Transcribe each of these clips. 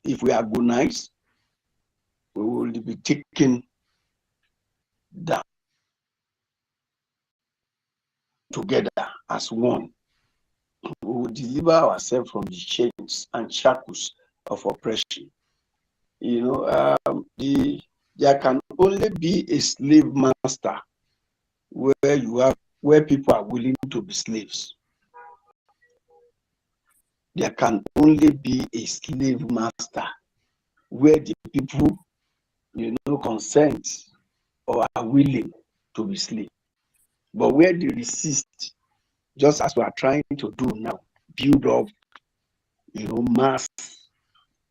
if we agonize, we will be taken down together as one. We will deliver ourselves from the chains and shackles of oppression. You know, there can only be a slave master where people are willing to be slaves. There can only be a slave master where the people, consent or are willing to be slaves. But where they resist, just as we are trying to do now, build up, mass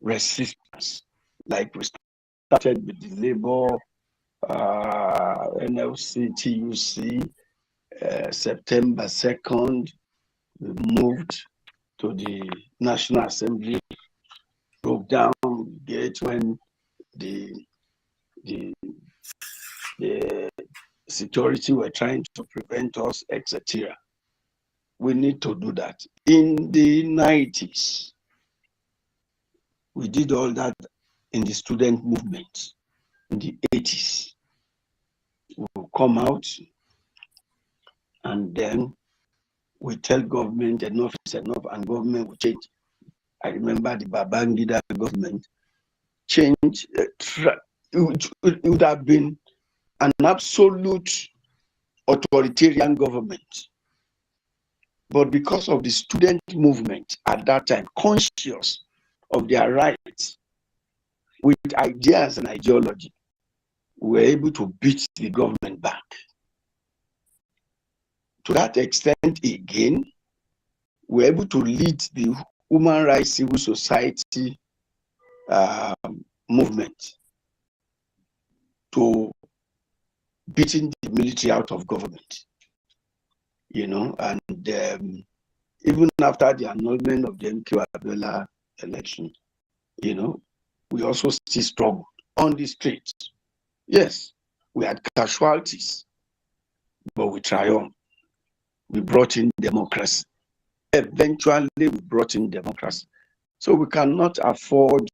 resistance, like we started with the labor, NLC, TUC, September 2nd, we moved to the National Assembly, broke down the gate when the security were trying to prevent us, etc. We need to do that. In the 90s, we did all that in the student movement. In the 80s, we will come out and then we tell government enough is enough and government will change. I remember the Babangida government change. It would have been an absolute authoritarian government. But because of the student movement at that time, conscious of their rights, with ideas and ideology, we were able to beat the government back. To that extent, again, we were able to lead the human rights civil society movement to beating the military out of government. And even after the annulment of the MK Abiola election, we also still struggled on the streets. Yes, we had casualties, but we triumphed. We brought in democracy. Eventually, we brought in democracy. So we cannot afford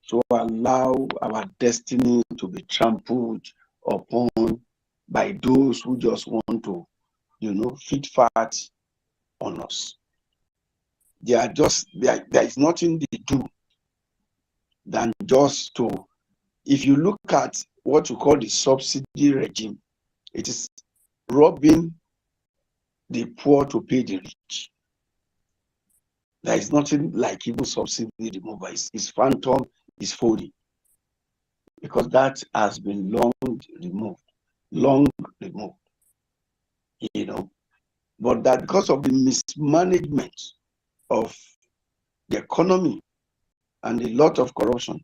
to allow our destiny to be trampled upon by those who just want to, feed fat on us. There is nothing they do than just to, if you look at what you call the subsidy regime, it is robbing the poor to pay the rich. There is nothing like even subsidy removal. It's phantom, it's phony. Because that has been long removed. But that because of the mismanagement of the economy and a lot of corruption,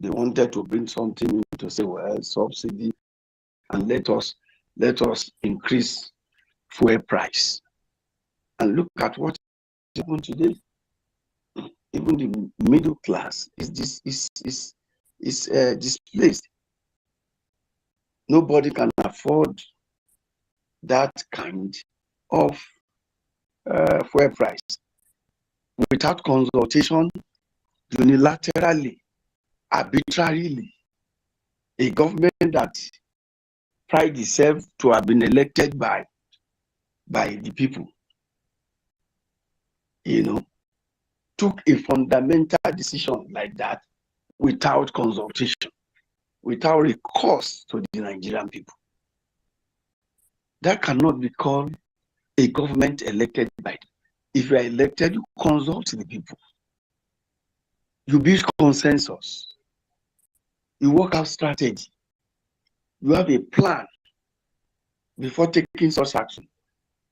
they wanted to bring something in to say, well, subsidy, and let us increase fuel price. And look at what happened today. Even the middle class is displaced. Nobody can afford that kind of fuel price without consultation, unilaterally, arbitrarily. A government that prides itself to have been elected by the people, took a fundamental decision like that without consultation, without recourse to the Nigerian people. That cannot be called a government elected by them. If you are elected, you consult the people. You build consensus. You work out strategy. You have a plan before taking such action.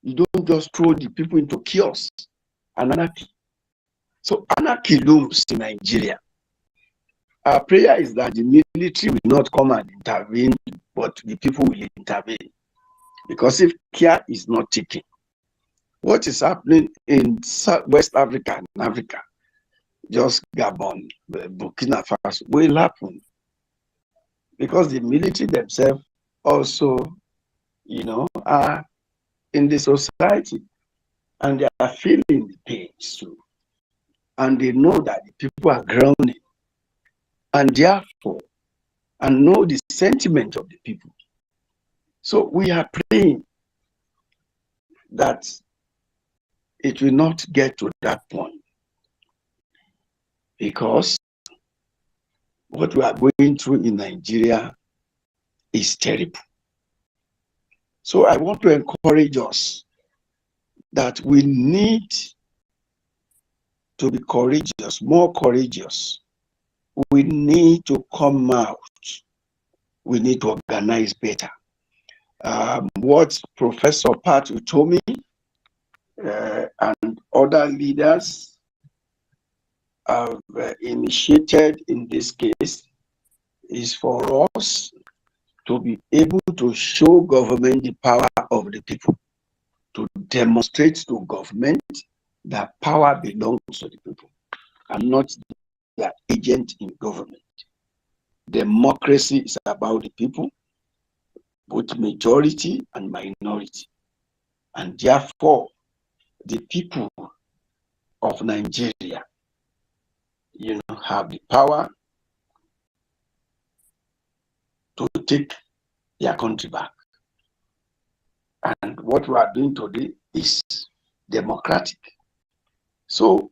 You don't just throw the people into chaos and anarchy. So anarchy looms in Nigeria. Our prayer is that the military will not come and intervene, but the people will intervene. Because if care is not taken, what is happening in West Africa and Africa, just Gabon, Burkina Faso, will happen. Because the military themselves also, are in the society and they are feeling the pains too. and they know that the people are grounded, and therefore, and know the sentiment of the people. So we are praying that it will not get to that point, because what we are going through in Nigeria is terrible. So I want to encourage us that we need to be courageous, more courageous. We need to come out. We need to organize better. What Professor Pat Utomi and other leaders have initiated in this case is for us to be able to show government the power of the people, to demonstrate to government that power belongs to the people and not their agent in government. Democracy is about the people, both majority and minority. And therefore, the people of Nigeria, have the power to take their country back. And what we are doing today is democratic. So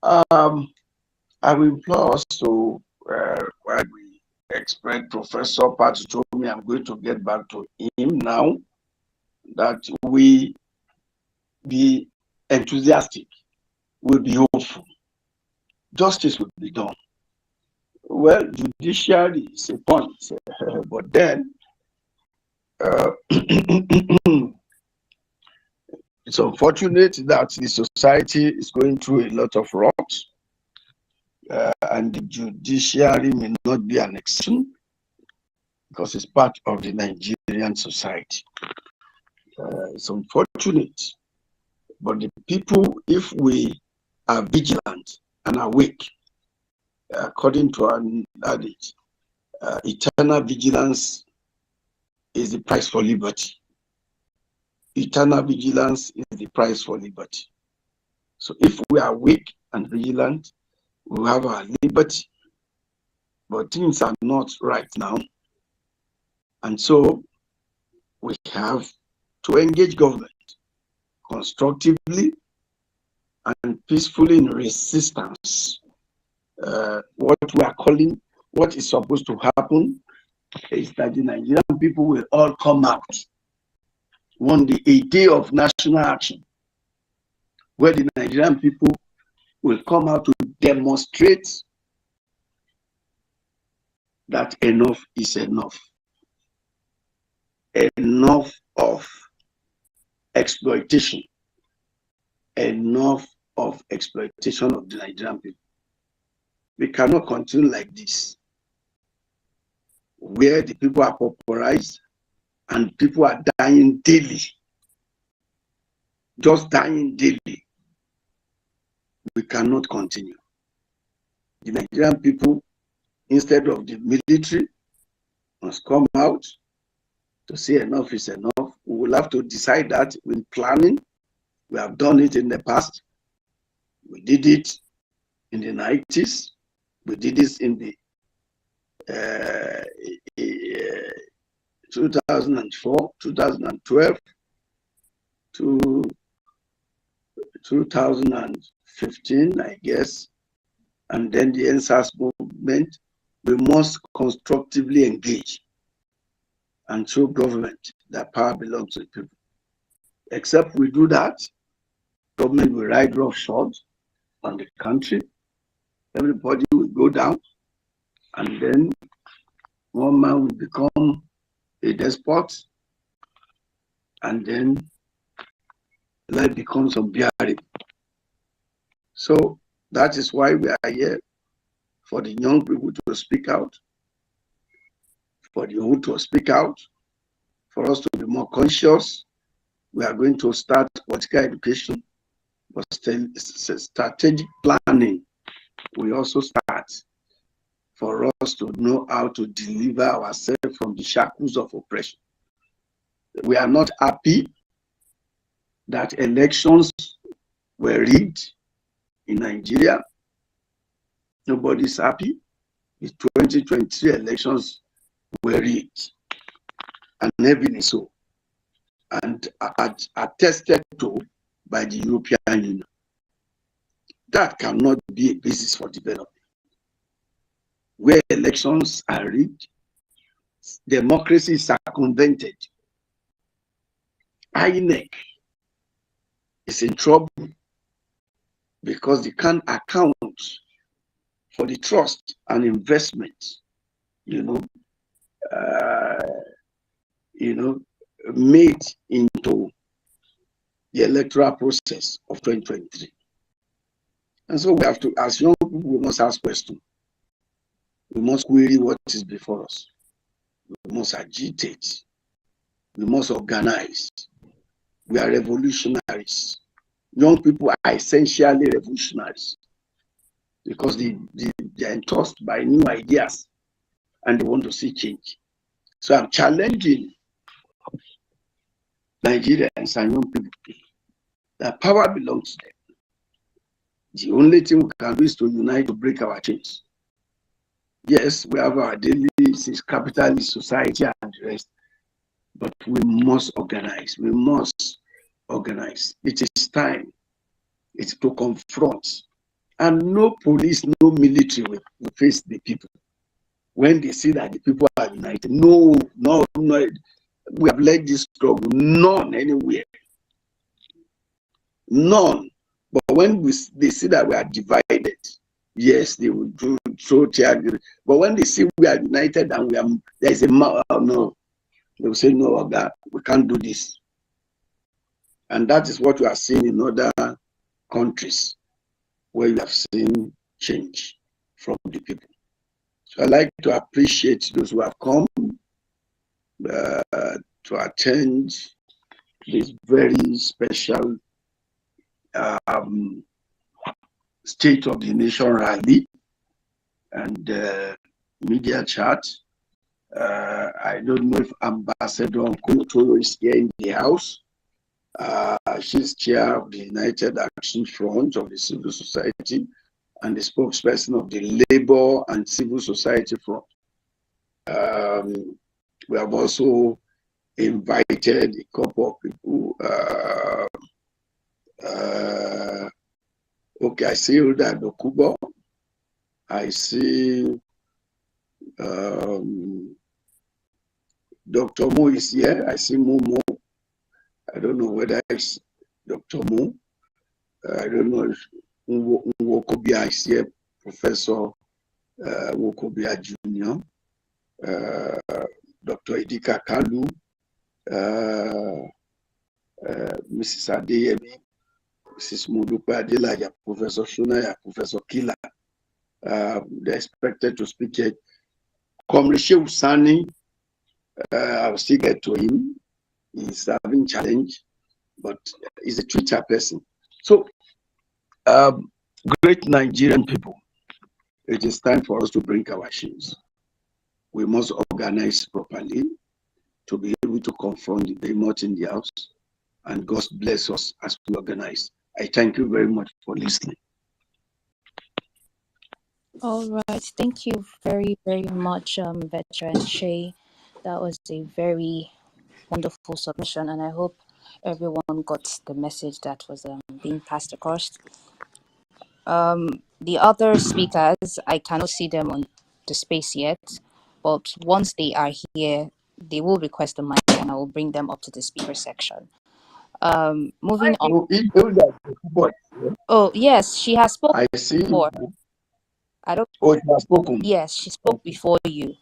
I will implore us to, while we expect Professor Pat told me, I'm going to get back to him now, that we be enthusiastic, we'll be hopeful. Justice will be done. Well, judiciary is a point, but then it's unfortunate that the society is going through a lot of rot, and the judiciary may not be an exception because it's part of the Nigerian society. It's unfortunate, but the people, if we are vigilant and awake, according to an adage, eternal vigilance is the price for liberty. Eternal vigilance is the price for liberty. So if we are awake and vigilant, we will have our liberty. But things are not right now. And so we have to engage government constructively and peacefully in resistance. What we are calling, what is supposed to happen is that the Nigerian people will all come out one day, a day of national action, where the Nigerian people will come out to demonstrate that enough is enough. Enough of exploitation. Enough of exploitation of the Nigerian people. We cannot continue like this, where the people are pauperized and people are dying daily. Just dying daily. We cannot continue. The Nigerian people, instead of the military, must come out to say enough is enough. We will have to decide that in planning. We have done it in the past. We did it in the 90s. We did this in the 2004, 2012 to 2015, I guess. And then the NSAS movement. We must constructively engage and show government that power belongs to the people. Except we do that, government will ride roughshod on the country. Everybody will go down, and then one man will become a despot, and then life becomes unbearable. So that is why we are here, for the young people to speak out, for the old to speak out, for us to be more conscious. We are going to start political education, but strategic planning we also start for us to know how to deliver ourselves from the shackles of oppression. We are not happy that elections were rigged in Nigeria. Nobody's happy. The 2023 elections were rigged, and heavily so, and attested to by the European Union. That cannot be a basis for development. Where elections are rigged, democracy is circumvented. INEC is in trouble because they can't account for the trust and investment, made into the electoral process of 2023. And so we have to, as young people, we must ask questions. We must query what is before us. We must agitate. We must organize. We are revolutionaries. Young people are essentially revolutionaries because they are enthused by new ideas and they want to see change. So I'm challenging Nigerians and young people that power belongs to them. The only thing we can do is to unite to break our chains. Yes, we have our daily capitalist society and the rest, but we must organize. We must organize. It is time. It's to confront. And no police, no military will face the people. When they see that the people are united, no, we have led this struggle, none anywhere. None. But when they see that we are divided, yes, they will throw tear. But when they see we are united and there is a no, they will say, no, God, we can't do this. And that is what we are seeing in other countries where you have seen change from the people. So I like to appreciate those who have come to attend this very special State of the Nation rally and media chat. I don't know if Ambassador Nkoto is here in the house. She's chair of the United Action Front of the Civil Society and the spokesperson of the Labour and Civil Society Front. We have also invited a couple of people. Okay, I see Hilda Dokubo. I see Dr. Mo is here. I see Momo. I don't know whether it's Dr. Mo. I don't know if Nwokobia is here, Professor Nwokobia Jr., Dr. Idika Kalu, Mrs. Adeyemi, Mrs. Modupe Adelaya, Professor Shunaya, Professor Kila. They're expected to speak here. Comrade Usani, I'll still get to him. He's having challenge, but he's a Twitter person. So, great Nigerian people, it is time for us to bring our shoes. We must organize properly to be able to confront the behemoth in the house, and God bless us as we organize. I thank you very much for listening. All right. Thank you very, very much, Veteran Shay. That was a very wonderful submission, and I hope everyone got the message that was being passed across. The other speakers, I cannot see them on the space yet, but once they are here, they will request the mic and I will bring them up to the speaker section. Moving on. Oh, yes, she has spoken before. I don't. Oh, she has spoken. Yes, she spoke before you.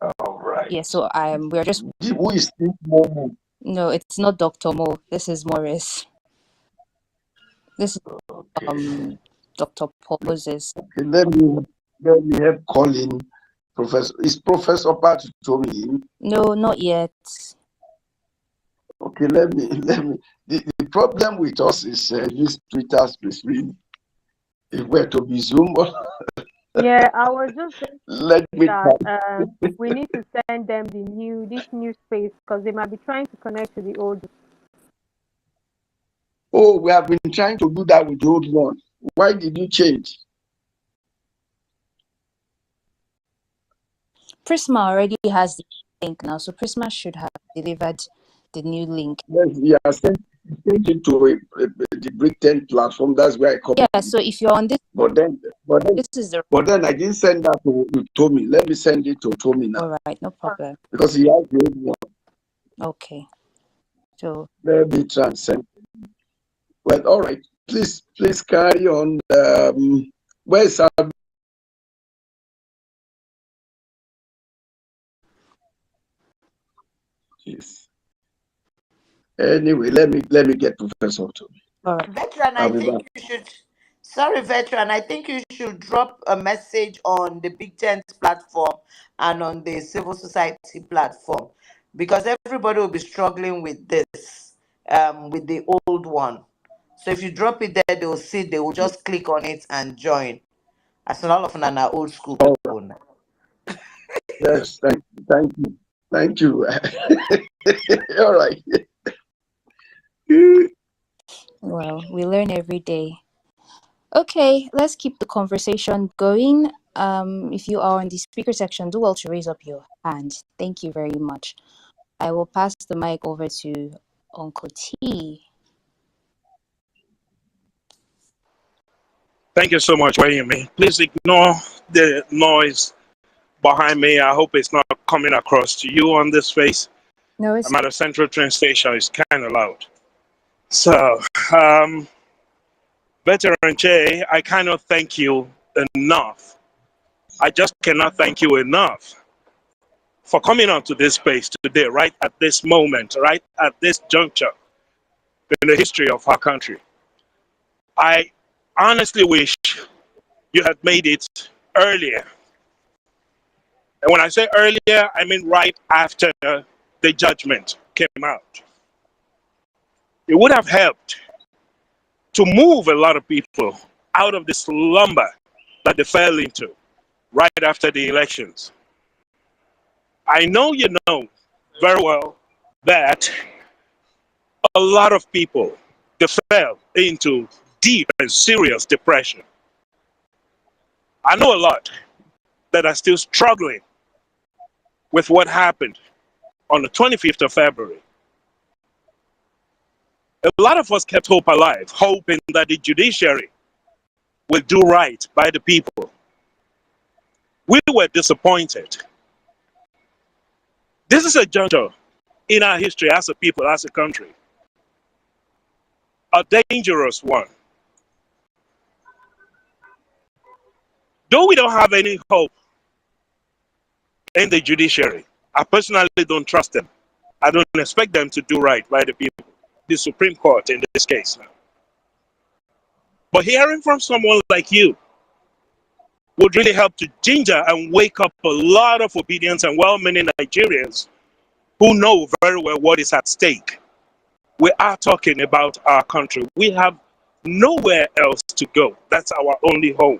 All right. Yeah, so we're just. Who is this Momo? No, it's not Dr. Mo. This is Morris. This is Dr. Paul Moses. Okay, let me help calling Professor. Is Professor Pat Utomi? No, not yet. Okay, let me. The problem with us is this Twitter space. If we're to be Zoom. Yeah, I was just let me that we need to send them this new space because they might be trying to connect to the old. Oh, we have been trying to do that with the old one. Why did you change? Prisma already has the link now, so Prisma should have delivered the new link. Yes, yeah, sent it to the Britain platform. That's where I copied. Yeah, so if you're on this, But then this is the I didn't send that to Utomi. Let me send it to Utomi now. all right, no problem. Because he has the old one. Okay, so Let me transcend. Well, all right. Please carry on. Where's our yes. Anyway, let me get Professor Utomi. all right. Veteran, I think you should. Sorry, veteran. I think you should drop a message on the Big Tent platform and on the civil society platform, because everybody will be struggling with this, with the old one. So if you drop it there, they will see. They will just click on it and join. As in all of them are old school All people. right. Yes, thank you. All right. Well, we learn every day. Okay, let's keep the conversation going. If you are in the speaker section, do well to raise up your hand. Thank you very much. I will pass the mic over to Uncle T. Thank you so much, Wayne. Please ignore the noise behind me. I hope it's not coming across to you on this face. No, it's I'm at a central train station. It's kind of loud. So, Veteran Jay, I cannot thank you enough. I just cannot thank you enough for coming onto this space today, right at this moment, right at this juncture in the history of our country. I honestly wish you had made it earlier. And when I say earlier, I mean right after the judgment came out. It would have helped to move a lot of people out of the slumber that they fell into right after the elections. I know you know very well that a lot of people, they fell into deep and serious depression. I know a lot that are still struggling with what happened on the 25th of February. A lot of us kept hope alive, hoping that the judiciary will do right by the people. We were disappointed. This is a juncture in our history as a people, as a country, a dangerous one. Though we don't have any hope in the judiciary, I personally don't trust them. I don't expect them to do right by the people, the Supreme Court in this case. But hearing from someone like you would really help to ginger and wake up a lot of obedient and well-meaning Nigerians who know very well what is at stake. We are talking about our country. We have nowhere else to go. That's our only home.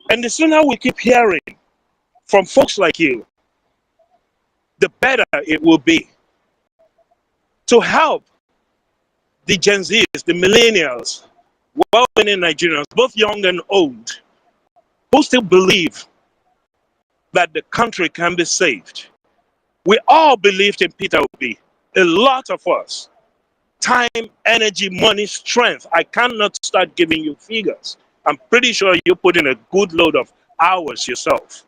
And the sooner we keep hearing from folks like you, the better it will be to help the Gen Zs, the millennials, well-meaning Nigerians, both young and old, who still believe that the country can be saved. We all believed in Peter Obi, a lot of us. Time, energy, money, strength. I cannot start giving you figures. I'm pretty sure you put in a good load of hours yourself.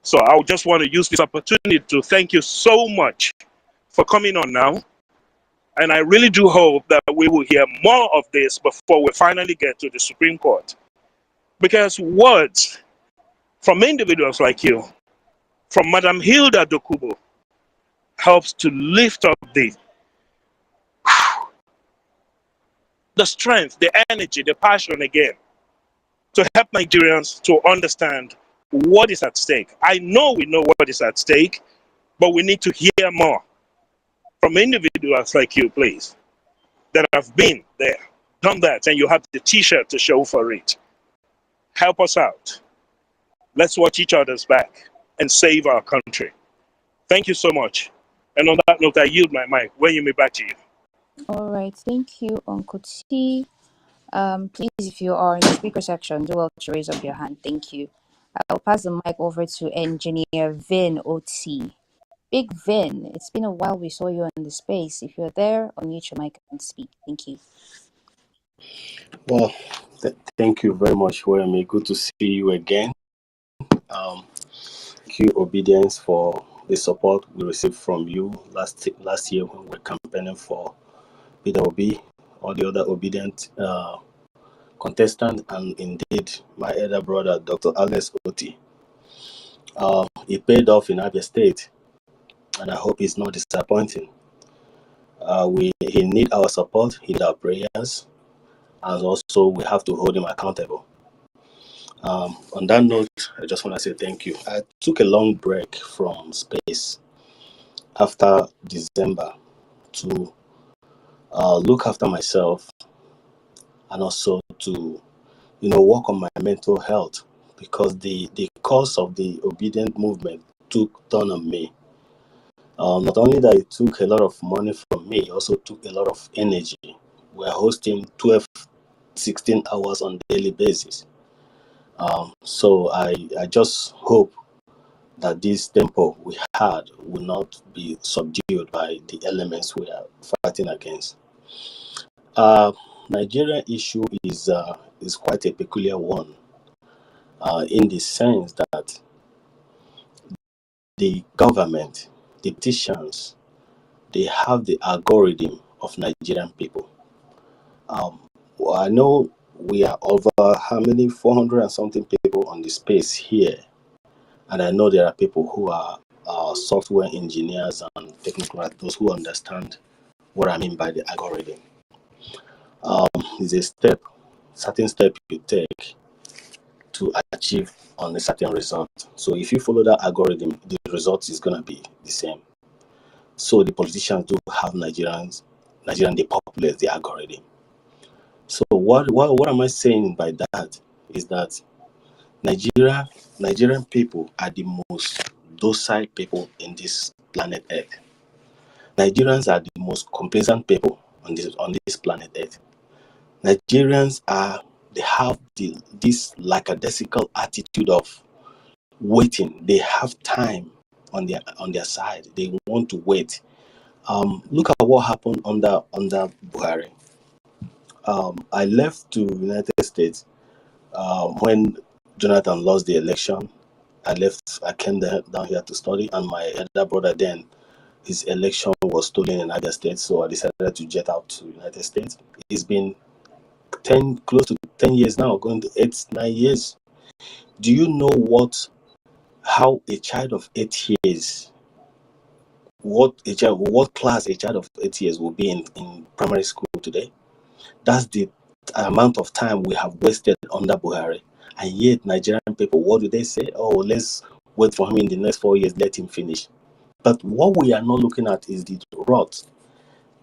So I just want to use this opportunity to thank you so much for coming on now. And I really do hope that we will hear more of this before we finally get to the Supreme Court. Because words from individuals like you, from Madam Hilda Dokubo, helps to lift up the strength, the energy, the passion again, to help Nigerians to understand what is at stake. I know we know what is at stake, but we need to hear more from individuals like you, please, that have been there, done that, and you have the t-shirt to show for it. Help us out. Let's watch each other's back and save our country. Thank you so much. And on that note, I yield my mic. When me back to you. all right. Thank you, Uncle T. Please, if you are in the speaker section, do well to raise up your hand. Thank you. I'll pass the mic over to Engineer Vin OT. Big Vin, it's been a while we saw you on the space. If you're there, unmute your mic and speak. Thank you. Well, thank you very much, Wemi. Good to see you again. Thank you, ObiDients, for the support we received from you last year when we were campaigning for Peter Obi, all the other obedient contestants, and indeed my elder brother, Dr. Alex Oti. It paid off in Abia State, and I hope it's not disappointing. He need our support, he need our prayers, and also we have to hold him accountable. On that note, I just want to say thank you. I took a long break from space after December to look after myself and also to work on my mental health, because the cause of the obedient movement took turn on me. Not only that, it took a lot of money from me, it also took a lot of energy. We're hosting 12, 16 hours on a daily basis. So I just hope that this tempo we had will not be subdued by the elements we are fighting against. Nigeria issue is quite a peculiar one, in the sense that the government, the politicians, they have the algorithm of Nigerian people. Well, I know we are over how many 400 and something people on the space here, and I know there are people who are software engineers and technical, those who understand what I mean by the algorithm. It's a certain step you take to achieve on a certain result. So if you follow that algorithm, the result is going to be the same. So the politicians do have Nigerian, they populate the algorithm. So what am I saying by that is that Nigerian people are the most docile people in this planet Earth. Nigerians are the most complacent people on this planet Earth. Nigerians they have this lackadaisical attitude of waiting. They have time on their side. They want to wait. Look at what happened under Buhari. I left to United States when Jonathan lost the election. I came down here to study, and my elder brother then, his election was stolen in United States, so I decided to jet out to United States. It's been close to 10 years now, going to 8-9 years. Do you know how a child of 8 years, what class a child of 8 years will be in primary school today? That's the amount of time we have wasted under Buhari. And yet Nigerian people, what do they say? Oh, let's wait for him in the next 4 years, let him finish. But what we are not looking at is the rot,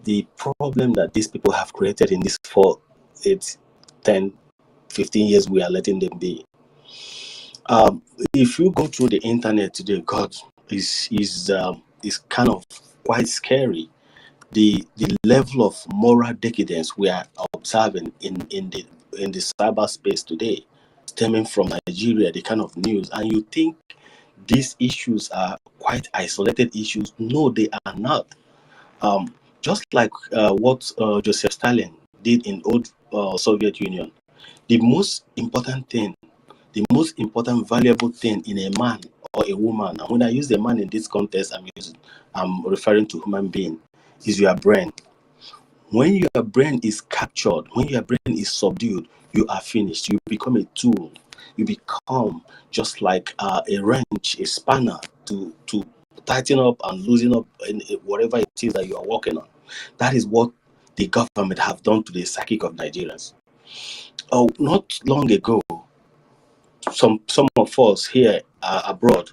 the problem that these people have created in these 4, 8, 10, 15 years we are letting them be. If you go through the internet today, God, is kind of quite scary. The level of moral decadence we are observing in the cyberspace today, stemming from Nigeria, the kind of news, and you think these issues are quite isolated issues. No, they are not. Just like what Joseph Stalin did in old Soviet Union, the most important thing, the most important valuable thing in a man or a woman, and when I use a man in this context, I'm referring to human being, is your brain. When your brain is captured, when your brain is subdued, you are finished. You become a tool. You become just like a wrench, a spanner to tighten up and loosen up in whatever it is that you are working on. That is what the government have done to the psychic of Nigerians. Oh, not long ago, some of us here abroad,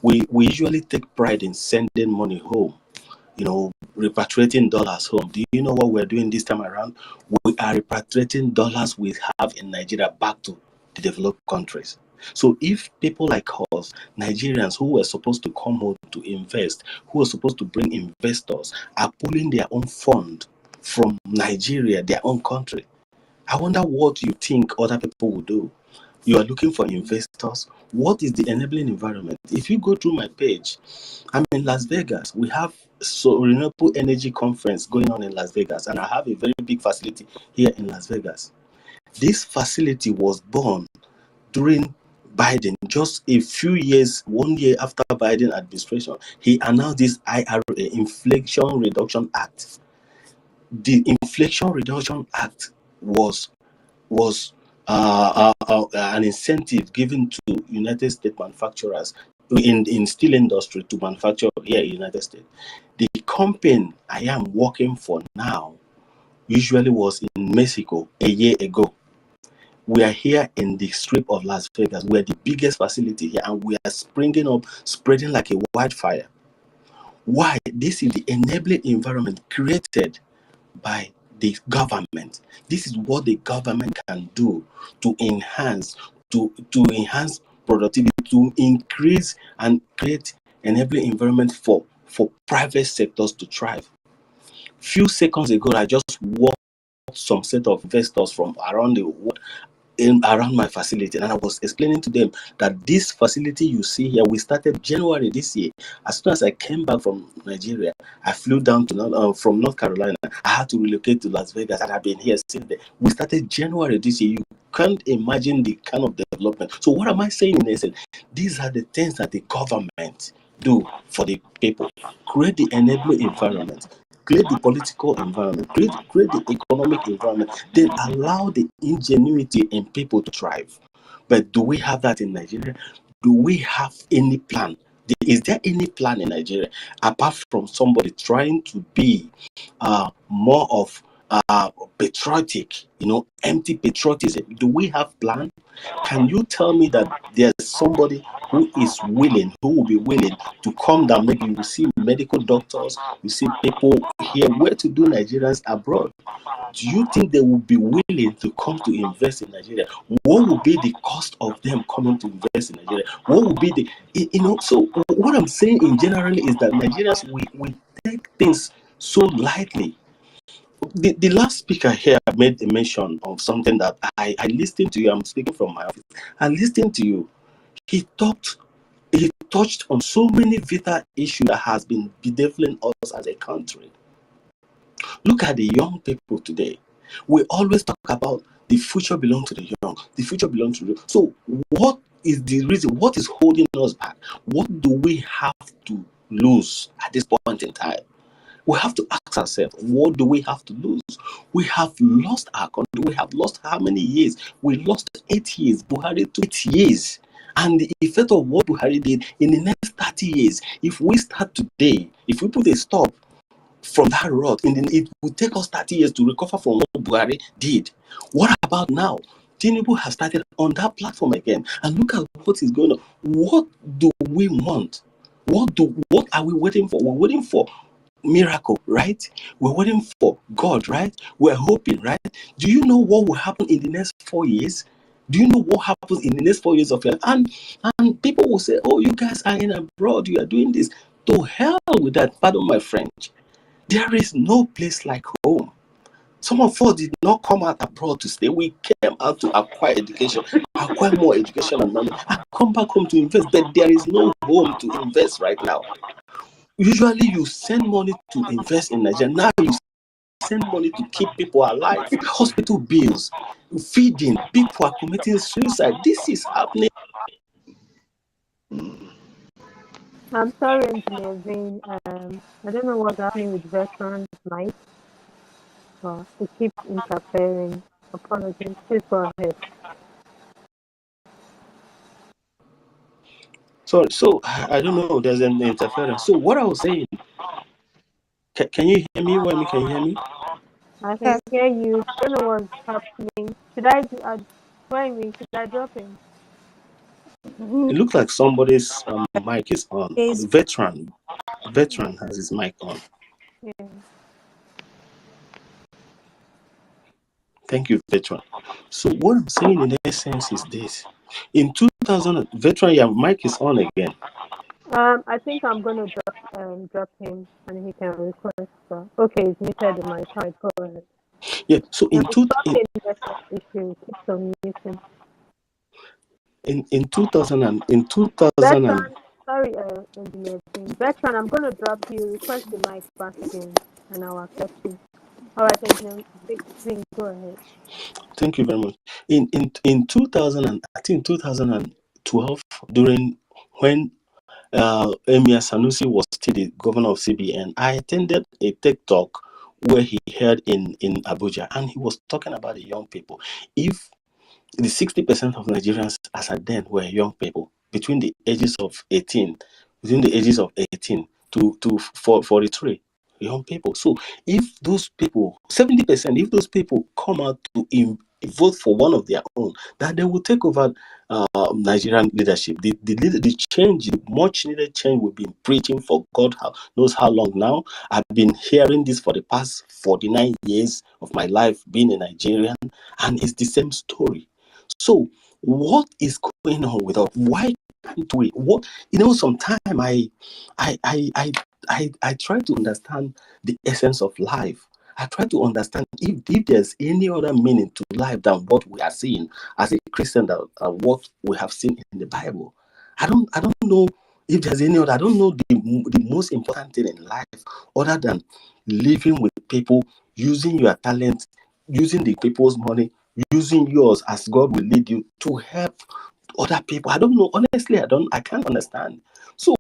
we usually take pride in sending money home, repatriating dollars home. Do you know what we're doing this time around? We are repatriating dollars we have in Nigeria back to the developed countries. So if people like us, Nigerians who were supposed to come home to invest, who were supposed to bring investors, are pulling their own fund from Nigeria, their own country, I wonder what you think other people will do. You are looking for investors. What is the enabling environment? If you go through my page, I'm in Las Vegas. We have renewable energy conference going on in Las Vegas, and I have a very big facility here in Las Vegas. This facility was born during Biden, just a few years, 1 year after Biden administration. He announced this IRA, Inflation Reduction Act. The Inflation Reduction Act was an incentive given to United States manufacturers in steel industry to manufacture here in United States. The company I am working for now usually was in Mexico a year ago. We are here in the strip of Las Vegas. We're the biggest facility here, and we are springing up, spreading like a wildfire. Why? This is the enabling environment created by the government. This is what the government can do to enhance productivity, to increase and create enabling environment for private sectors to thrive. Few seconds ago, I just walked some set of investors from around the world around my facility, and I was explaining to them that this facility you see here, we started January this year. As soon as I came back from Nigeria, I flew down to from North Carolina. I had to relocate to Las Vegas, and I've been here since then. We started January this year. You can't imagine the kind of development. So what am I saying in essence? These are the things that the government do for the people. Create the enabling environment, create the political environment, create the economic environment, then allow the ingenuity in people to thrive. But do we have that in Nigeria? Do we have any plan? Is there any plan in Nigeria apart from somebody trying to be more of patriotic, empty patriotism? Do we have plan? Can you tell me that there's somebody who will be willing to come down? Maybe you see medical doctors, you see people here, where to do Nigerians abroad. Do you think they will be willing to come to invest in Nigeria? What will be the cost of them coming to invest in Nigeria? What will be the, so what I'm saying in general is that Nigerians, we take things so lightly. The last speaker here made a mention of something that I listened to you. I'm speaking from my office. I listened to you. He touched on so many vital issues that has been bedeviling us as a country. Look at the young people today. We always talk about the future belongs to the young. The future belongs to the young. So what is the reason? What is holding us back? What do we have to lose at this point in time? We have to ask ourselves, what do we have to lose? We have lost our country. We have lost how many years? We lost 8 years. Buhari took 8 years. And the effect of what Buhari did in the next 30 years, if we start today, if we put a stop from that road, it will take us 30 years to recover from what Buhari did. What about now? Tinubu has started on that platform again. And look at what is going on. What do we want? What are we waiting for? We're waiting for miracle, right? We're waiting for God, right? We're hoping, right? Do you know what will happen in the next 4 years? Do you know what happens in the next 4 years of your life? And people will say, oh, you guys are in abroad, you are doing this. To hell with that, pardon my French. There is no place like home. Some of us did not come out abroad to stay. We came out to acquire education, acquire more education and knowledge, and come back home to invest. But there is no home to invest right now. Usually you send money to invest in Nigeria. Now you send money to keep people alive. Hospital bills, feeding, people are committing suicide. This is happening. I'm sorry, Engineer Zane. I don't know what's happening with veterans' mic. It keeps interfering. Apologies. Please go ahead. So I don't know. There's an interference. So what I was saying, can you hear me? Wemi, can you hear me? I can hear you. I don't know what's happening. Should I should I drop him? It looks like somebody's mic is on. Yes. Veteran has his mic on. Yeah. Thank you, Veteran. So what I'm saying in essence is this. In 2000, Veteran, your mic is on again. I think I'm gonna drop him and he can request. Okay, he's muted the mic. Alright, go ahead. Yeah. So in Network issue keeps on muting. in 2000 and in 2000 and Veteran, sorry, Engineer Jane. Veteran, I'm going to drop you. Request the mic back again, and I'll accept you. All right, Engineer Jane, go ahead. thank you very much. In 2000 and I think 2012, during when Emir Sanusi was still the governor of CBN, I attended a TED talk where he held in Abuja, and he was talking about the young people. If the 60% of Nigerians as at then were young people between the ages of 18, between the ages of 18 to 43 young people. So if those people, 70%, if those people come out to vote for one of their own, that they will take over Nigerian leadership. The change, the much needed change we've been preaching for God knows how long now. I've been hearing this for the past 49 years of my life being a Nigerian, and it's the same story. So what is going on with us? Why can't we? What, sometimes I try to understand the essence of life. I try to understand if there's any other meaning to life than what we are seeing as a Christian, that what we have seen in the Bible. I don't know if there's any other. I don't know the most important thing in life other than living with people, using your talent, using the people's money, using yours as God will lead you to help other people. I don't know. Honestly, I can't understand. So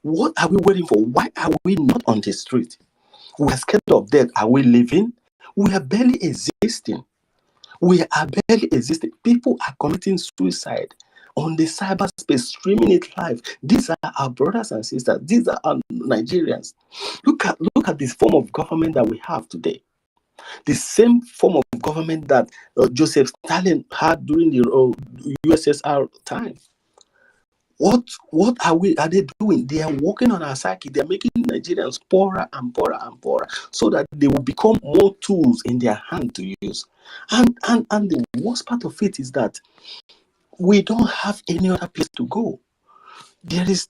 what are we waiting for? Why are we not on the street? We are scared of death. Are we living? We are barely existing. We are barely existing. People are committing suicide on the cyberspace, streaming it live. These are our brothers and sisters. These are our Nigerians. Look at this form of government that we have today. The same form of government that Joseph Stalin had during the USSR time. What are they doing? They are working on our psyche. They are making Nigerians poorer and poorer and poorer, so that they will become more tools in their hand to use. And the worst part of it is that we don't have any other place to go.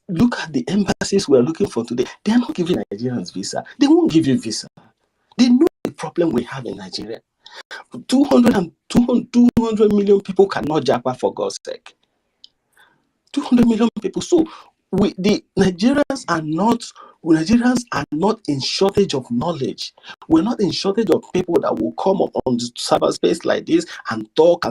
Look at the embassies we are looking for today. They are not giving Nigerians visa. They won't give you visa. They know the problem we have in Nigeria. 200 million people cannot japa, for God's sake. 200 million people. So the Nigerians are not in shortage of knowledge. We're not in shortage of people that will come up on the cyberspace like this and talk.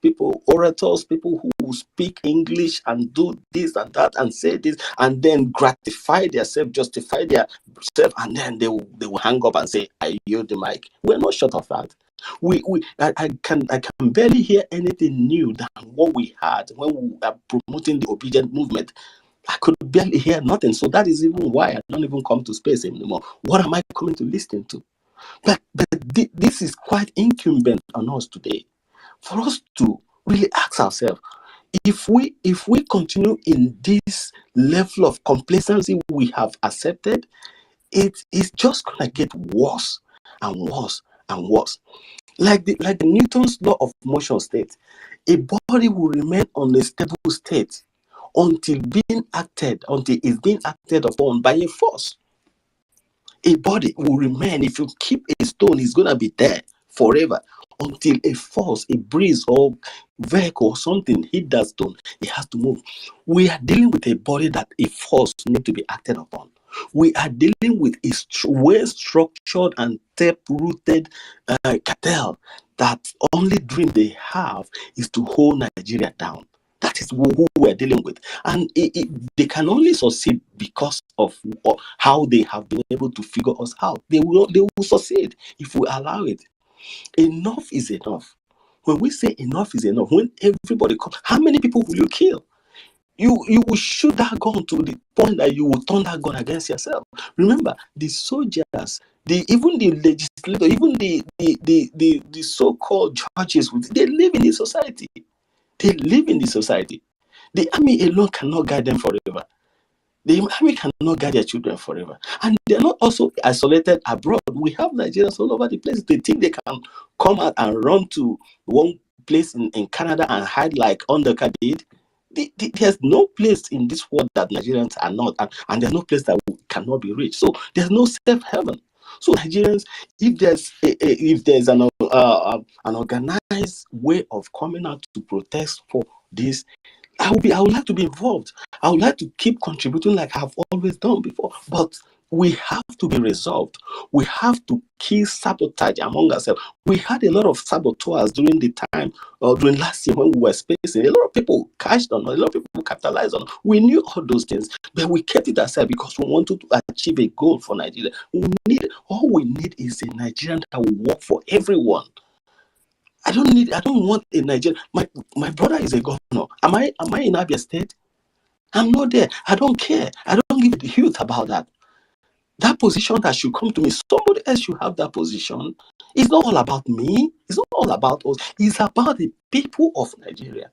People, orators, people who will speak English and do this and that and say this and then gratify themselves, justify themselves, and then they will hang up and say, "I yield the mic." We're not short of that. I can barely hear anything new than what we had when we are promoting the obedient movement. I could barely hear nothing. So that is even why I don't even come to space anymore. What am I coming to listen to? But this is quite incumbent on us today, for us to really ask ourselves, if we continue in this level of complacency we have accepted, it is just gonna get worse and worse and worse. Like the Newton's law of motion states, a body will remain on a stable state until it's being acted upon by a force. A body will remain. If you keep a stone, it's gonna be there forever until a force, a breeze, or vehicle or something hit that stone. It has to move. We are dealing with a body that a force needs to be acted upon. We are dealing with a well-structured and tape-rooted cartel that only dream they have is to hold Nigeria down. That is who we're dealing with. And they can only succeed because of how they have been able to figure us out. They will succeed if we allow it. Enough is enough. When we say enough is enough, when everybody comes, how many people will you kill? You will shoot that gun to the point that you will turn that gun against yourself. Remember, the soldiers, even the legislator, even the so-called judges, they live in the society. They live in the society. The army alone cannot guide them forever. The army cannot guide their children forever. And they're not also isolated abroad. We have Nigerians all over the place. They think they can come out and run to one place in Canada and hide like Underka did. There's no place in this world that Nigerians are not, and there's no place that cannot be reached. So there's no safe haven. So Nigerians, if there's an organized way of coming out to protest for this, I would like to be involved. I would like to keep contributing like I've always done before. But we have to be resolved. We have to kill sabotage among ourselves. We had a lot of saboteurs during the time, or during last year when we were spacing. A lot of people cashed on, a lot of people capitalized on. We knew all those things, but we kept it aside because we wanted to achieve a goal for Nigeria. All we need is a Nigerian that will work for everyone. I don't want a Nigerian. My brother is a governor. Am I in Abia State? I'm not there. I don't care. I don't give a huge about that. That position that should come to me, somebody else should have that position. It's not all about me. It's not all about us. It's about the people of Nigeria.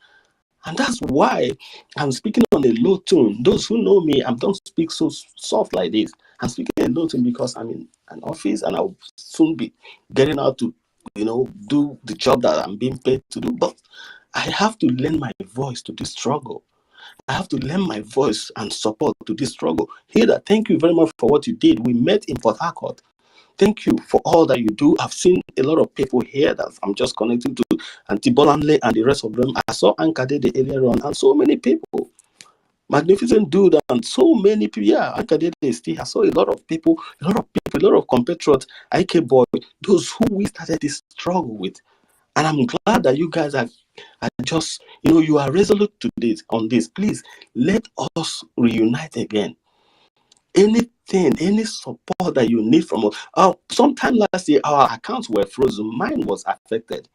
And that's why I'm speaking on a low tone. Those who know me, I don't speak so soft like this. I'm speaking a low tone because I'm in an office and I'll soon be getting out to, do the job that I'm being paid to do. But I have to lend my voice to this struggle. I have to lend my voice and support to this struggle. Hilda, thank you very much for what you did. We met in Port Harcourt. Thank you for all that you do. I've seen a lot of people here that I'm just connected to, Auntie Bolanle and the rest of them. I saw Ankadede earlier on, and so many people. Magnificent dude, and so many people. Yeah, Ankadede is still. I saw a lot of people, a lot of compatriots, IK boy, those who we started this struggle with. And I'm glad that you guys are just, you are resolute to this on this. Please let us reunite again. Anything, any support that you need from us. Sometime last year, our accounts were frozen. Mine was affected.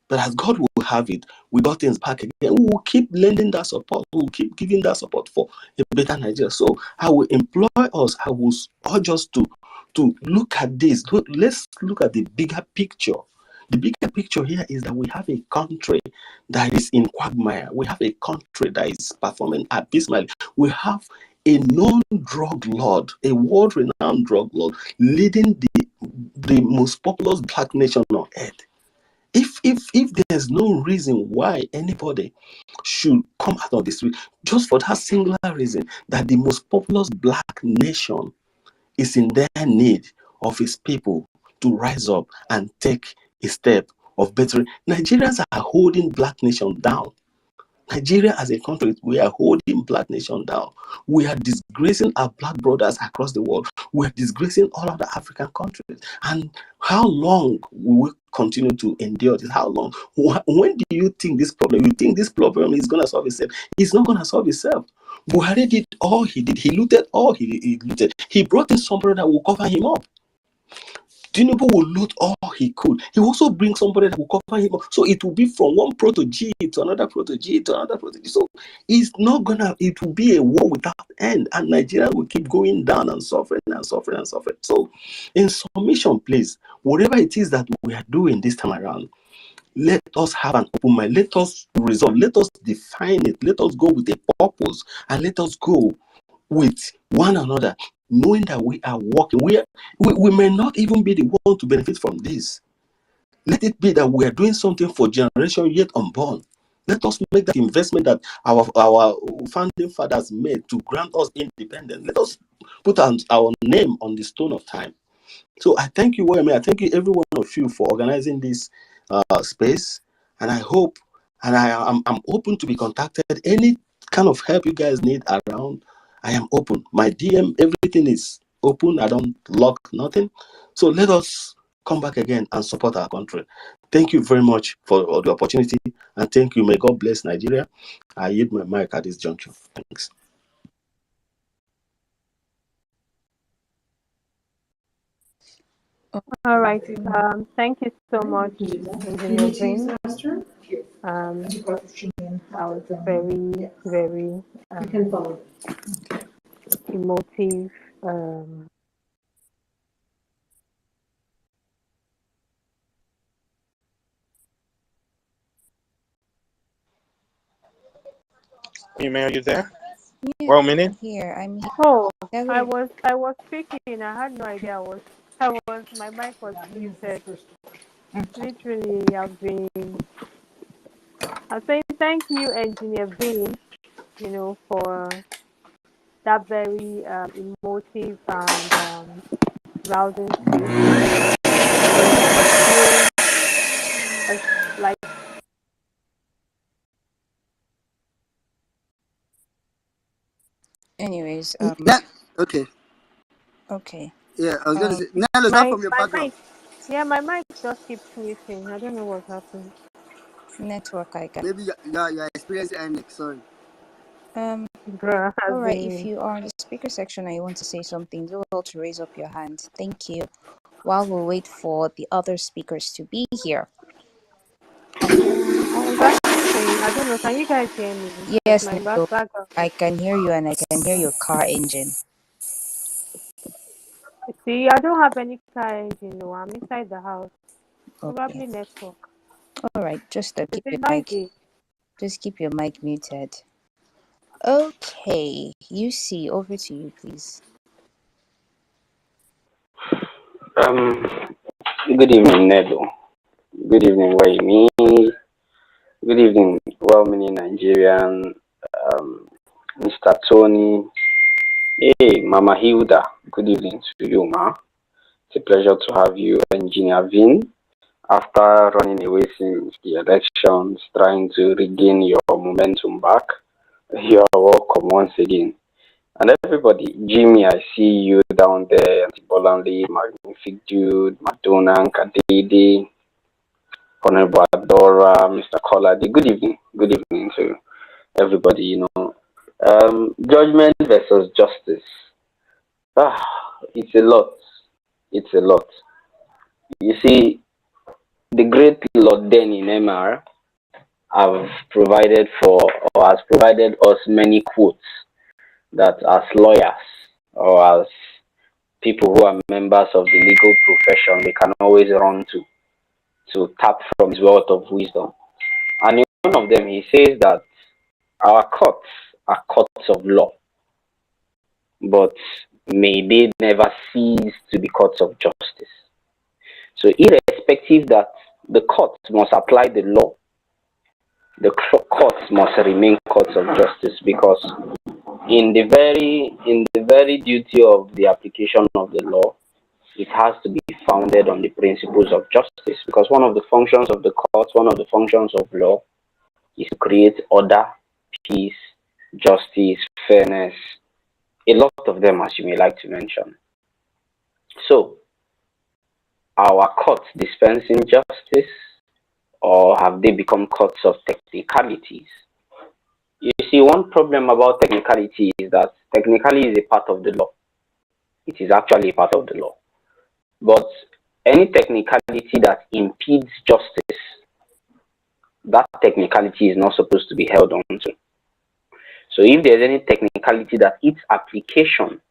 But as God will have it, we got things back again. We will keep lending that support. We will keep giving that support for a better Nigeria. So I will employ us. I will urge us to look at this. Let's look at the bigger picture. The bigger picture here is that we have a country that is in quagmire. We have a country that is performing abysmally. We have a known drug lord, a world-renowned drug lord, leading the most populous black nation on earth. If there's no reason why anybody should come out of the street, just for that singular reason that the most populous black nation is in their need of its people to rise up and take a step of bettering. Nigerians are holding black nation down. Nigeria as a country, we are holding black nation down. We are disgracing our black brothers across the world. We are disgracing all other African countries. And how long will we continue to endure this? How long? When do you think this problem, you think this problem is going to solve itself? It's not going to solve itself. Buhari did all he did. He looted all he looted. He brought in somebody that will cover him up. Tinubu will loot all he could. He will also bring somebody that will cover him up. So it will be from one protege to another protege to another protege. So it's not gonna, it will be a war without end. And Nigeria will keep going down and suffering and suffering and suffering. So in submission, please, whatever it is that we are doing this time around, let us have an open mind. Let us resolve. Let us define it. Let us go with a purpose. And let us go with one another, knowing that we are working. We may not even be the one to benefit from this. Let it be that we are doing something for generation yet unborn. Let us make that investment that our founding fathers made to grant us independence. Let us put our name on the stone of time. So I thank you, Wayme. I thank you, every one of you, for organizing this space. And I hope, and I'm open to be contacted. Any kind of help you guys need around, I am open. My DM, everything is open. I don't lock nothing. So let us come back again and support our country. Thank you very much for the opportunity. And thank you. May God bless Nigeria. I yield my mic at this juncture. Thanks. All right. Thank you so much, Engineer Vin. That was very, very emotive. Email, you there? Yeah, 1 minute. I'm here. Oh, That I way. was speaking. I had no idea my mic was muted. Literally, I'm saying thank you, Engineer Vin, for that very emotive and rousing speech. I feel like Anyways, Okay. okay. Yeah, I was going to say, Nello, start from your My background. mic. Yeah, my mic just keeps missing. I don't know what's happening. Network, I guess. Maybe you're experiencing INEC, sorry. Bruh, All as right. If in, you are in the speaker section and you want to say something, do well to raise up your hand. Thank you. While we wait for the other speakers to be here. I was actually saying, I don't know, can you guys hear me? Because Yes, my Nico, background. I can hear you and I can hear your car engine. See, I don't have any car engine, no. I'm inside the house. Okay. Probably network. All right. Just Is keep it your noisy? Just keep your mic muted. Okay. UC, over to you, please. Good evening, Nedo. Good evening, Waimi. Good evening, well-meaning Nigerian, Mr. Tony. Hey, Mama Hilda. Good evening to you, ma. It's a pleasure to have you, Engineer Vin. After running away since the elections, trying to regain your momentum back, you are welcome once again. And everybody, Jimmy, I see you down there, Bolanli, Magnific Dude, Madonna, Kadede, Honorable Adora, Mr. Colladi. Good evening to everybody. Judgment versus justice. It's a lot. It's a lot. You see, the great Lord Den in MR have provided for or has provided us many quotes that as lawyers or as people who are members of the legal profession they can always run to tap from his wealth of wisdom. And in one of them he says that our courts are courts of law, but may they never cease to be courts of justice. So irrespective that the courts must apply the law, the courts must remain courts of justice, because in the very duty of the application of the law, it has to be founded on the principles of justice, because one of the functions of the courts, one of the functions of law is to create order, peace, justice, fairness, a lot of them, as you may like to mention. So, our courts dispensing justice, or have they become courts of technicalities? You see, one problem about technicality is that technicality is a part of the law. It is actually a part of the law. But any technicality that impedes justice, that technicality is not supposed to be held on to. So if there's any technicality that its application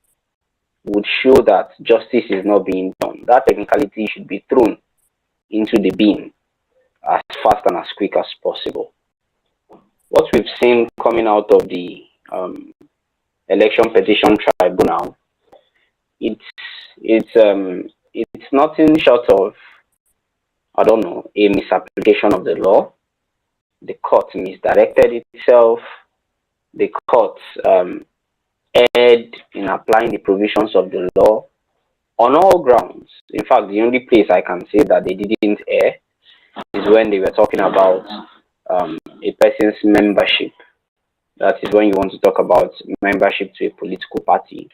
would show that justice is not being done, that technicality should be thrown into the bin as fast and as quick as possible. What we've seen coming out of the election petition tribunal, it's nothing short of, I don't know, a misapplication of the law. The court misdirected itself. The court erred in applying the provisions of the law on all grounds. In fact, the only place I can say that they didn't err is when they were talking about a person's membership. That is when you want to talk about membership to a political party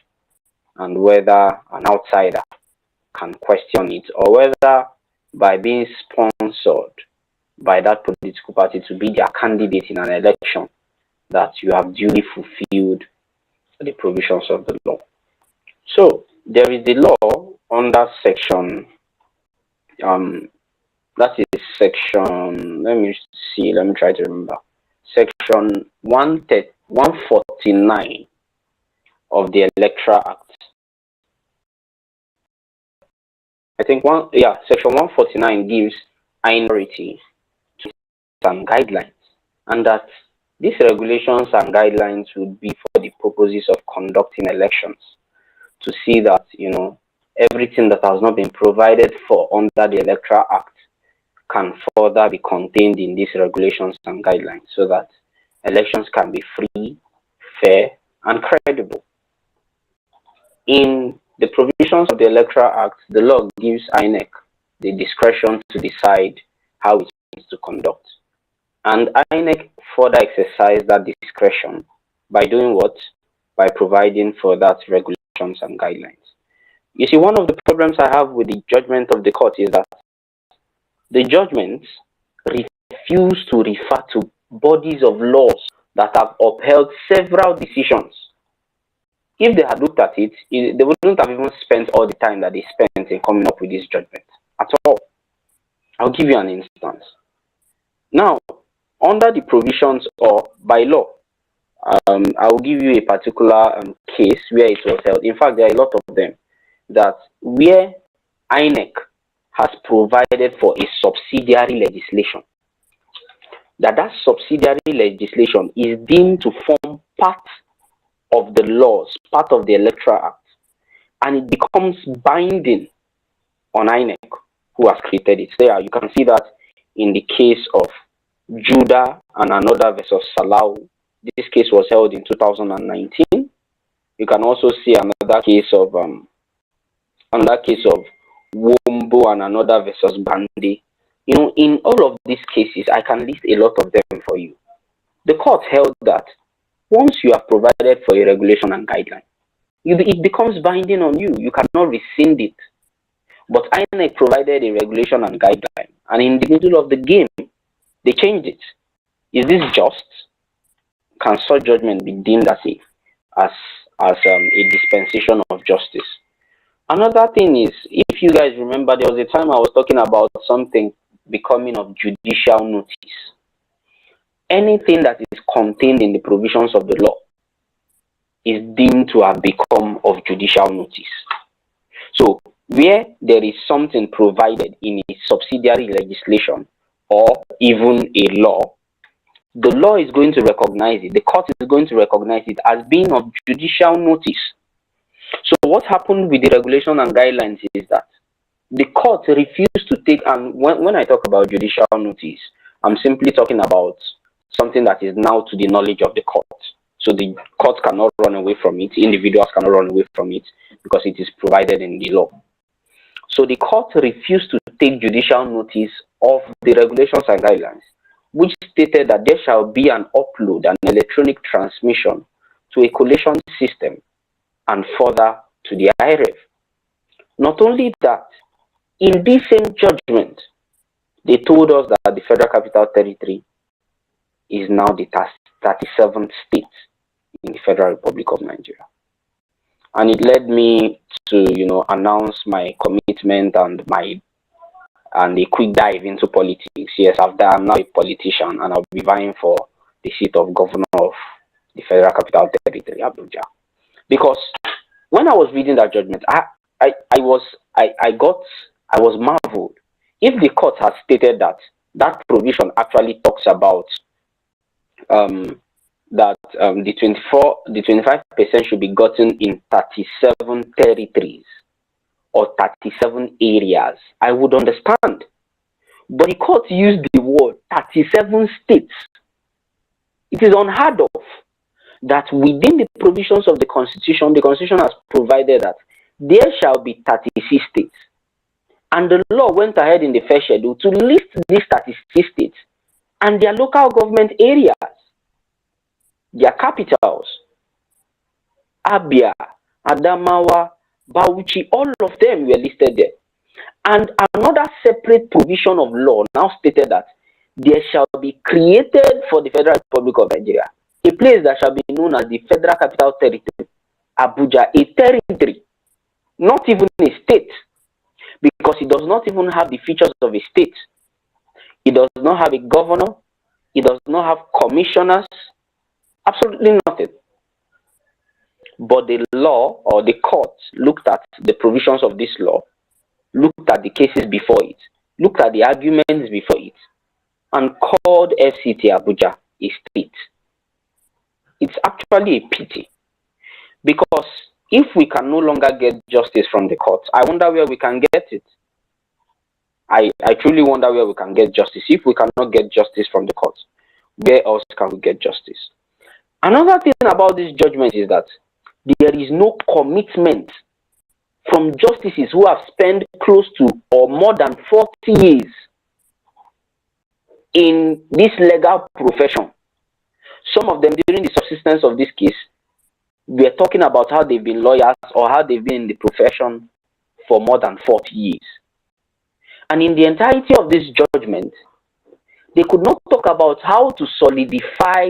and whether an outsider can question it, or whether by being sponsored by that political party to be their candidate in an election that you have duly fulfilled the provisions of the law. So there is the law under section that is section, let me try to remember, section 149 of the Electoral Act. I think section 149 gives minority to some guidelines, and that these regulations and guidelines would be for the purposes of conducting elections, to see that everything that has not been provided for under the Electoral Act can further be contained in these regulations and guidelines, so that elections can be free, fair, and credible. In the provisions of the Electoral Act, the law gives INEC the discretion to decide how it wants to conduct. And INEC further exercise that discretion by doing what? by providing for that regulations and guidelines. You see, one of the problems I have with the judgment of the court is that the judgments refuse to refer to bodies of laws that have upheld several decisions. If they had looked at it, they wouldn't have even spent all the time that they spent in coming up with this judgment at all. I'll give you an instance. Now, under the provisions or by law, I will give you a particular case where it was held. In fact, there are a lot of them that where INEC has provided for a subsidiary legislation, that subsidiary legislation is deemed to form part of the laws, part of the Electoral Act, and it becomes binding on INEC, who has created it. There, you can see that in the case of Judah and another versus Salau. This case was held in 2019. You can also see another case of Wombo and another versus Bandi. You know, in all of these cases, I can list a lot of them for you. The court held that once you have provided for a regulation and guideline, it becomes binding on you. You cannot rescind it. But INEC provided a regulation and guideline, and in the middle of the game, they changed it. Is this just? Can such judgment be deemed as a dispensation of justice? Another thing is, if you guys remember, there was a time I was talking about something becoming of judicial notice. Anything that is contained in the provisions of the law is deemed to have become of judicial notice. So, where there is something provided in a subsidiary legislation or even a law, the law is going to recognize it. The court is going to recognize it as being of judicial notice. So what happened with the regulation and guidelines is that the court refused to take, and when I talk about judicial notice, I'm simply talking about something that is now to the knowledge of the court. So the court cannot run away from it, individuals cannot run away from it because it is provided in the law. So the court refused to take judicial notice of the regulations and guidelines, which stated that there shall be an upload and electronic transmission to a collation system and further to the IRF. Not only that, in this same judgment, they told us that the Federal Capital Territory is now the 37th state in the Federal Republic of Nigeria. And it led me to, announce my commitment and a quick dive into politics. Yes, I'm now a politician and I'll be vying for the seat of governor of the Federal Capital Territory, Abuja. Because when I was reading that judgment, I was marveled. If the court has stated that provision actually talks about the 25% should be gotten in 37 territories or 37 areas, I would understand. But the court used the word 37 states. It is unheard of that within the provisions of the Constitution has provided that there shall be 36 states. And the law went ahead in the first schedule to list these 36 states and their local government areas, their capitals, Abia, Adamawa, Bauchi, all of them were listed there. And another separate provision of law now stated that there shall be created for the Federal Republic of Nigeria a place that shall be known as the Federal Capital Territory, Abuja, a territory, not even a state, because it does not even have the features of a state. It does not have a governor. It does not have commissioners. Absolutely nothing. But the law or the court looked at the provisions of this law, looked at the cases before it, looked at the arguments before it, and called FCT Abuja a state. It's actually a pity, because if we can no longer get justice from the courts, I wonder where we can get it. I truly wonder where we can get justice. If we cannot get justice from the courts, where else can we get justice? Another thing about this judgment is that there is no commitment from justices who have spent close to or more than 40 years in this legal profession. Some of them, during the subsistence of this case, we're talking about how they've been lawyers or how they've been in the profession for more than 40 years. And in the entirety of this judgment, they could not talk about how to solidify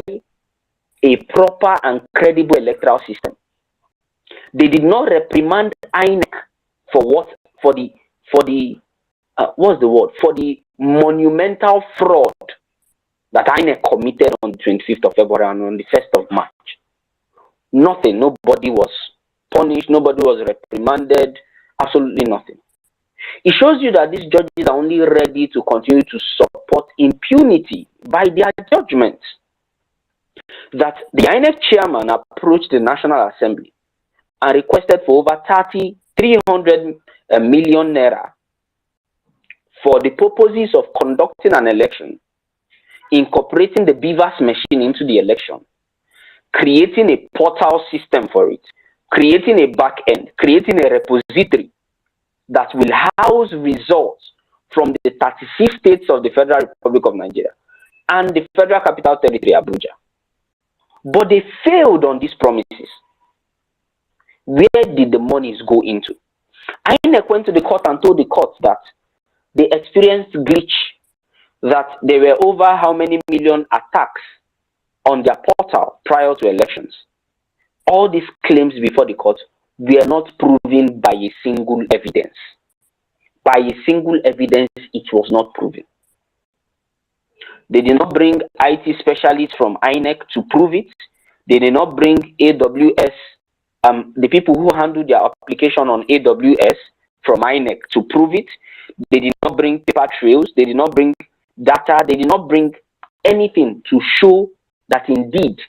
a proper and credible electoral system. They did not reprimand INEC for the monumental fraud that INEC committed on the 25th of February and on the 1st of March. Nothing. Nobody was punished. Nobody was reprimanded. Absolutely nothing. It shows you that these judges are only ready to continue to support impunity by their judgments. That the INEC chairman approached the National Assembly and requested for over 300 million naira for the purposes of conducting an election, incorporating the BVAS machine into the election, creating a portal system for it, creating a back end, creating a repository that will house results from the 36 states of the Federal Republic of Nigeria and the Federal Capital Territory, Abuja. But they failed on these promises. Where did the monies go into? INEC went to the court and told the court that they experienced glitch, that there were over how many million attacks on their portal prior to elections. All these claims before the court were not proven by a single evidence. By a single evidence, it was not proven. They did not bring IT specialists from INEC to prove it. They did not bring AWS, the people who handle their application on AWS from INEC to prove it. They did not bring paper trails. They did not bring data. They did not bring anything to show that indeed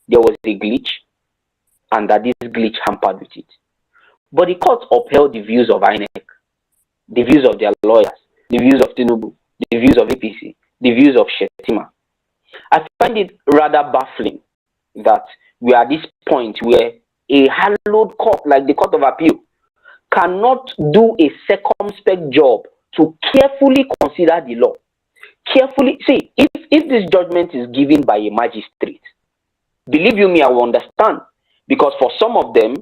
there was a glitch and that this glitch hampered with it. But the court upheld the views of INEC, the views of their lawyers, the views of Tinubu, the views of APC, the views of Shetima. I find it rather baffling that we are at this point where a hallowed court like the Court of Appeal cannot do a circumspect job to carefully consider the law. Carefully, see, if this judgment is given by a magistrate, believe you me, I will understand. Because for some of them,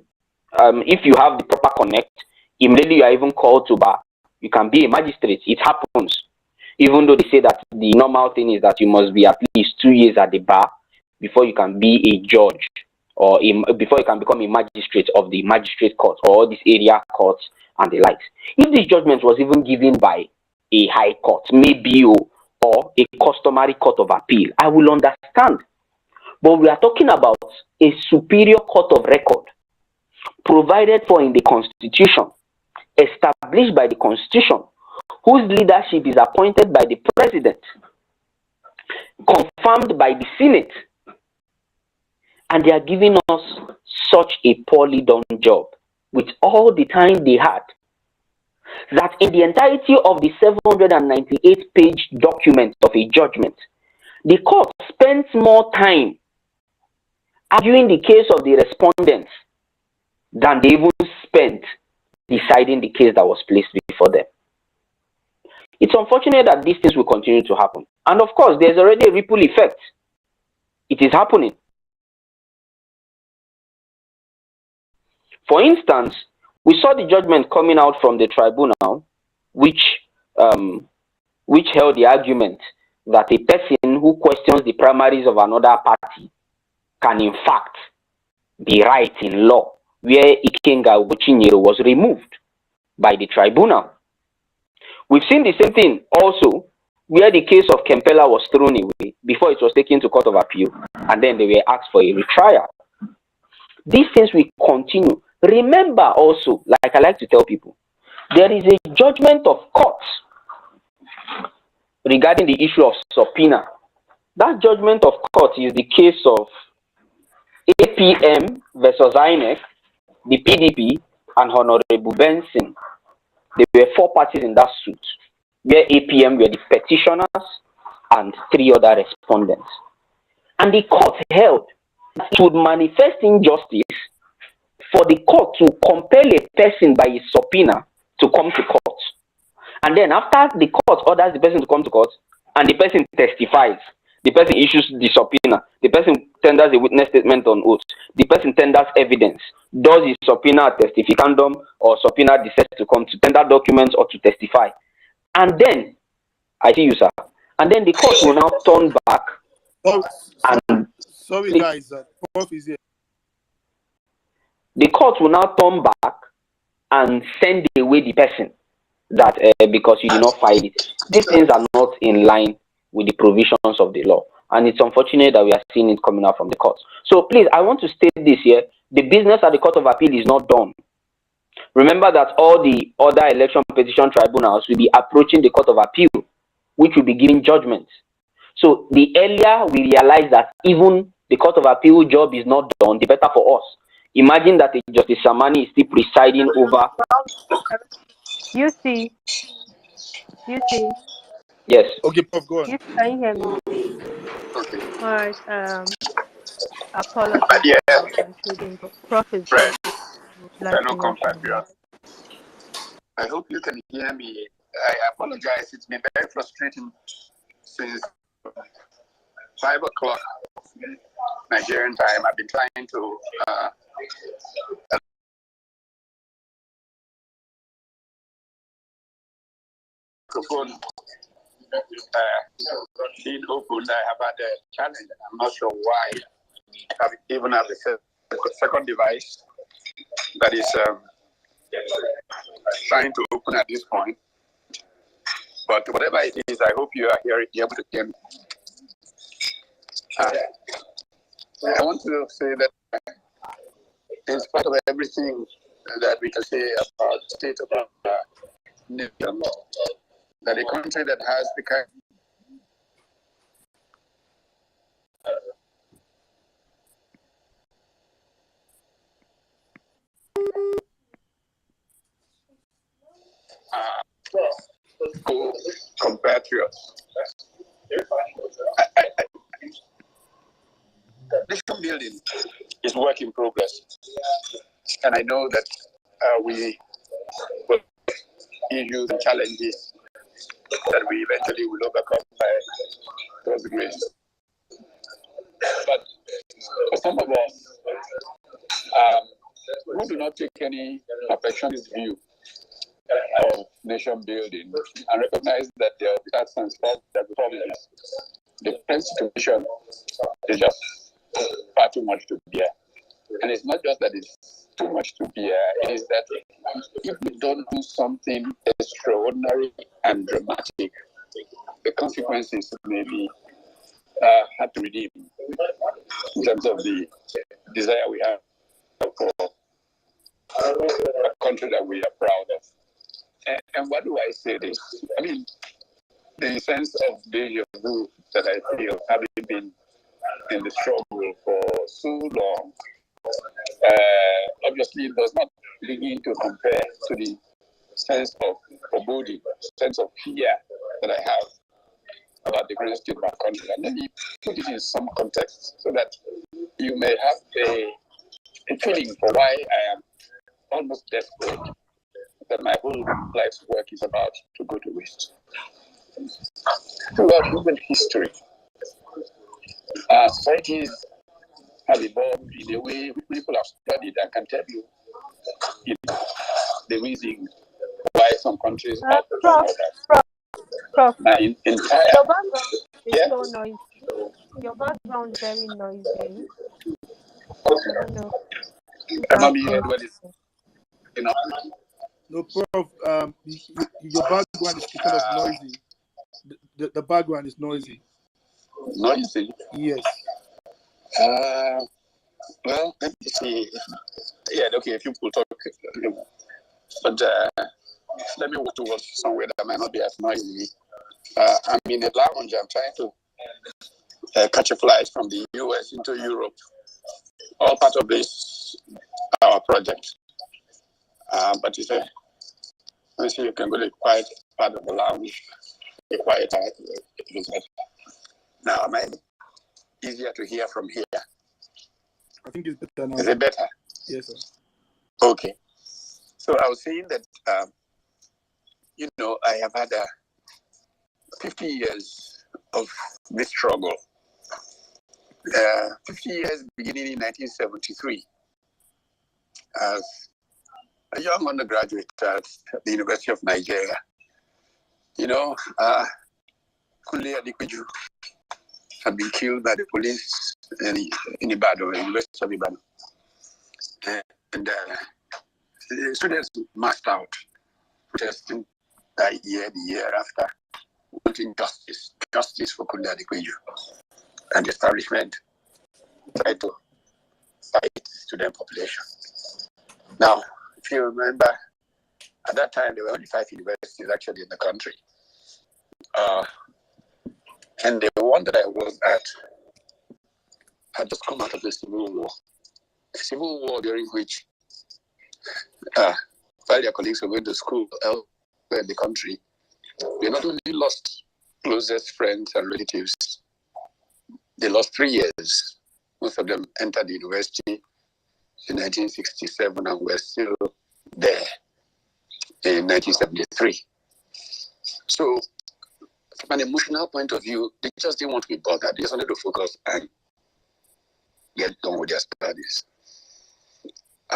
if you have the proper connect, immediately you are even called to bar. You can be a magistrate. It happens. Even though they say that the normal thing is that you must be at least 2 years at the bar before you can be a judge or before you can become a magistrate of the magistrate court or these area courts and the likes. If this judgment was even given by a high court, maybe or a customary court of appeal, I will understand. But we are talking about a superior court of record provided for in the Constitution, established by the Constitution, whose leadership is appointed by the President, confirmed by the Senate, and they are giving us such a poorly done job with all the time they had, that in the entirety of the 798-page document of a judgment, the court spends more time arguing the case of the respondents than they even spent deciding the case that was placed before them. It's unfortunate that these things will continue to happen. And of course, there's already a ripple effect. It is happening. For instance, we saw the judgment coming out from the tribunal, which held the argument that a person who questions the primaries of another party can in fact be right in law, where Ikenga Ugochinyere was removed by the tribunal. We've seen the same thing also where the case of Kempela was thrown away before it was taken to Court of Appeal, and then they were asked for a retrial. These things will continue. Remember also, like I like to tell people, there is a judgment of courts regarding the issue of subpoena. That judgment of court is the case of APM versus INEC, the PDP, and Honorable Benson. There were 4 parties in that suit, where APM were the petitioners and 3 other respondents. And the court held that it would manifest injustice for the court to compel a person by a subpoena to come to court. And then after the court orders the person to come to court and the person testifies, the person issues the subpoena, the person tenders a witness statement on oath. The person tenders evidence, does his subpoena testificandum or subpoena dissent to come to tender documents or to testify. And then, I see you, sir. And then the court will now turn back Sorry, guys. Prof is here. The court will now turn back and send away the person that because you did not file it. These things are not in line with the provisions of the law. And it's unfortunate that we are seeing it coming out from the courts. So please, I want to state this here. The business at the Court of Appeal is not done. Remember that all the other election petition tribunals will be approaching the Court of Appeal, which will be giving judgments. So the earlier we realize that even the Court of Appeal job is not done, the better for us. Imagine that Justice Samani is still presiding over. You see. Yes. Okay, Prof, go on. You can you hear me? Okay. All right. Apologies for intruding. Prof is here. Fellow compatriots, I hope you can hear me. I apologize. It's been very frustrating since 5 o'clock Nigerian time. I've been trying to microphone being opened. I have had a challenge. I'm not sure why. I even have a second device that is trying to open at this point. But whatever it is, I hope you are here, able to hear me. I want to say that in spite of everything that we can say about the state of our nation, that a country that has the kind compatriots. Nation building is work in progress, and I know that we will issues and challenges that we eventually will overcome by God's grace. But for some of us who do not take any perfectionist view of nation building and recognize that there are parts and stuff that the problem is, the present situation is just far too much to bear. And it's not just that it's too much to bear, it is that if we don't do something extraordinary and dramatic, the consequences may be hard to redeem in terms of the desire we have for a country that we are proud of. And why do I say this? I mean, the sense of deja vu that I feel, having been in the struggle for so long, obviously does not begin to compare to the sense of foreboding, sense of fear that I have about the great state of our country. And let me put it in some context so that you may have a feeling for why I am almost desperate that my whole life's work is about to go to waste. Throughout human history, societies have evolved in a way which people have studied and can tell you, the reason why some countries are Prof, now your background is so noisy. Your background is very noisy. I don't know. No, Prof. Your background is kind of noisy. The background is noisy. Noisy? Yes. Well, let me see. Yeah, okay, if you could talk. But let me walk towards somewhere that might not be as noisy. I'm in a lounge. I'm trying to catch a flight from the US into Europe. All part of this our project. But it's let me see. You can go to the quiet part of the lounge. The quiet part. Now, am I easier to hear from here? I think it's better now. Is it better? Yes, sir. Okay. So I was saying that, I have had 50 years of this struggle. 50 years beginning in 1973 as a young undergraduate at the University of Nigeria. You know, Kunle Adequiju had been killed by the police in Ibadan, the University of Ibadan. And the students marched out, protesting that year, the year after, wanting justice for Kunle Adequiju. And the establishment tried to fight the student population. Now, if you remember, at that time, there were only 5 universities actually in the country. And the one that I was at had just come out of the Civil War. A civil war during which, while their colleagues were going to school elsewhere in the country, they not only lost closest friends and relatives, they lost 3 years. Most of them entered the university in 1967 and were still there in 1973. So, from an emotional point of view, they just didn't want to be bothered. They just wanted to focus and get done with their studies.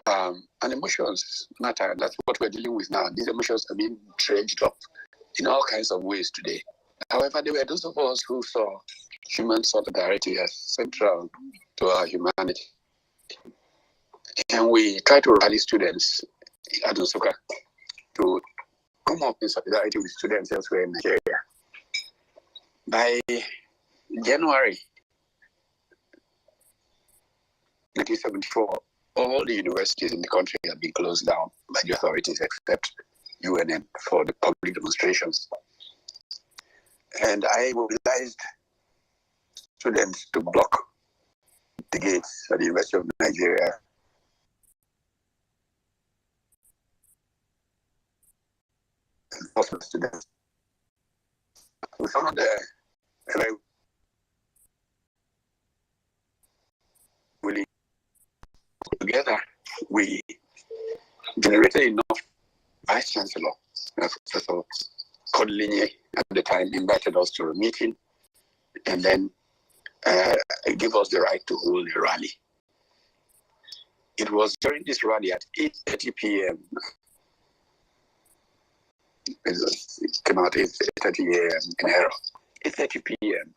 And emotions matter. That's what we're dealing with now. These emotions are being dredged up in all kinds of ways today. However, there were those of us who saw human solidarity as central to our humanity. And we try to rally students at Nsukka to come up in solidarity with students elsewhere in Nigeria. By January 1974, all the universities in the country had been closed down by the authorities except UNN for the public demonstrations. And I mobilized students to block the gates at the University of Nigeria. And also students. We found willing together, we generated enough. Vice Chancellor, Professor Codlinye at the time, invited us to a meeting and then gave us the right to hold a rally. It was during this rally at 8:30 p.m. It came out 8:30 a.m. in error. 8:30 p.m.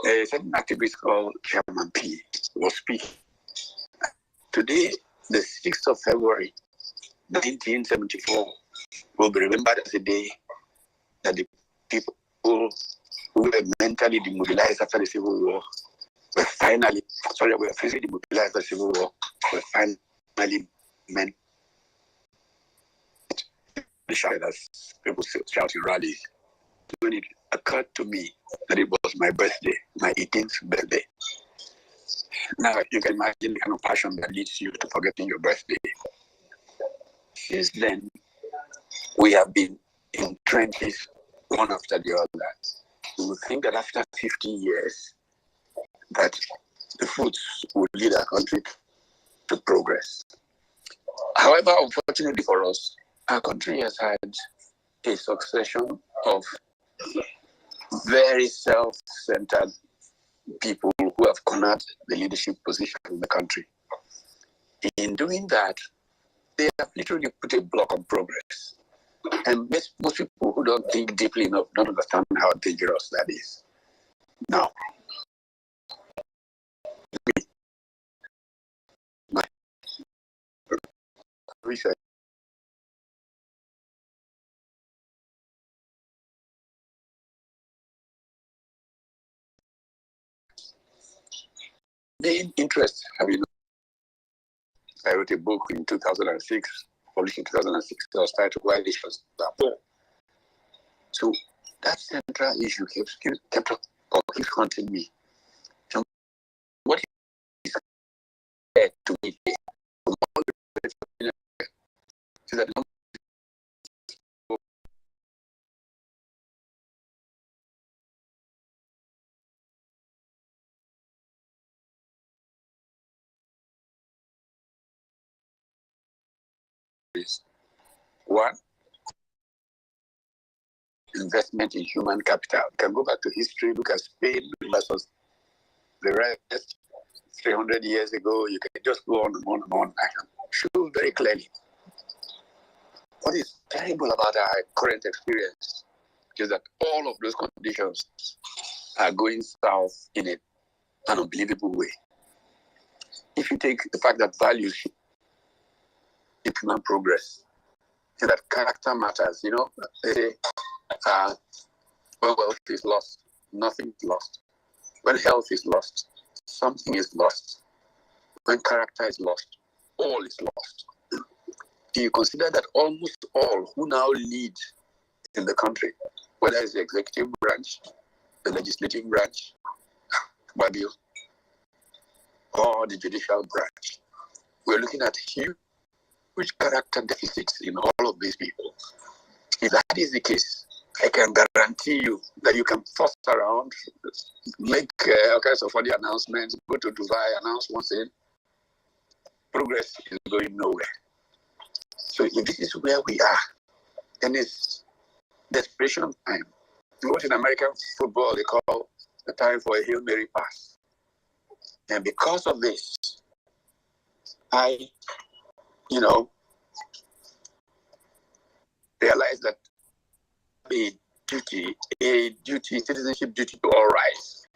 A certain activist called Chairman P was speaking. Today, the 6th of February, 1974, will be remembered as a day that the people who were mentally demobilized after the Civil War were physically demobilized after the Civil War, were finally meant to shout as people shout in rallies. When it occurred to me that it was my birthday, my 18th birthday. Now you can imagine the kind of passion that leads you to forgetting your birthday. Since then, we have been in trenches one after the other. We would think that after 50 years, that the fruits would lead our country to progress. However, unfortunately for us, our country has had a succession of very self-centered people who have cornered the leadership position in the country. In doing that, they have literally put a block on progress. And most people who don't think deeply enough don't understand how dangerous that is. Now, my research main interest, I wrote a book in 2006, published in 2006, that was titled Why Nations Are Poor. So that central issue keeps haunting me. And what is clear to me from all the is that one, investment in human capital. You can go back to history, look at Spain versus the rest. 300 years ago. You can just go on and on and on. I can show very clearly. What is terrible about our current experience is that all of those conditions are going south in an unbelievable way. If you take the fact that values shape human progress, and that character matters, they say, when wealth is lost, nothing is lost. When health is lost, something is lost. When character is lost, all is lost. Do you consider that almost all who now lead in the country, whether it's the executive branch, the legislative branch, by bill, or the judicial branch, we're looking at huge character deficits in all of these people? If that is the case, I can guarantee you that you can fuss around, make all kinds of funny announcements, go to Dubai, announce one thing. Progress is going nowhere. So if this is where we are, then it's desperation time. What in American football they call the time for a Hail Mary pass. And because of this, I, realize that a citizenship duty to all rise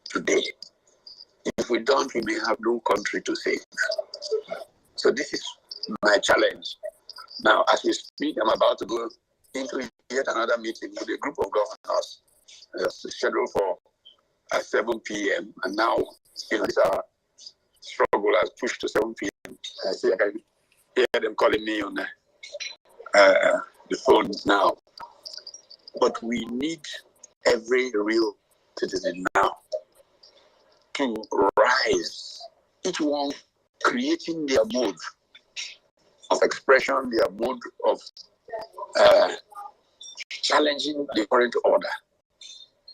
today. If we don't, we may have no country to save. So this is my challenge. Now, as we speak, I'm about to go into yet another meeting with a group of governors scheduled for 7 p.m. And now, this struggle has pushed to 7 p.m. I see I can hear them calling me on the phones now. But we need every real citizen now to rise, each one creating their mode of expression, their mode of challenging the current order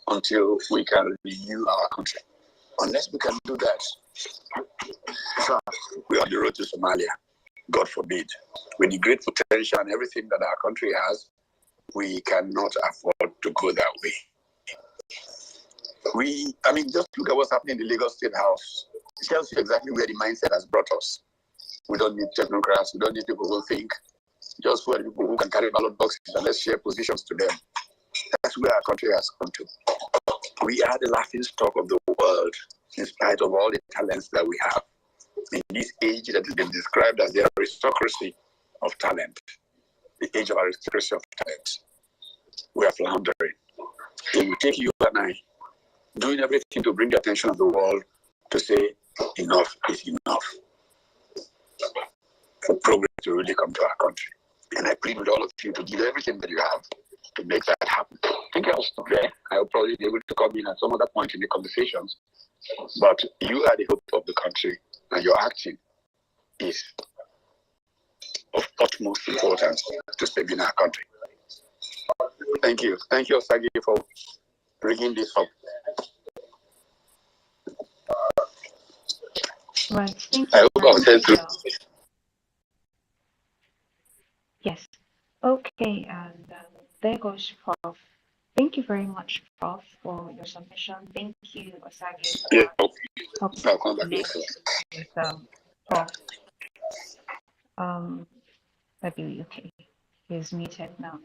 until we can renew our country. Unless we can do that, we are on the road to Somalia. God forbid. With the great potential and everything that our country has, we cannot afford to go that way. Just look at what's happening in the Lagos State House. It tells you exactly where the mindset has brought us. We don't need technocrats. We don't need people who think. Just for people who can carry ballot boxes and let's share positions to them. That's where our country has come to. We are the laughing stock of the world in spite of all the talents that we have. In this age that has been described as the aristocracy of talent, the age of aristocracy of talent, we are floundering. It will take you and I doing everything to bring the attention of the world to say enough is enough for progress to really come to our country. And I plead with all of you to give everything that you have to make that happen. I think I'll stop there. I'll probably be able to come in at some other point in the conversations. But you are the hope of the country, and your acting is of utmost importance to saving our country. Thank you. Thank you, Osagi, for bringing this up. Right. Thank I you. hope I've said true. Yes. Okay. And there goes Prof. Thank you very much, Prof, for your submission. Thank you, Osagi, for helping with Prof. I believe, okay, he's muted now.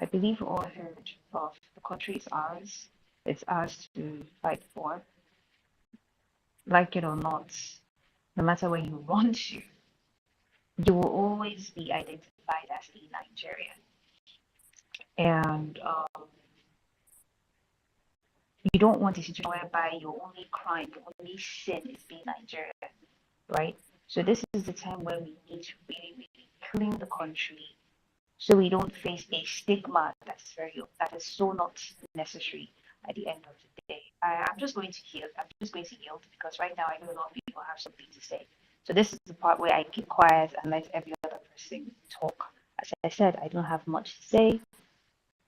I believe we all heard Prof. The country is ours. It's ours to fight for. Like it or not, no matter where you want to, you will always be identified as a Nigerian. And you don't want a situation whereby your only crime, your only sin is being Nigerian, right? So this is the time where we need to really, really clean the country so we don't face a stigma that is so not necessary at the end of the day. I'm just going to yield. I'm just going to yield because right now I know a lot of people have something to say. So this is the part where I keep quiet and let every other person talk. As I said, I don't have much to say.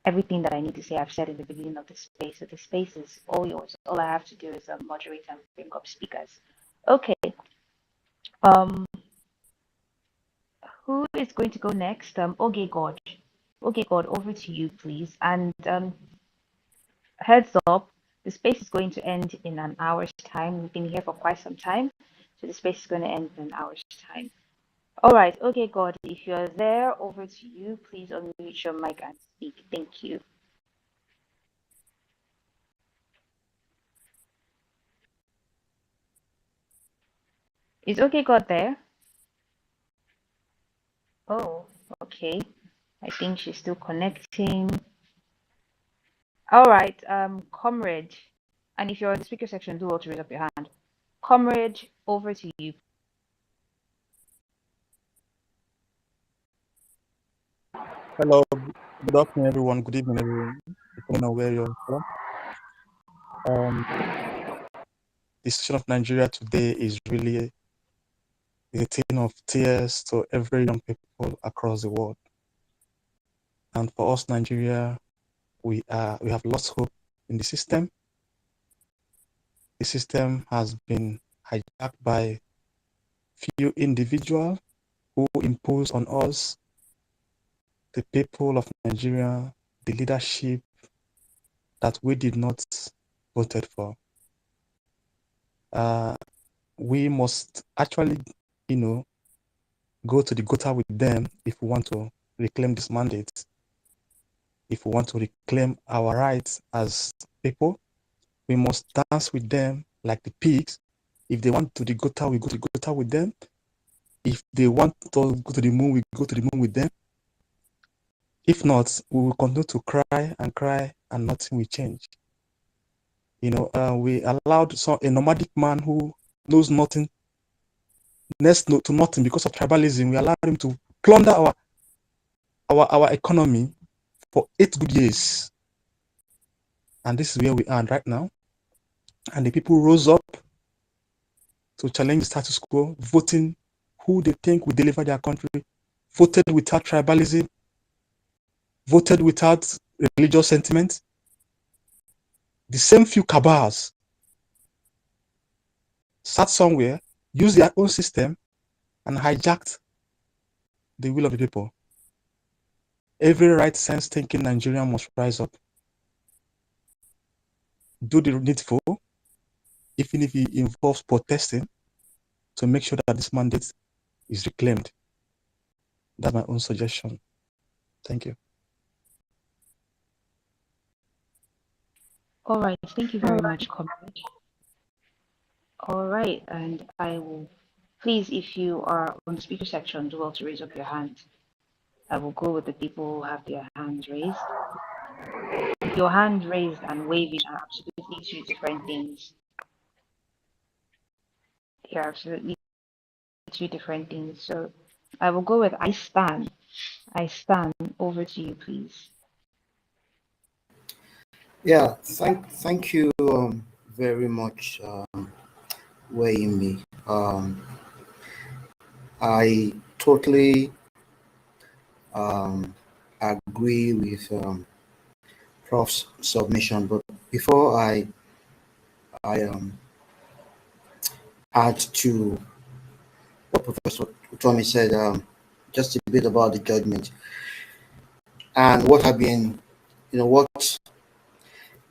Everything that I need to say, I've said in the beginning of the space. So the space is all yours. All I have to do is moderate and bring up speakers. Okay. Who is going to go next? Okay, God. Okay, God, over to you, please. And heads up, The space is going to end in an hour's time. We've been here for quite some time, so the space is going to end in an hour's time. All right. Okay, God, if you're there, over to you. Please unmute your mic and speak. Thank you. Is okay, God, there? Oh, okay. I think she's still connecting. All right, comrade. And if you're in the speaker section, do also raise up your hand. Comrade, over to you. Hello, good afternoon, everyone. Good evening, everyone. Depending on where you're from. The situation of Nigeria today is really a thing of tears to every young people across the world. And for us, Nigeria, we have lost hope in the system. The system has been hijacked by few individuals who impose on us, the people of Nigeria, the leadership that we did not voted for. We must actually, go to the gutter with them if we want to reclaim this mandate. If we want to reclaim our rights as people, we must dance with them like the pigs. If they want to the gutter, we go to the gutter with them. If they want to go to the moon, we go to the moon with them. If not, we will continue to cry and nothing will change. We allowed a nomadic man who knows nothing, next to nothing because of tribalism. We allowed him to plunder our economy for 8 good years. And this is where we are right now. And the people rose up to challenge the status quo, voting who they think will deliver their country, voted without tribalism, voted without religious sentiment. The same few cabals sat somewhere, used their own system, and hijacked the will of the people. Every right sense thinking Nigerian must rise up, do the needful, even if it involves protesting, to make sure that this mandate is reclaimed. That's my own suggestion. Thank you. All right, thank you very much, comrade. All right, and I will, please, if you are on the speaker section, do well to raise up your hand. I will go with the people who have their hands raised. Your hand raised and waving are absolutely two different things. They are absolutely two different things. So I will go with I stand. I stand. Over to you, please. Yeah, thank you very much, weighing me. I totally agree with Prof's submission, but before I add to what Professor Utomi said, just a bit about the judgment and what have been, what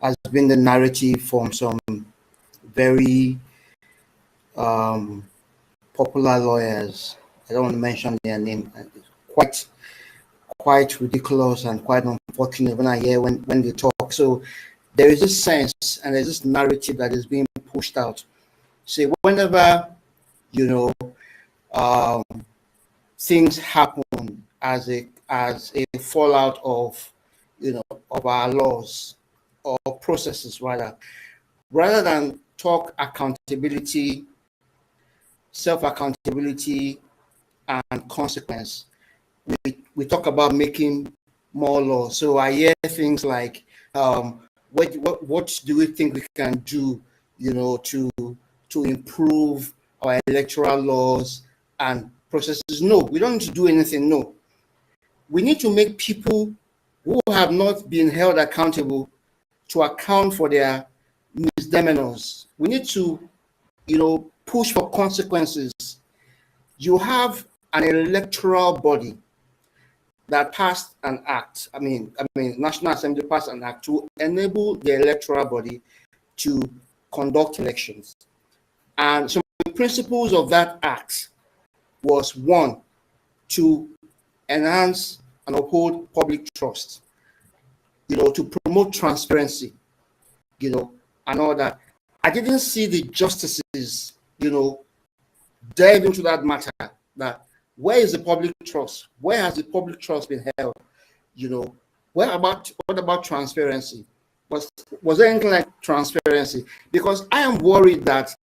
has been the narrative from some very popular lawyers. I don't want to mention their name. Quite ridiculous and quite unfortunate when I hear when they talk. So there is this sense and there's this narrative that is being pushed out. See, whenever things happen as a fallout of of our laws or processes, rather than talk accountability, self-accountability, and consequence, we talk about making more laws. So I hear things like, what do we think we can do, to improve our electoral laws and processes? No, we don't need to do anything. No, we need to make people who have not been held accountable to account for their misdemeanors. We need to, push for consequences. You have an electoral body that passed an act. I mean, National Assembly passed an act to enable the electoral body to conduct elections. And some of the principles of that act was, one, to enhance and uphold public trust, to promote transparency, and all that. I didn't see the justices, dive into that matter. That where is the public trust? Where has the public trust been held? What about transparency? Was there anything like transparency? Because I am worried that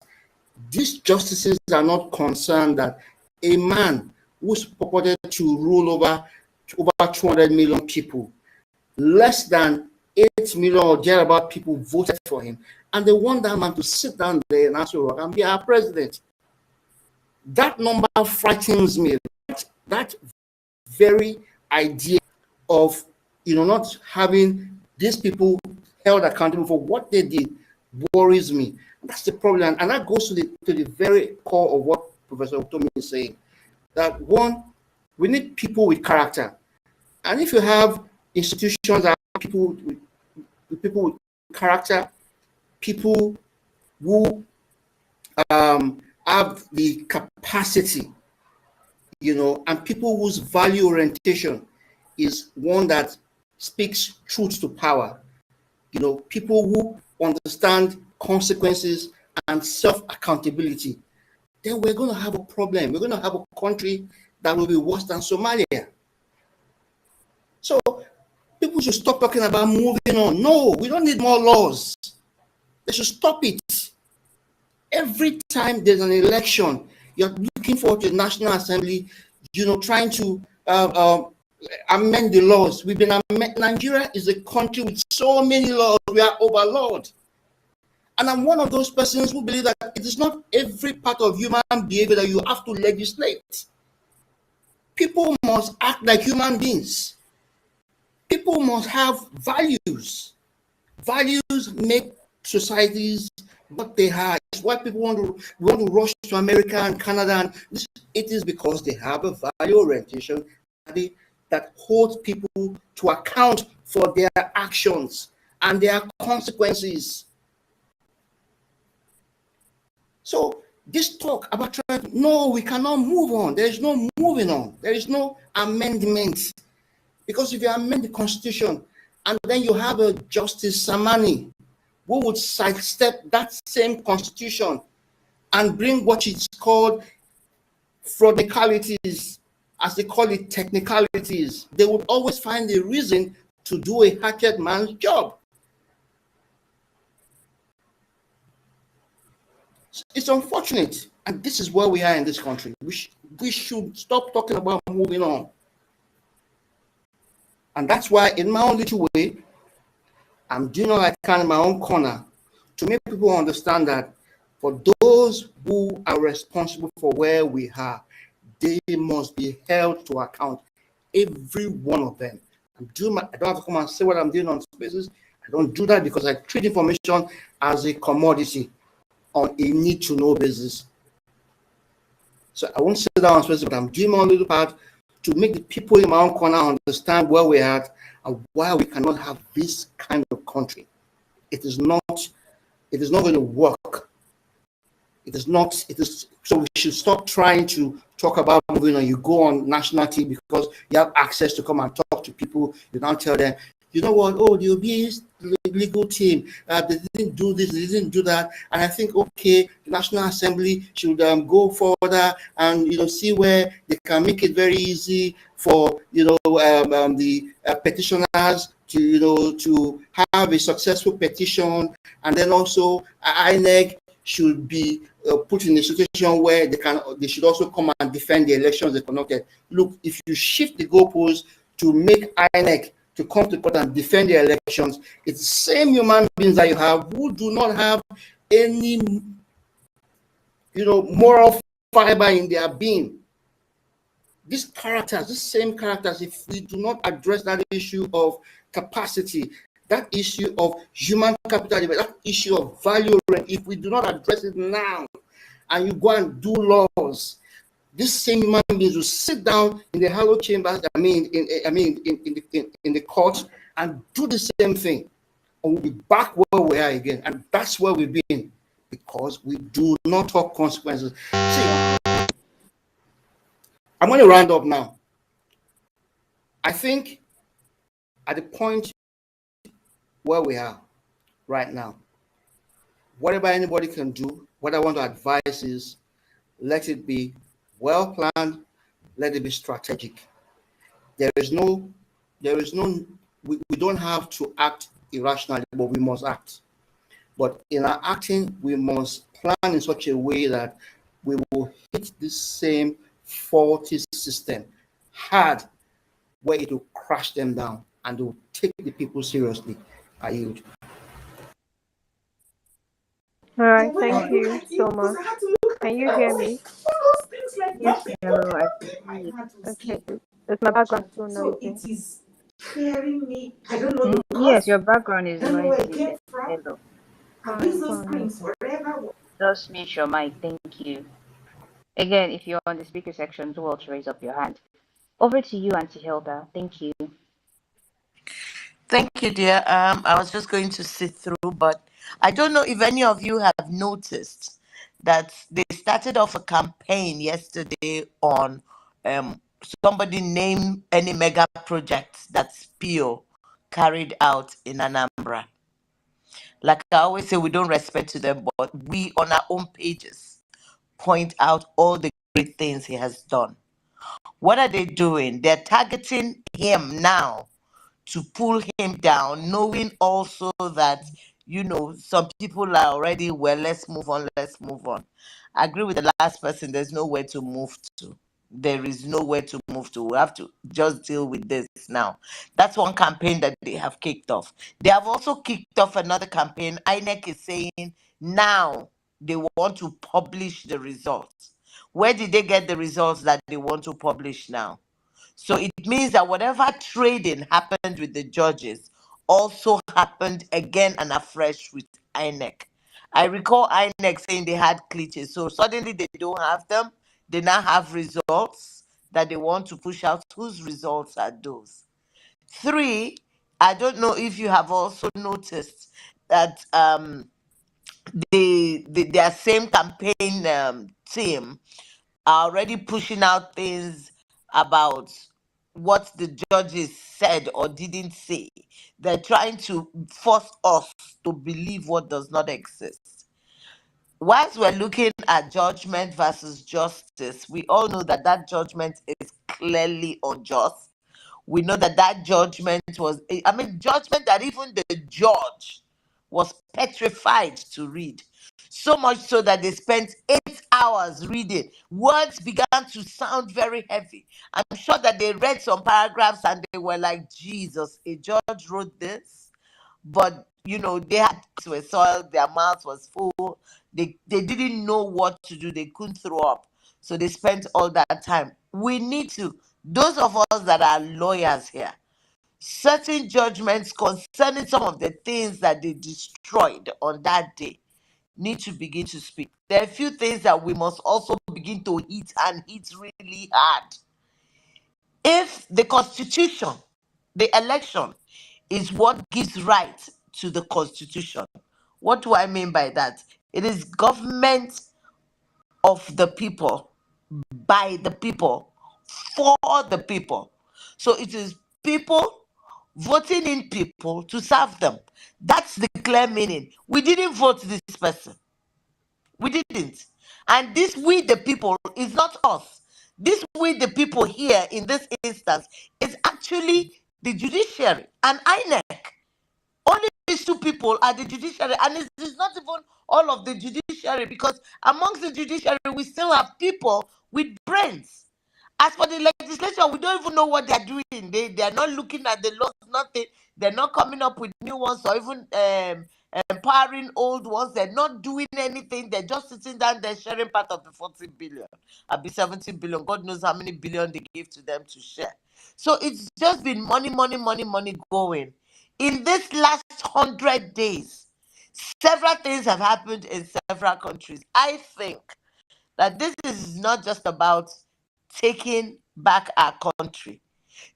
these justices are not concerned that a man who's purported to rule over 200 million people, less than 8 million or thereabout people voted for him, and they want that man to sit down there and answer and be our president. That number frightens me. That very idea of not having these people held accountable for what they did worries me. That's the problem, and that goes to the very core of what Professor Utomi is saying. That one, we need people with character, and if you have institutions that have people with character, people who have the capacity, and people whose value orientation is one that speaks truth to power, people who understand consequences and self-accountability, then we're going to have a problem. We're going to have a country that will be worse than Somalia. So people should stop talking about moving on. No, we don't need more laws. They should stop it. Every time there's an election, you're looking forward to the National Assembly, trying to amend the laws. Nigeria is a country with so many laws. We are overloaded. And I'm one of those persons who believe that it is not every part of human behavior that you have to legislate. People must act like human beings. People must have values. Values make societies what they are. It's why people want to rush to America and Canada. And it is because they have a value orientation that holds people to account for their actions and their consequences. So this talk about no, we cannot move on. There is no moving on. There is no amendment. Because if you amend the Constitution and then you have a Justice Samani who would sidestep that same Constitution and bring what is called fraudicalities, as they call it, technicalities, they would always find a reason to do a hatchet man's job. It's unfortunate, and this is where we are in this country. We should stop talking about moving on. And that's why, in my own little way, I'm doing all I can in my own corner to make people understand that for those who are responsible for where we are, they must be held to account. Every one of them. I don't have to come and say what I'm doing on spaces. I don't do that because I treat information as a commodity on a need-to-know basis. So I won't sit down on spaces, but I'm doing my own little part to make the people in my own corner understand where we're at and why we cannot have this kind of country. It is not going to work. So we should stop trying to talk about moving on. You go on national TV because you have access to come and talk to people. You don't tell them, you know what, oh, the OB's legal team, they didn't do this, they didn't do that. And I think, okay, the National Assembly should go further and, see where they can make it very easy for, the petitioners to have a successful petition. And then also INEC should be put in a situation where they should also come and defend the elections they conducted. Look, if you shift the goalposts to make INEC to come to court and defend the elections, it's the same human beings that you have who do not have any, moral fiber in their being. These same characters, if we do not address that issue of capacity, that issue of human capital, that issue of value, if we do not address it now, and you go and do laws, these same human beings will sit down in the hallowed chambers, in the court, and do the same thing and we'll be back where we are again. And that's where we've been, because we do not talk consequences. See, I'm going to round up now. I think at the point where we are right now, whatever anybody can do, what I want to advise is, let it be well planned, let it be strategic. There is no, we don't have to act irrationally, but we must act. But in our acting, we must plan in such a way that we will hit this same faulty system hard, where it will crash them down and it will take the people seriously. I yield. All right, thank you so much. Can you hear me? Yes, hello, I can hear you. Okay. Is my background too noisy? Yes, your background is noisy. Hello. Fine. Just mute your mic, thank you. Again, if you're on the speaker section, do well to raise up your hand. Over to you, Auntie Hilda. Thank you. Thank you, dear. I was just going to sit through, but I don't know if any of you have noticed that they started off a campaign yesterday on somebody name any mega projects that PO carried out in Anambra. Like I always say, we don't respect to them, but we on our own pages point out all the great things he has done. What are they doing? They're targeting him now to pull him down, knowing also that, some people are already, well, let's move on, let's move on. I agree with the last person, there's nowhere to move to. There is nowhere to move to. We have to just deal with this now. That's one campaign that they have kicked off. They have also kicked off another campaign. INEC is saying now they want to publish the results. Where did they get the results that they want to publish now? So it means that whatever trading happened with the judges also happened again and afresh with INEC. I recall INEC saying they had glitches. So suddenly they don't have them. They now have results that they want to push out. Whose results are those? Three, I don't know if you have also noticed that their same campaign team are already pushing out things about what the judges said or didn't say. They're trying to force us to believe what does not exist. Whilst we're looking at judgment versus justice, we all know that that judgment is clearly unjust. We know that that judgment was, judgment that even the judge was petrified to read. So much so that they spent 8 hours reading. Words began to sound very heavy. I'm sure that they read some paragraphs and they were like, Jesus, a judge wrote this? But, they had were soiled, their mouth was full. They didn't know what to do. They couldn't throw up. So they spent all that time. We need to, those of us that are lawyers here, certain judgments concerning some of the things that they destroyed on that day need to begin to speak. There are a few things that we must also begin to hit and hit really hard. If the constitution, the election, is what gives right to the constitution, what do I mean by that? It is government of the people, by the people, for the people. So it is people voting in people to serve them. That's the clear meaning. We didn't vote this person. We didn't. And this we the people is not us. This we the people here in this instance is actually the judiciary and INEC. Only these two people are the judiciary, and it's not even all of the judiciary, because amongst the judiciary we still have people with brains. As for the legislature, we don't even know what they're doing. They are not looking at the laws, nothing. They're not coming up with new ones or even empowering old ones. They're not doing anything. They're just sitting down there sharing part of the 40 billion. I'll be 17 billion. God knows how many billion they give to them to share. So it's just been money, money, money, money going. In this last 100 days, several things have happened in several countries. I think that this is not just about taking back our country.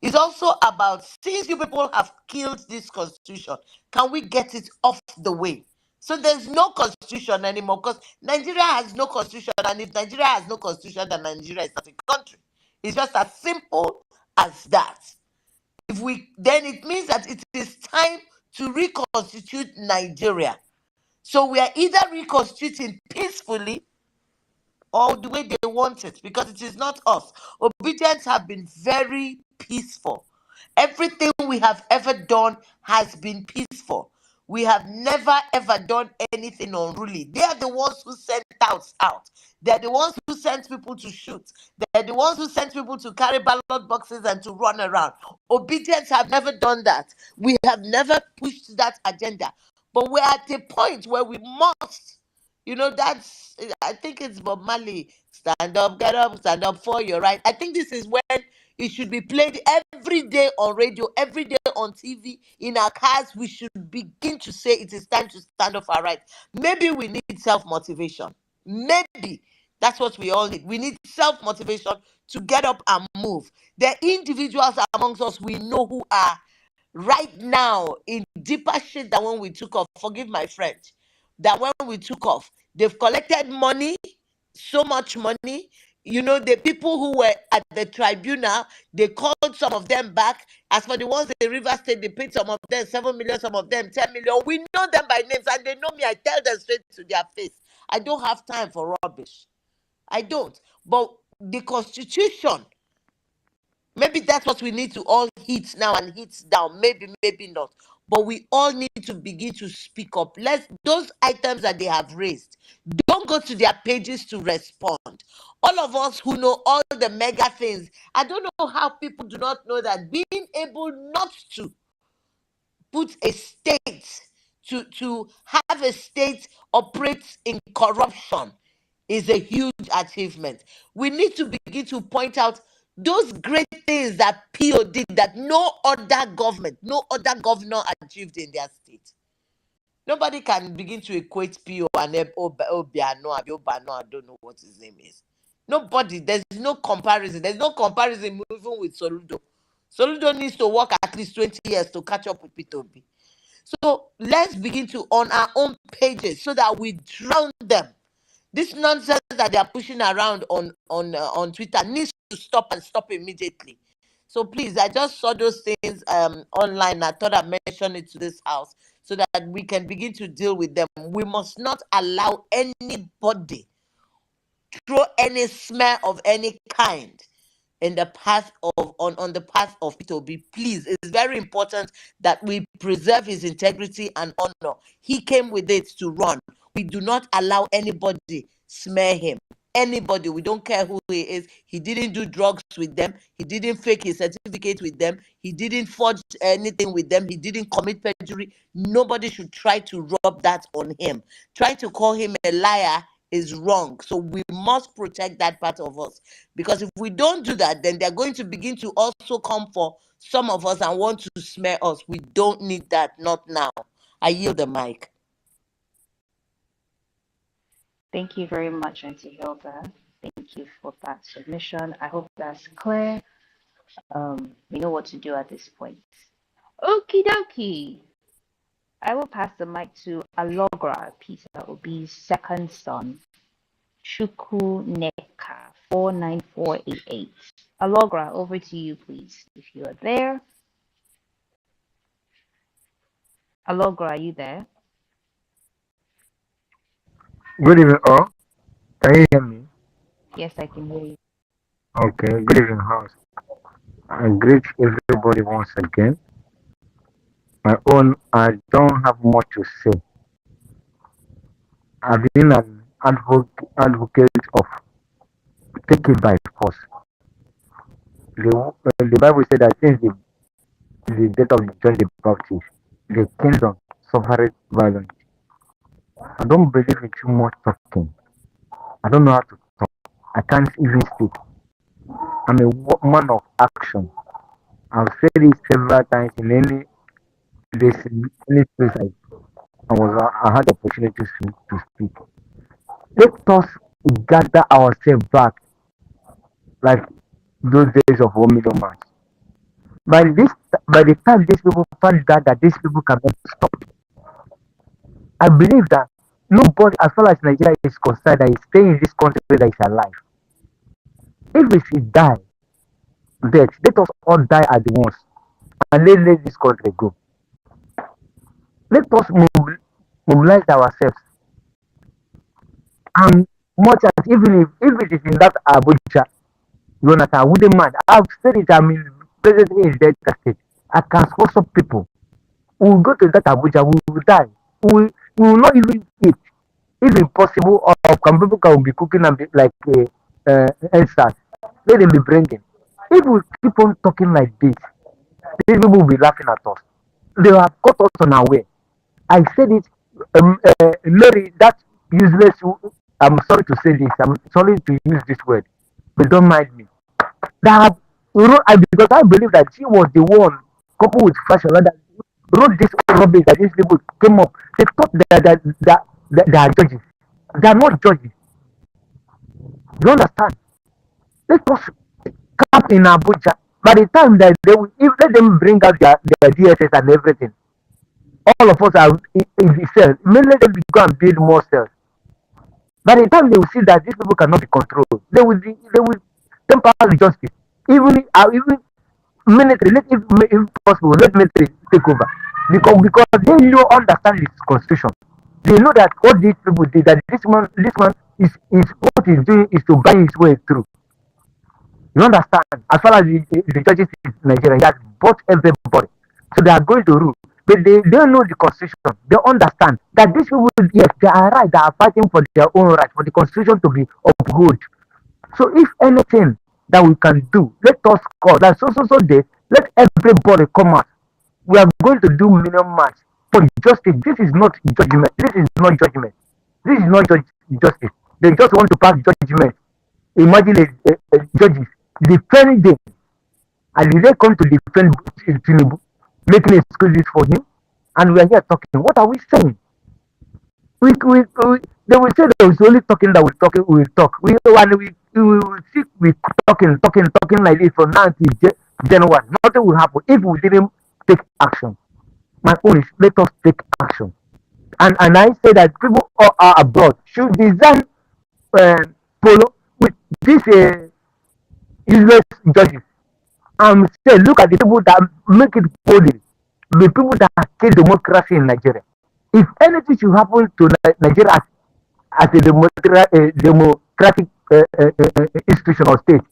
It's also about, since you people have killed this constitution, can we get it off the way? So there's no constitution anymore, because Nigeria has no constitution, and if Nigeria has no constitution, then Nigeria is not a country. It's just as simple as that. Then it means that it is time to reconstitute Nigeria. So we are either reconstituting peacefully or the way they want it, because it is not us. ObiDients have been very peaceful. Everything we have ever done has been peaceful. We have never ever done anything unruly. They are the ones who sent us out. They are the ones who sent people to shoot. They are the ones who sent people to carry ballot boxes and to run around. ObiDients have never done that. We have never pushed that agenda. But we're at a point where we must, that's, I think it's Bob Marley, stand up, get up, stand up for your right. I think this is when it should be played every day on radio, every day on TV, in our cars. We should begin to say it is time to stand up for our rights. Maybe we need self-motivation. Maybe that's what we all need. We need self-motivation to get up and move. There are individuals amongst us we know who are right now in deeper shit than when we took off. Forgive my French. Than when we took off. They've collected money, so much money. The people who were at the tribunal, they called some of them back. As for the ones in River State, they paid some of them 7 million, some of them 10 million. We know them by names, and they know me. I tell them straight to their face. I don't have time for rubbish. I don't. But the Constitution, maybe that's what we need to all hit now and hit down. Maybe, maybe not. But we all need to begin to speak up. Those items that they have raised, don't go to their pages to respond. All of us who know all the mega things, I don't know how people do not know that being able not to put a state, to have a state operate in corruption, is a huge achievement. We need to begin to point out those great things that PO did that no other government, no other governor achieved in their state. Nobody can begin to equate PO and Obiano, I don't know what his name is. Nobody, there's no comparison. There's no comparison even with Soludo. Soludo needs to work at least 20 years to catch up with P2B. So let's begin to on our own pages so that we drown them. This nonsense that they are pushing around on Twitter needs to stop, and stop immediately. So please, I just saw those things online. I thought I'd mention it to this house so that we can begin to deal with them. We must not allow anybody throw any smear of any kind in the path of on the path of P2B. Please, it's very important that we preserve his integrity and honor. He came with it to run. We do not allow anybody smear him. Anybody, we don't care who he is. He didn't do drugs with them. He didn't fake his certificate with them. He didn't forge anything with them. He didn't commit perjury. Nobody should try to rub that on him. Trying to call him a liar is wrong. So we must protect that part of us, because if we don't do that, then they're going to begin to also come for some of us and want to smear us. We don't need that, not now. I yield the mic. Thank you very much, Auntie Hilda. Thank you for that submission. I hope that's clear. We know what to do at this point. Okie dokie. I will pass the mic to Alogra, Peter Obi's second son, Chukwu Neka 49488. Alogra, over to you, please, if you are there. Alogra, are you there? Good evening, all. Can you hear me? Yes, I can hear you. Okay, good evening, house. I greet everybody once again. My own, I don't have much to say. I've been an advocate of taking by force. The Bible said that since the death of John the Baptist, the kingdom suffered violence. I don't believe in too much talking. I don't know how to talk. I can't even speak. I'm a man of action. I've said it several times in any place I had the opportunity to speak. Let us gather ourselves back like those days of 1 million man. By the time these people find out that these people cannot stop, I believe that nobody, as far as Nigeria is concerned, that is staying in this country that is alive. If we should die, let us all die at once and let this country go. Let us mobilize ourselves. And much as even if it is in that Abuja, you understand, I wouldn't mind. I've said it, I mean, presently in Delta State. I can sponsor people. We will go to that Abuja, we will die. We will not even eat. If impossible, or some people can be cooking and be like inside. Let them be bringing. If we keep on talking like this, these people will be laughing at us. They have caught us unaware. I said it, Mary, that useless. I'm sorry to say this. I'm sorry to use this word, but don't mind me. That because I believe that she was the one, coupled with fashion, that wrote this rubbish that these people came up. They thought that they are judges. They are not judges. You understand? Let us cap in Abuja. By the time that they will, if let them bring out their DSS and everything, all of us are in the cells. Let them go and build more cells. By the time they will see that these people cannot be controlled, they will temper the justice. Even military, if possible, let military take over. Because they know understand this constitution. They know that what these people did, that this man is what he's doing is to buy his way through. You understand? As far as the judges in Nigeria, he has bought everybody. So they are going to rule. But they don't know the constitution. They understand that these people, yes, they are right, they are fighting for their own rights, for the constitution to be upheld. So if anything that we can do, let us call that so day, let everybody come out. We are going to do minimum match for justice. This is not judgment. This is not judgment. This is not justice. They just want to pass judgment. Imagine judges defending them, and they come to defend Tinubu, making excuses for him, and we are here talking. What are we saying? They will say there is only talking that we will talk. We will see we talking like this from now until January. Nothing will happen if we didn't take action. My own is let us take action. And I say that people are abroad should design polo with these useless judges and say, look at the people that make it holy, the people that kill democracy in Nigeria. If anything should happen to Nigeria as a democratic institution or state,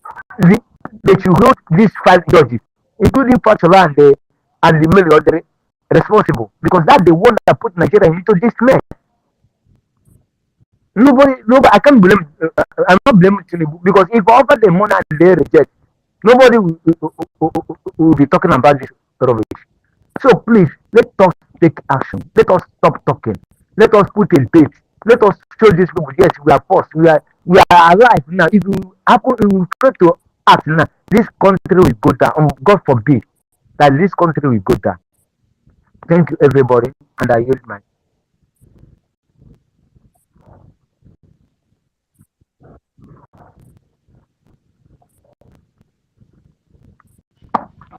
they should hold these 5 judges, including Fachola and the military, responsible, because that's the one that put Nigeria into this mess. Nobody, I can't blame. I'm not blaming Tinubu because if I offer them money and they reject, nobody will be talking about this rubbish. So please, let us take action. Let us stop talking. Let us put a date. Let us show these people, yes, we are forced. We are alive now. If you happen, if we try to act now, this country will go down. God forbid that this country will go down. Thank you, everybody, and I yield my.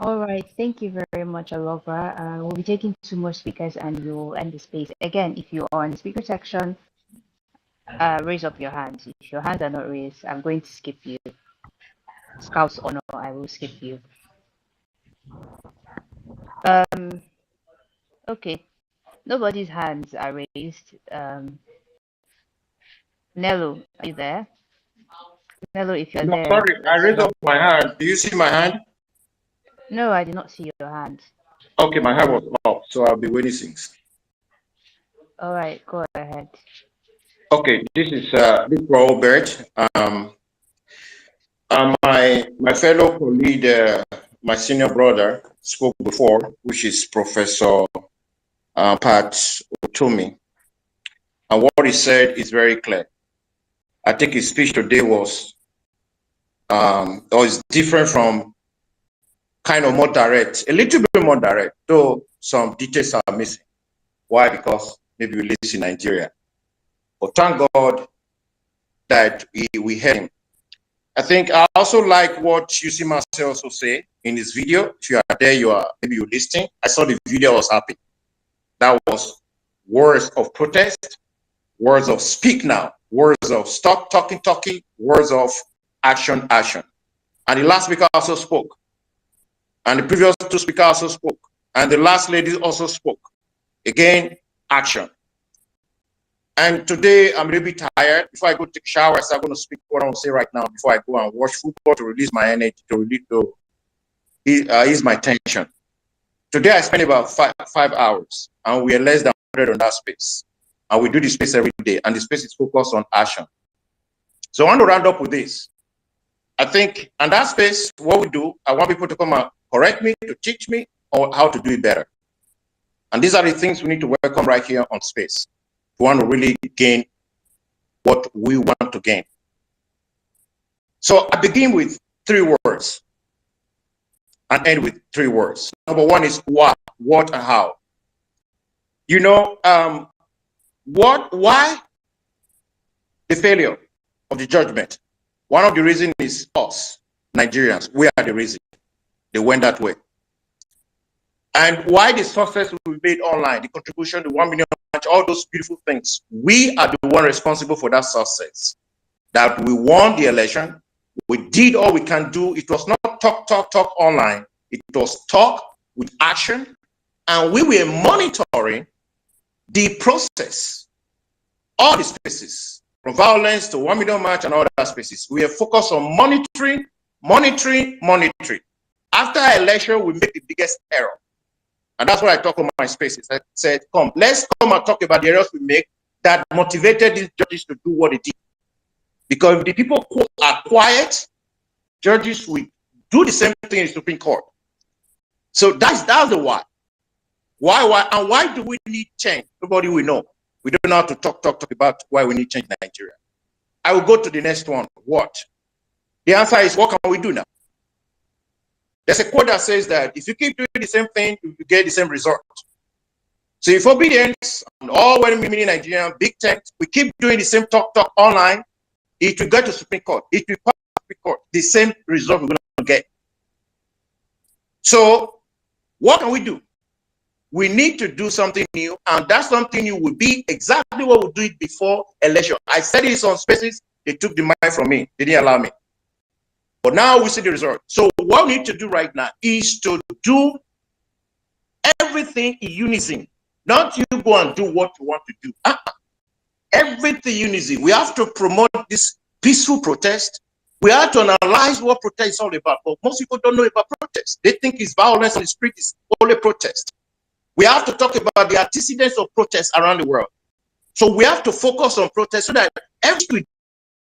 All right, thank you very much, Alova. We'll be taking 2 more speakers and we will end the space. Again, if you are in the speaker section, raise up your hands. If your hands are not raised, I'm going to skip you. Scout's honor, I will skip you. Okay, nobody's hands are raised. Nello, are you there? Nello, if you're No, there. sorry, I raised up my hand. Do you see my hand? No, I did not see your hand. Okay, my hand was up, so I'll be waiting since. All right, go ahead. Okay, this is Robert. My fellow colleague, my senior brother, spoke before, which is Professor Pat Utomi, and what he said is very clear. I think his speech today was, or is different from kind of more direct, a little bit more direct, though some details are missing. Why? Because maybe we live in Nigeria. But thank God that we heard him. I think I also like what you see Marcel also say in his video. If you are there, maybe you're listening. I saw the video, I was happy. That was words of protest, words of speak now, words of stop talking, words of action. And the last speaker also spoke. And the previous two speakers also spoke. And the last lady also spoke. Again, action. And today I'm a little bit tired. Before I go take a shower, I'm going to speak what I want to say right now before I go and watch football to release my energy, to ease my tension. Today I spent about five hours, and we are less than 100 on that space. And we do the space every day, and the space is focused on action. So I want to round up with this. I think in that space, what we do, I want people to come and correct me, to teach me on how to do it better. And these are the things we need to work on right here on space. We want to really gain what we want to gain. So I begin with 3 words and end with 3 words. Number 1 is what and how. You know, why the failure of the judgment? One of the reasons is us, Nigerians. We are the reason. They went that way. And why the success we made online, the contribution, the 1 million, all those beautiful things. We are the one responsible for that success. That we won the election. We did all we can do. It was not talk online. It was talk with action. And we were monitoring the process, all the spaces, from violence to 1 million march and all that spaces. We are focused on monitoring. After our election, we made the biggest error. And that's what I talk on my spaces. I said, let's come and talk about the errors we make that motivated these judges to do what they did. Because if the people are quiet, judges will do the same thing in the Supreme Court. So that's the why. Why? And why do we need change? Nobody will know. We don't know how to talk about why we need change in Nigeria. I will go to the next one. What? The answer is, what can we do now? There's a quote that says that if you keep doing the same thing, you get the same result. So if ObiDients and all well-meaning Nigerian big tech, we keep doing the same talk online, it will get to Supreme Court. It will pass Supreme Court. The same result we're going to get. So what can we do? We need to do something new, and that something new will be exactly what we do it before election. I said this on spaces, they took the mic from me. They didn't allow me. But now we see the result. So what we need to do right now is to do everything in unison. Not you go and do what you want to do. Everything unison. We have to promote this peaceful protest. We have to analyze what protest is all about. But most people don't know about protest. They think it's violence and the spirit is only protest. We have to talk about the antecedents of protests around the world. So we have to focus on protest so that everything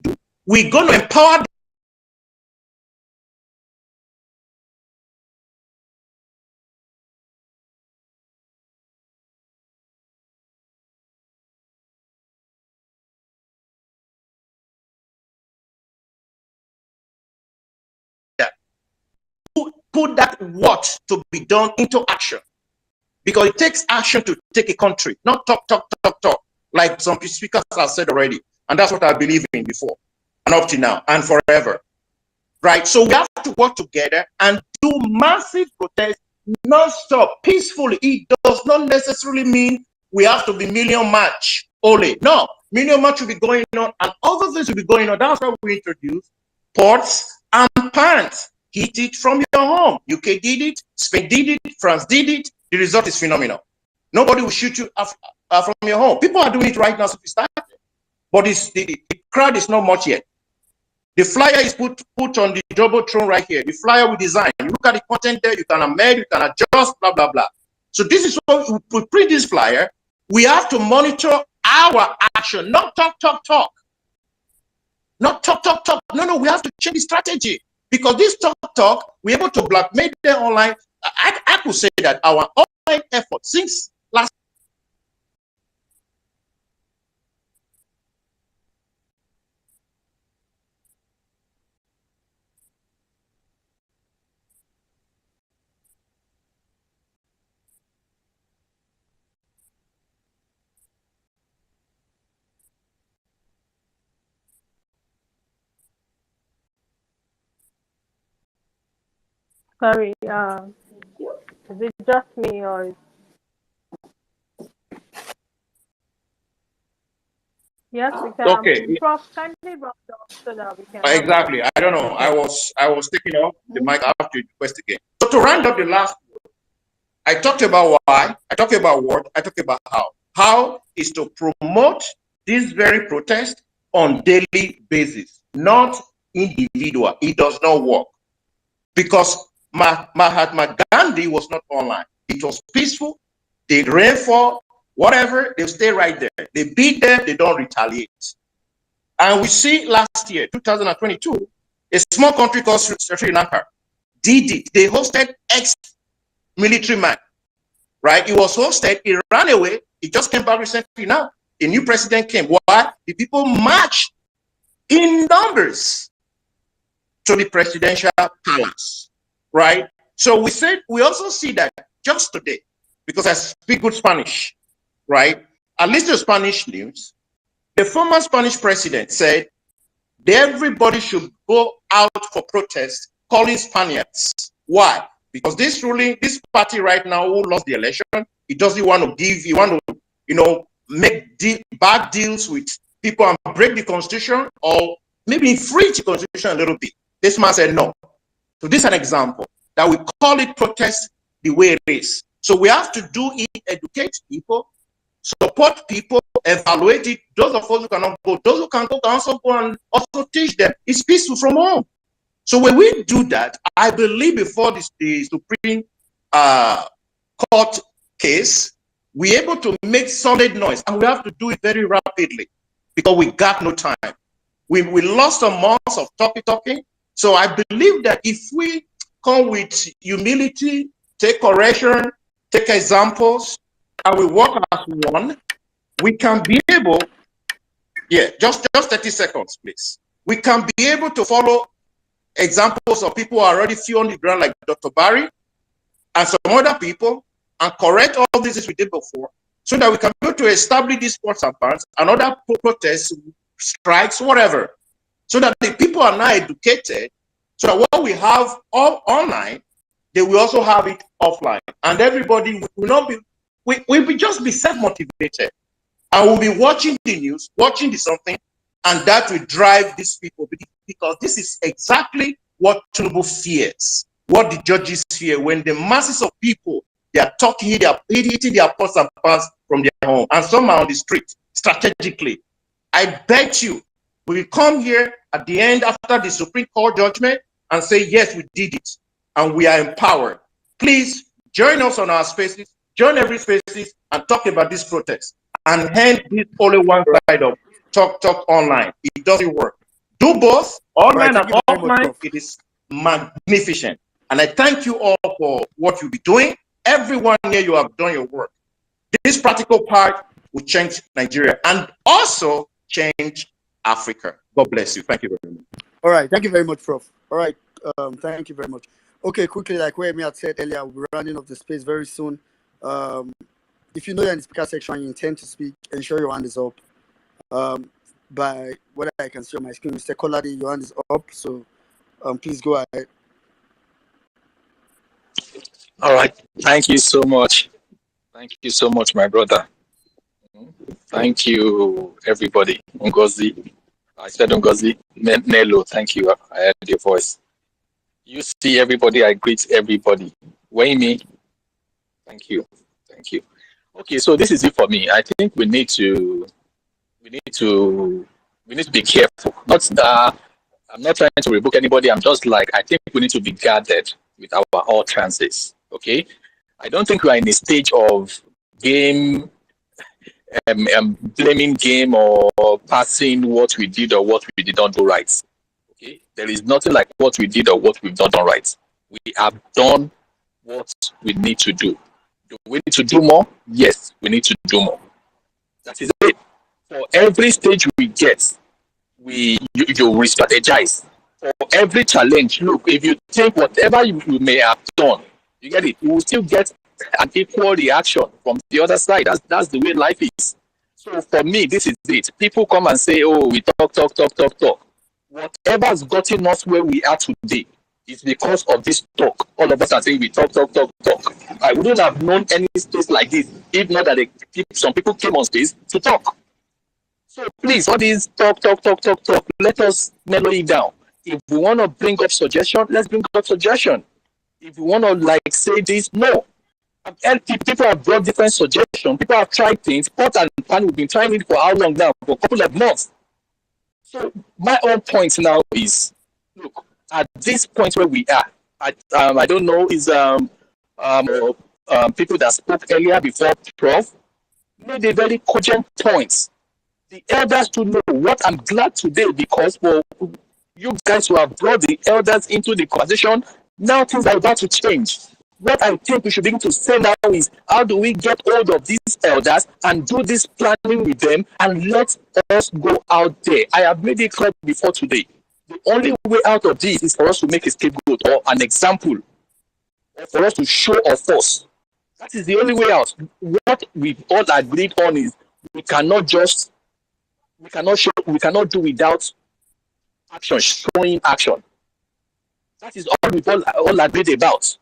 we do, we're going to empower that. Put that what to be done into action. Because it takes action to take a country, not talk, like some speakers have said already. And that's what I believe in before, and up to now, and forever. Right? So we have to work together and do massive protests, non-stop, peacefully. It does not necessarily mean we have to be million march only. No, million march will be going on, and other things will be going on. That's why we introduce ports and pants. Heat it from your home. UK did it, Spain did it, France did it. The result is phenomenal. Nobody will shoot you from your home. People are doing it right now since we started. But the crowd is not much yet. The flyer is put on the Jumbotron right here. The flyer we design. You look at the content there, you can amend, you can adjust, blah, blah, blah. So this is what we print this flyer. We have to monitor our action, not talk. Not talk. No, we have to change the strategy. Because this talk, we're able to blackmail them online. I could say that our online effort since last Sorry, is it just me or yes, we can. Okay, Prof, kindly wrap up so that we can have a exactly. I don't know. discussion. I was taking off the mic after the request again. So to round up the last, I talked about why, I talked about what, I talked about how. How is to promote this very protest on daily basis, not individual. It does not work because Mahatma Gandhi was not online. It was peaceful. They ran for whatever, they stay right there. They beat them, they don't retaliate. And we see last year, 2022, a small country called Sri Lanka did it. They hosted ex-military man, right? He was hosted, he ran away, he just came back recently now. A new president came. Why? The people marched in numbers to the presidential palace, right? So we also see that just today, because I speak good Spanish, right? At least the Spanish news, the former Spanish president said everybody should go out for protest, calling Spaniards. Why? Because this party right now who lost the election, he doesn't want to give, he want to, make bad deals with people and break the constitution or maybe infringe the constitution a little bit. This man said no. So this is an example that we call it protest the way it is. So we have to do it, educate people, support people, evaluate it. Those of us who cannot go, those who can go can also go and also teach them. It's peaceful from home. So when we do that, I believe before the Supreme Court case, we're able to make solid noise, and we have to do it very rapidly because we got no time. We lost some months of talking. So I believe that if we come with humility, take correction, take examples, and we work as one, we can be able, just 30 seconds, please. We can be able to follow examples of people who are already few on the ground, like Dr. Barry and some other people, and correct all this we did before, so that we can be able to establish these sports and bans and other protests, strikes, whatever, so that the people are now educated, so that what we have all online, they will also have it offline, and everybody will not be, we will just be self-motivated, and we'll be watching the news, watching the something, and that will drive these people, because this is exactly what Tinubu fears, what the judges fear, when the masses of people, they are talking, they are hitting their pots and pans from their home, and some are on the street strategically. I bet you we will come here at the end after the Supreme Court judgment and say, yes, we did it, and we are empowered. Please join us on our spaces, join every spaces, and talk about this protest, and hand this only one side of talk online. It doesn't work. Do both, online and offline. It is magnificent. And I thank you all for what you'll be doing. Everyone here, you have done your work. This practical part will change Nigeria and also change Africa. God bless you. Thank you very much. All right. Thank you very much, Prof. All right. Thank you very much. Okay, quickly, like where me had said earlier, we'll be running off the space very soon. If you know you're in the speaker section and you intend to speak, ensure your hand is up. By what I can see on my screen, Mr. Kolade, your hand is up. So please go ahead. All right. Thank you so much. Thank you so much, my brother. Thank you, everybody. Ngozi. I said Ngozi. Nelo, thank you. I heard your voice. You see everybody, I greet everybody. Wayme, thank you. Thank you. Okay, so this is it for me. I think we need to be careful. Not that I'm not trying to rebuke anybody. I'm just like, I think we need to be guarded with our all trances. Okay, I don't think we are in a stage of game, blaming game or passing what we did or what we did not do right. Okay, there is nothing like what we did or what we've not done right. We have done what we need to do. Do we need to do more? Yes, we need to do more. That is it. For every stage we get, you re-strategize. For every challenge, look, if you take whatever you may have done, you get it, you will still get an equal reaction from the other side. That's the way life is. So for me, this is it. People come and say, oh, we talk. Whatever has gotten us where we are today It's because of this talk. All of us are saying we talk, talk, talk, talk. I wouldn't have known any space like this if not that some people came on stage to talk. So please, all these talk, talk, talk, talk, talk, let us mellow it down. If we want to bring up suggestion, let's bring up suggestion. If we want to like say this, no. And people have brought different suggestions. People have tried things. Pot and pan, we've been trying it for how long now? For a couple of months. So my own point now is, look, at this point where we are, I don't know, is people that spoke earlier before Prof made a very cogent point. The elders to know what I'm glad today because well, you guys who have brought the elders into the conversation, now things are about to change. What I think we should begin to say now is how do we get hold of these elders and do this planning with them and let us go out there. I have made it clear before today. The only way out of this is for us to make a scapegoat or an example, or for us to show our force. That is the only way out. What we've all agreed on is we cannot do without action, showing action. That is all we've all agreed about.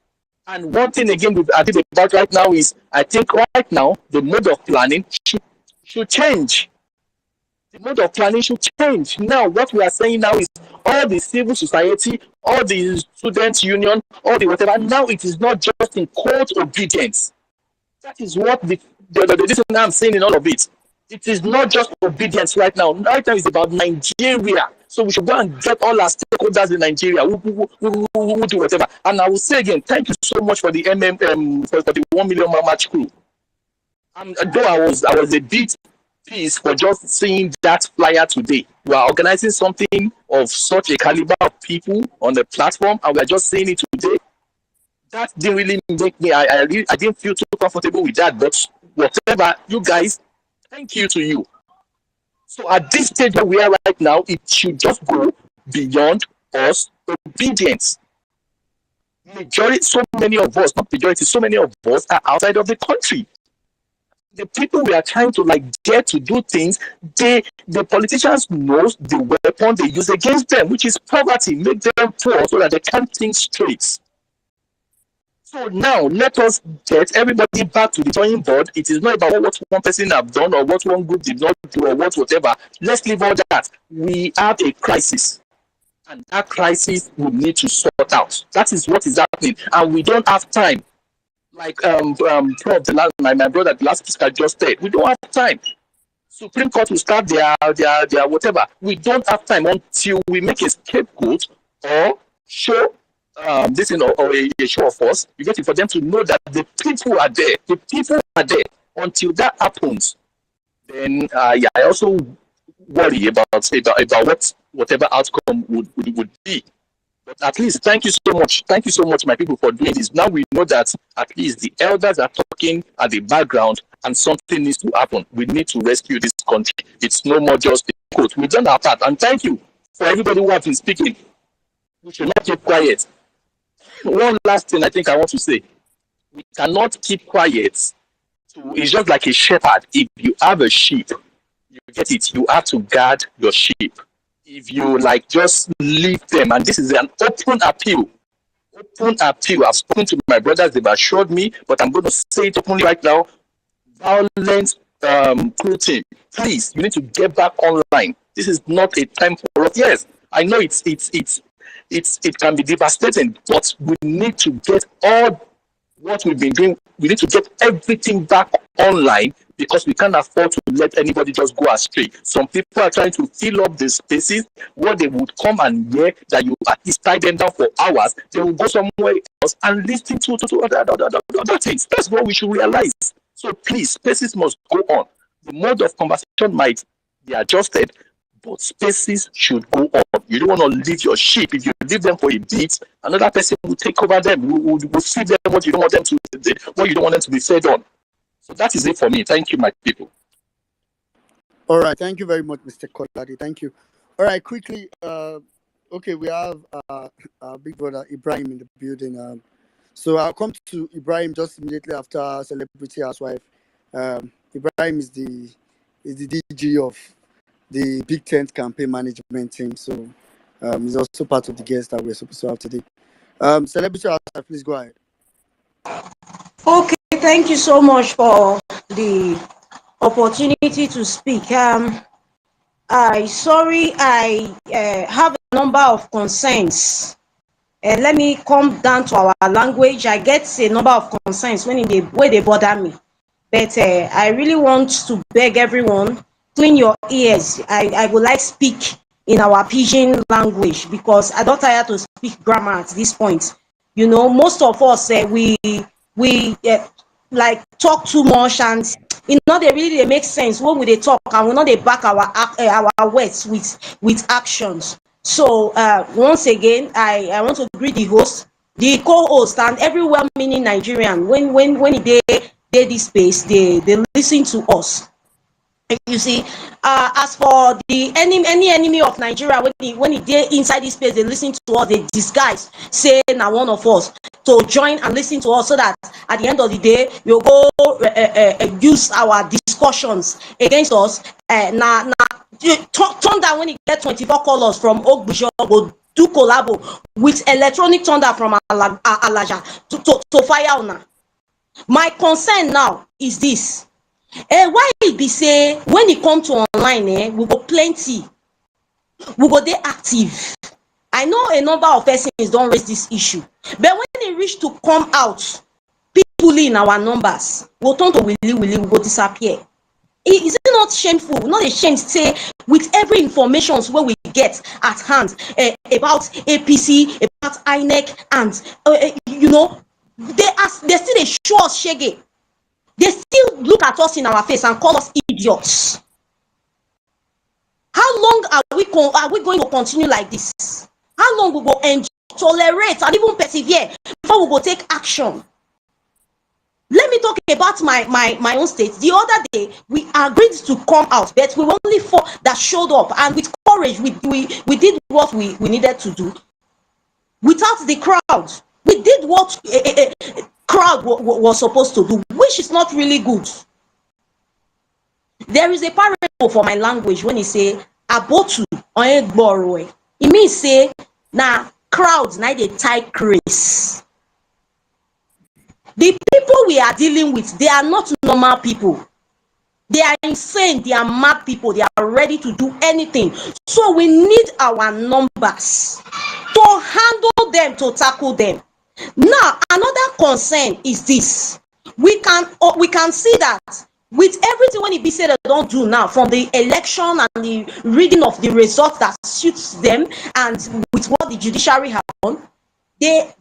And one thing again we've agreed about right now is I think right now the mode of planning should change. The mode of planning should change. Now what we are saying now is all the civil society, all the students union, all the whatever, now it is not just in court obedience. That is what the reason I'm saying in all of it. It is not just obedience right now. Right now it's about Nigeria. So we should go and get all our stakeholders in Nigeria who do whatever. And I will say again, thank you so much for the for the 1 million match crew. Though I was a bit pissed for just seeing that flyer today. We are organizing something of such a caliber of people on the platform, and we are just seeing it today. That didn't really make me. I didn't feel too comfortable with that. But whatever, you guys, thank you to you. So at this stage where we are right now, it should just go beyond us obedience. Majority, so many of us, not majority, so many of us are outside of the country. The people we are trying to like get to do things, the politicians know the weapon they use against them, which is poverty, make them poor so that they can't think straight. So now let us get everybody back to the drawing board. It is not about what one person have done or what one group did not do or whatever. Let's leave all that. We have a crisis, and that crisis we need to sort out. That is what is happening, and we don't have time. Like Prof, my brother, the last speaker just said, we don't have time. Supreme Court will start their whatever. We don't have time until we make a scapegoat or show this or a show of force. You get it for them to know that the people are there. The people are there. Until that happens, then I also worry about whatever outcome would be. But at least, thank you so much. Thank you so much, my people, for doing this. Now we know that at least the elders are talking at the background and something needs to happen. We need to rescue this country. It's no more just the quote. We've done our part. And thank you for everybody who has been speaking. We should not keep quiet. One last thing I think I want to say. We cannot keep quiet. It's just like a shepherd. If you have a sheep, you get it, you have to guard your sheep. If you like just leave them, and this is an open appeal. I've spoken to my brothers, they've assured me, but I'm going to say it openly right now. Violent crew team, please, you need to get back online. This is not a time for us. Yes, I know it can be devastating, but we need to get all what we've been doing. We need to get everything back online because we can't afford to let anybody just go astray. Some people are trying to fill up the spaces where they would come and hear that you at least tie them down for hours. They will go somewhere else and listen to other things. That's what we should realize. So please, spaces must go on. The mode of conversation might be adjusted, but spaces should go on. You don't want to leave your sheep. If you leave them for a bit, another person will take over them. Will feed them what you don't want them to be fed on. So that is it for me. Thank you, my people. All right. Thank you very much, Mr. Koladi. Thank you. All right. Quickly. Okay, we have our big brother Ibrahim in the building. So I'll come to Ibrahim just immediately after Celebrity Housewife. Ibrahim is the DG of the Big Tent campaign management team. So he's also part of the guest that we're supposed to have today. Celebrity outside, please go ahead. Okay, thank you so much for the opportunity to speak. I have a number of concerns. Let me come down to our language. I get a number of concerns when they bother me. But I really want to beg everyone, clean your ears. I would like speak in our pidgin language because I don't tire to speak grammar at this point. You know, most of us we like talk too much, and they really make sense when they talk and we not they back our words with actions. So once again, I want to greet the host, the co-host, and every well-meaning Nigerian. When they this space, they listen to us. You see, as for the any enemy of Nigeria, when he dey inside this space, they listen to us, they disguise, say na one of us, to join and listen to us, so that at the end of the day, you go use our discussions against us. Thunder, when he get 24 colors from Ogbujo, go do collabo with electronic thunder from Alaja to fire una. My concern now is this. Why it be say when e come to online, we go plenty, we go dey active. I know a number of persons don raise this issue, but when e reach to come out peacefully in our numbers, we turn to willy, we go disappear. Is it not shameful? Not a shame say with every information wey we get at hand about APC, about INEC, and they still dey show us shege. They still look at us in our face and call us idiots. How long are we going to continue like this? How long we go tolerate and even persevere before we go take action? Let me talk about my own state. The other day, we agreed to come out, but we were only 4 that showed up, and with courage, we did what we needed to do. Without the crowd, we did what crowd was supposed to do, which is not really good. There is a parable for my language when he say abotu onyegboroe. It means say na crowds na dey tie craze. The people we are dealing with, they are not normal people. They are insane, they are mad people, they are ready to do anything. So we need our numbers to handle them, to tackle them. Now, another concern is this. We can see that with everything when it be said they don't do now, from the election and the reading of the results that suits them, and with what the judiciary have done, they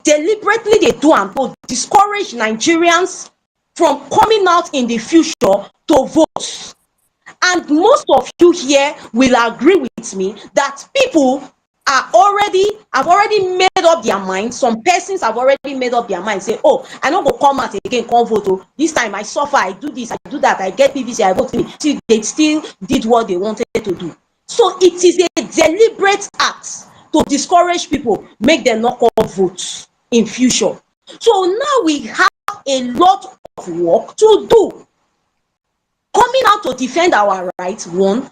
deliberately they do and to discourage Nigerians from coming out in the future to vote. And most of you here will agree with me that people have already made up their mind. Some persons have already made up their mind, say, oh, I don't go come out again, come vote. Oh, this time I suffer, I do this, I do that, I get PVC, I vote. See, they still did what they wanted to do. So it is a deliberate act to discourage people, make them not come vote in future. So now we have a lot of work to do. Coming out to defend our rights, one.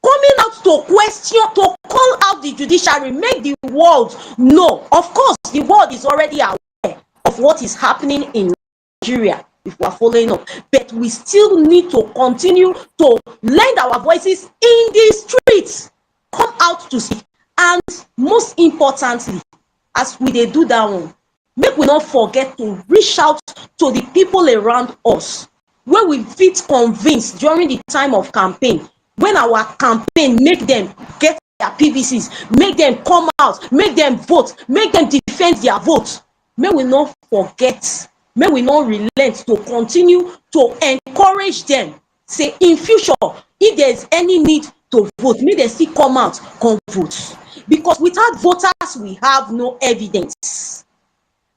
Coming out to question, to call out the judiciary, make the world know. Of course, the world is already aware of what is happening in Nigeria, if we are following up. But we still need to continue to lend our voices in the streets. Come out to speak. And most importantly, as we do that one, make we not forget to reach out to the people around us, where we fit convince during the time of campaign, when our campaign make them get their PVCs, make them come out, make them vote, make them defend their vote. May we not forget, may we not relent to continue to encourage them. Say in future, if there's any need to vote, may they still come out, come vote. Because without voters, we have no evidence.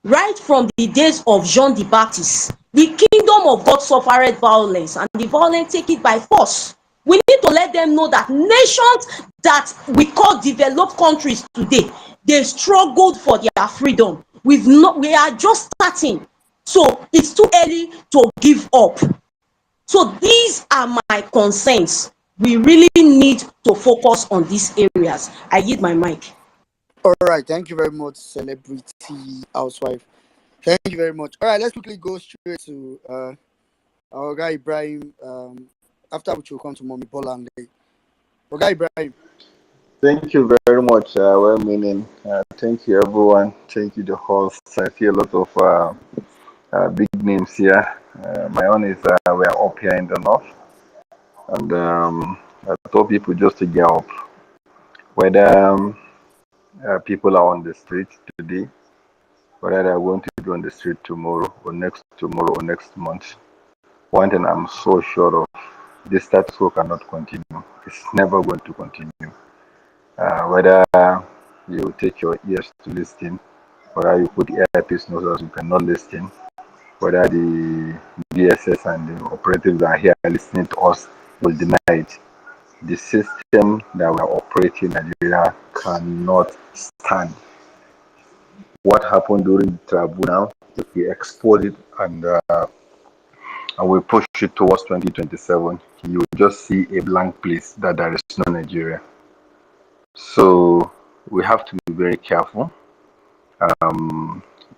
Right from the days of John the Baptist, the kingdom of God suffered violence, and the violence take it by force. We need to let them know that nations that we call developed countries today, they struggled for their freedom. We are just starting. So it's too early to give up. So these are my concerns. We really need to focus on these areas. I yield my mic. All right, thank you very much, celebrity housewife. Thank you very much. All right, let's quickly go straight to our guy Ibrahim. After which we'll come to Mommy Bola and our guy Ibrahim. Thank you very much, well meaning. Thank you, everyone. Thank you, the host. I see a lot of big names here. My own is we are up here in the north, and I told people just to get up. Whether people are on the street today, whether they are going to be on the street tomorrow or next month, one thing I'm so sure of: this status quo cannot continue. It's never going to continue. Whether you take your ears to listen, whether you put earpiece in so you cannot listen, whether the DSS and the operatives are here listening to us will deny it. The system that we are operating in Nigeria cannot stand. What happened during the tribunal, if we export it and we push it towards 2027, you will just see a blank place that there is no Nigeria. So we have to be very careful.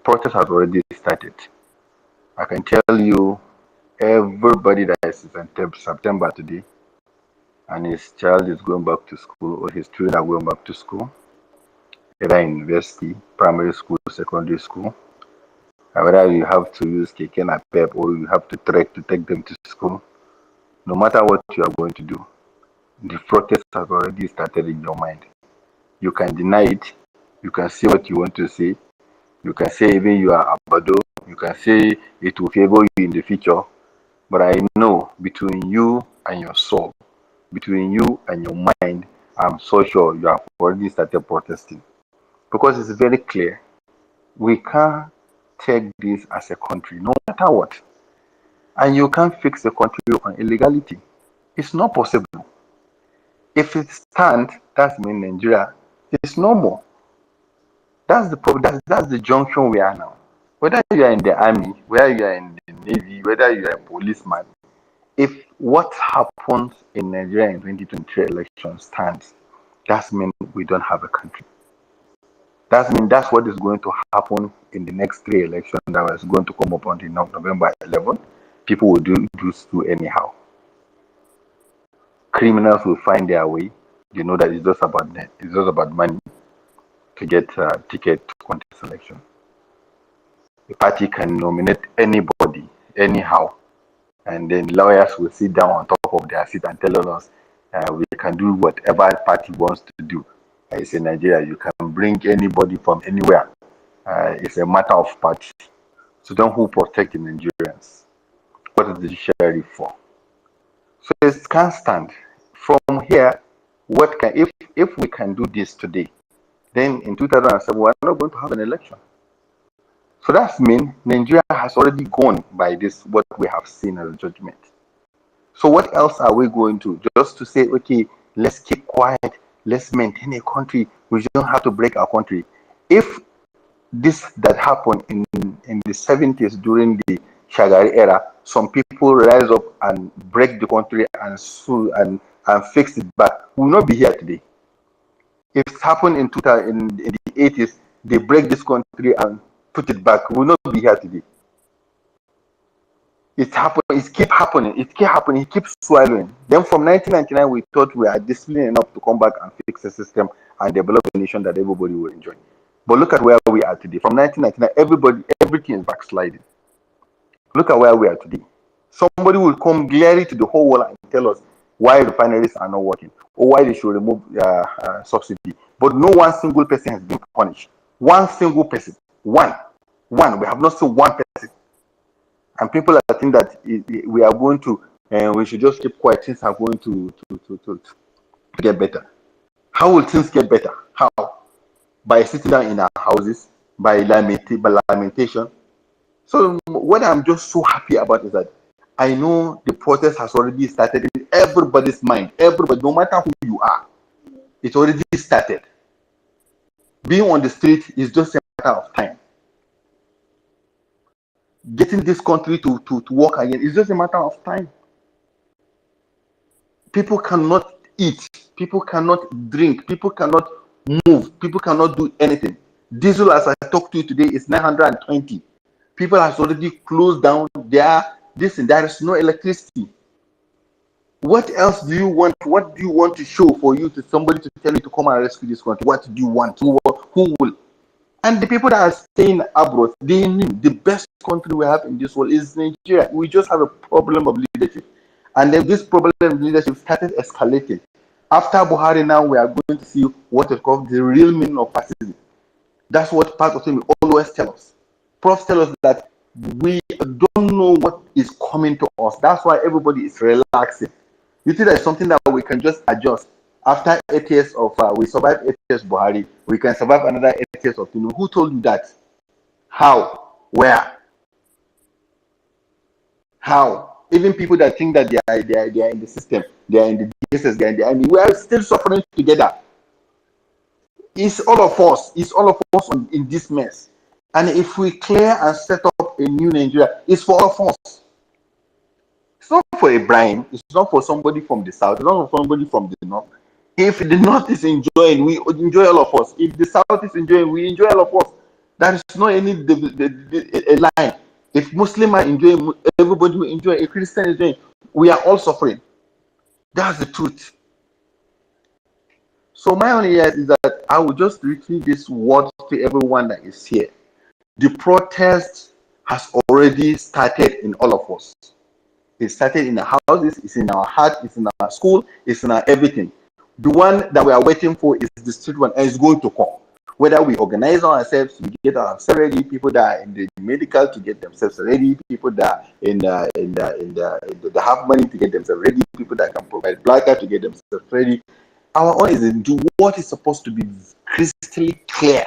Protest has already started. I can tell you, everybody that is in September today and his child is going back to school or his children are going back to school, either in university, primary school, secondary school, whether you have to use keke napep or you have to trek to take them to school, no matter what you are going to do, the protest has already started in your mind. You can deny it, you can say what you want to say, you can say even you are abado, you can say it will favor you in the future, but I know between you and your soul, between you and your mind, I'm so sure you have already started protesting. Because it's very clear, we can't take this as a country, no matter what. And you can't fix a country on illegality. It's not possible. If it stands, that means Nigeria is no more. That's the problem. That's the junction we are now. Whether you are in the army, whether you are in the navy, whether you are a policeman, if what happens in Nigeria in 2023 election stands, that means we don't have a country. That means that's what is going to happen in the next 3 elections that is going to come up on the November 11. People will do anyhow. Criminals will find their way. You know that it's just about money to get a ticket to contest election. The party can nominate anybody, anyhow, and then lawyers will sit down on top of their seat and tell us we can do whatever party wants to do. It's in Nigeria, you can bring anybody from anywhere. It's a matter of party. So then who protect the Nigerians? What is the judiciary for? So it can't stand. From here, what can if we can do this today, then in 2007 we're not going to have an election. So that means Nigeria has already gone by this, what we have seen as a judgment. So what else are we going to? Just to say, okay, let's keep quiet, let's maintain a country, we don't have to break our country. If this that happened in the 70s during the Shagari era, some people rise up and break the country and sue and fix it back, we will not be here today. If it happened in the 80s, they break this country and put it back, we will not be here today. It happened, it kept happening, it keeps swallowing. Then from 1999, we thought we are disciplined enough to come back and fix the system and develop a nation that everybody will enjoy. But look at where we are today. From 1999, everything is backsliding. Look at where we are today. Somebody will come glaring to the whole world and tell us why refineries are not working or why they should remove subsidy. But no one single person has been punished. One single person. One. We have not seen one person. And people are thinking that we are going to, we should just keep quiet. Things are going to get better. How will things get better? How? By sitting down in our houses, by lamentation. So what I'm just so happy about is that I know the protest has already started in everybody's mind. Everybody, no matter who you are, it's already started. Being on the street is just a matter of time. Getting this country to work again is just a matter of time. People cannot eat, people cannot drink, people cannot move. People cannot do anything. Diesel, as I talked to you today, is 920. People has already closed down their this and there is no electricity. What else do you want? What do you want to show for you to somebody to tell you to come and rescue this country? What do you want? Who will? And the people that are staying abroad, they knew the best country we have in this world is Nigeria. We just have a problem of leadership. And then this problem of leadership started escalating. After Buhari, now we are going to see what is called the real meaning of fascism. That's what part of him always tell us. Prof tell us that we don't know what is coming to us. That's why everybody is relaxing. You think there's something that we can just adjust. After 8 years of, we survived 8 years Buhari, we can survive another 8 years of, who told you that? How? Where? How? Even people that think that they are in the system, they are in the DSS, they are in the army, we are still suffering together. It's all of us. It's all of us in this mess. And if we clear and set up a new Nigeria, it's for all of us. It's not for a Brian. It's not for somebody from the south. It's not for somebody from the north. If the north is enjoying, we enjoy all of us. If the south is enjoying, we enjoy all of us. There is not any a line. If Muslim are enjoying, everybody will enjoy. A Christian is enjoying. We are all suffering. That's the truth. So my only idea is that I will just repeat this word to everyone that is here. The protest has already started in all of us. It started in the houses, it's in our heart, it's in our school, it's in our everything. The one that we are waiting for is the street one, and it's going to come. Whether we organize ourselves to get ourselves ready, people that are in the medical to get themselves ready, people that have money to get themselves ready, people that can provide blood to get themselves ready. Our own is to do what is supposed to be crystal clear.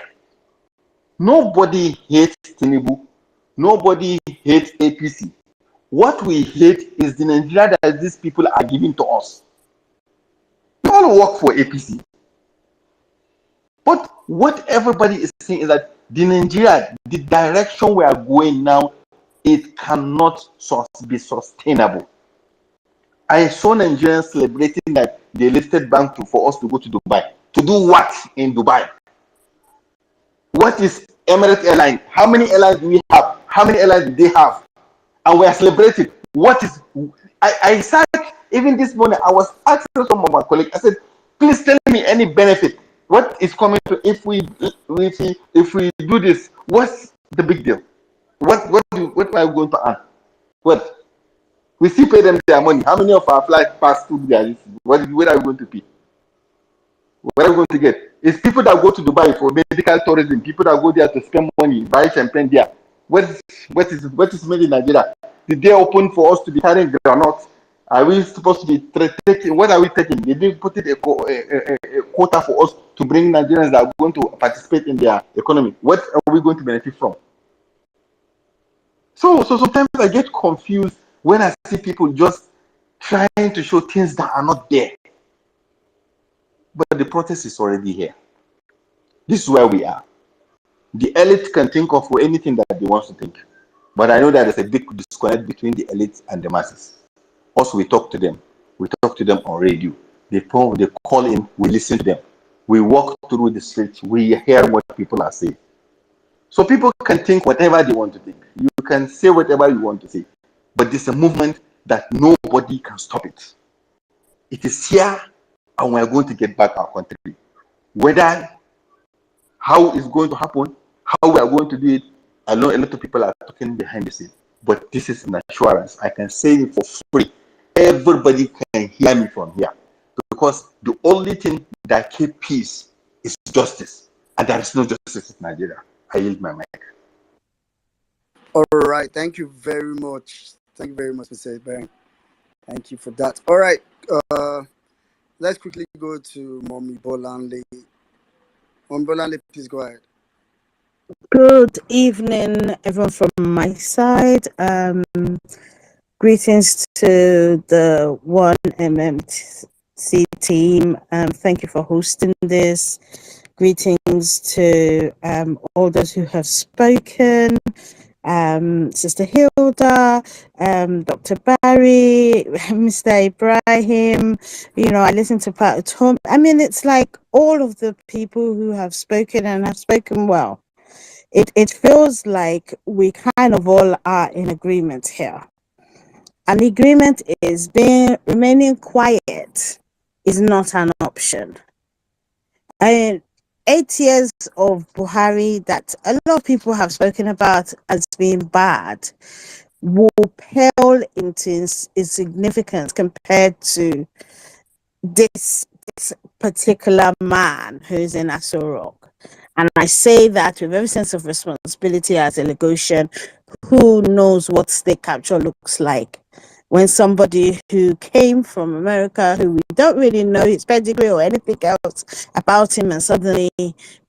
Nobody hates Tinubu. Nobody hates APC. What we hate is the Nigeria that these people are giving to us. We all work for APC. But what everybody is saying is that the Nigeria, the direction we are going now, it cannot be sustainable. I saw Nigerians celebrating that they lifted bank for us to go to Dubai. To do what in Dubai? What is Emirates Airline? How many airlines do we have? How many airlines do they have? And we are celebrating. What is? I said even this morning I was asking some of my colleagues. I said, please tell me any benefit. What is coming to if we do this? What's the big deal? What are we going to earn? What? We still pay them their money. How many of our flights pass through there? What are we going to pay? What are we going to get? It's people that go to Dubai for medical tourism. People that go there to spend money, buy champagne there. What is made in Nigeria? Did they open for us to be carrying groundnuts? Are we supposed to be taking? What are we taking? They didn't put it a quota for us to bring Nigerians that are going to participate in their economy. What are we going to benefit from? So sometimes I get confused when I see people just trying to show things that are not there. But the protest is already here. This is where we are. The elite can think of anything that they want to think. But I know that there's a big disconnect between the elites and the masses. Also, we talk to them. We talk to them on radio. They call in, we listen to them. We walk through the streets, we hear what people are saying. So people can think whatever they want to think. You can say whatever you want to say. But it's a movement that nobody can stop it. It is here, and we are going to get back our country. Whether how it's going to happen, how we are going to do it, I know a lot of people are talking behind the scenes. But this is an assurance. I can say it for free. Everybody can hear me from here. Because the only thing that keeps peace is justice. And there is no justice in Nigeria. I yield my mic. All right. Thank you very much. Thank you very much, Mr. Ibrahim. Thank you for that. All right. Let's quickly go to Mommy Bolanle. Mommy Bolanle, please go ahead. Good evening, everyone from my side. Greetings to the 1MMC team. Thank you for hosting this. Greetings to all those who have spoken. Sister Hilda, Dr. Barry, Mr. Ibrahim, I listened to Pat Utomi. I mean, it's like all of the people who have spoken and have spoken well. It feels like we kind of all are in agreement here. And the agreement is remaining quiet is not an option. And 8 years of Buhari that a lot of people have spoken about as being bad will pale into insignificance compared to this particular man who's in Aso Rock. And I say that with every sense of responsibility as a Lagosian who knows what state capture looks like. When somebody who came from America, who we don't really know his pedigree or anything else about him, and suddenly,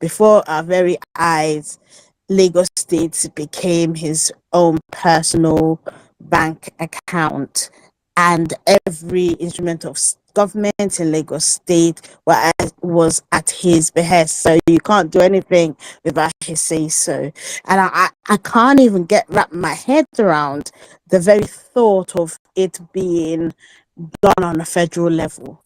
before our very eyes, Lagos State became his own personal bank account, and every instrument of government in Lagos State was at his behest. So you can't do anything without his say so. And I can't even wrap my head around the very thought of it being done on a federal level.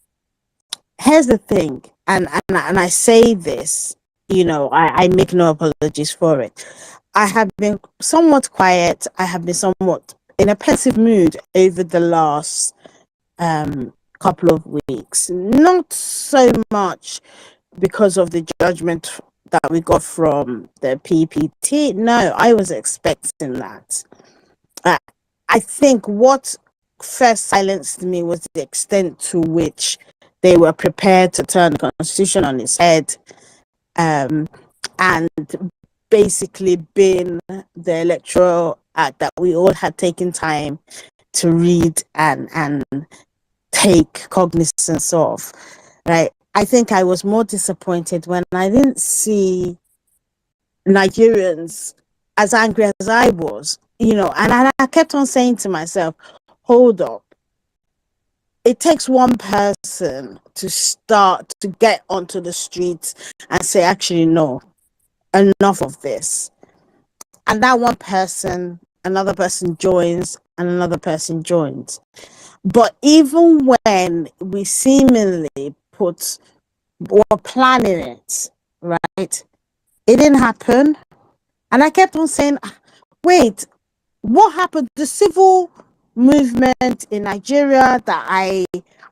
Here's the thing, and I say this, I make no apologies for it. I have been somewhat quiet. I have been somewhat in a pensive mood over the last couple of weeks. Not so much because of the judgment that we got from the PPT. No, I was expecting that. I think what first silenced me was the extent to which they were prepared to turn the constitution on its head, and basically bin the electoral act that we all had taken time to read and take cognizance of. Right? I think I was more disappointed when I didn't see Nigerians as angry as I was, and I kept on saying to myself, hold up. It takes one person to start to get onto the streets and say, actually, no, enough of this. And that one person, another person joins, and another person joins. But even when we seemingly were planning it, right, it didn't happen. And I kept on saying, wait, what happened? The civil movement in Nigeria that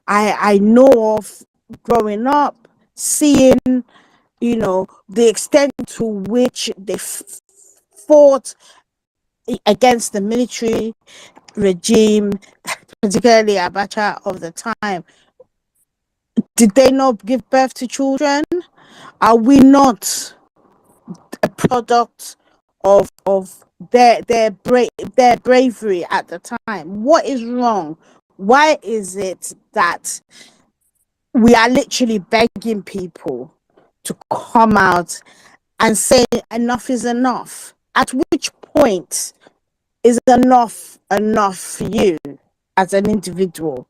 I know of growing up, seeing, the extent to which they fought against the military regime, particularly Abacha of the time. Did they not give birth to children? Are we not a product of their bravery at the time? What is wrong? Why is it that we are literally begging people to come out and say enough is enough? At which point is enough for you as an individual?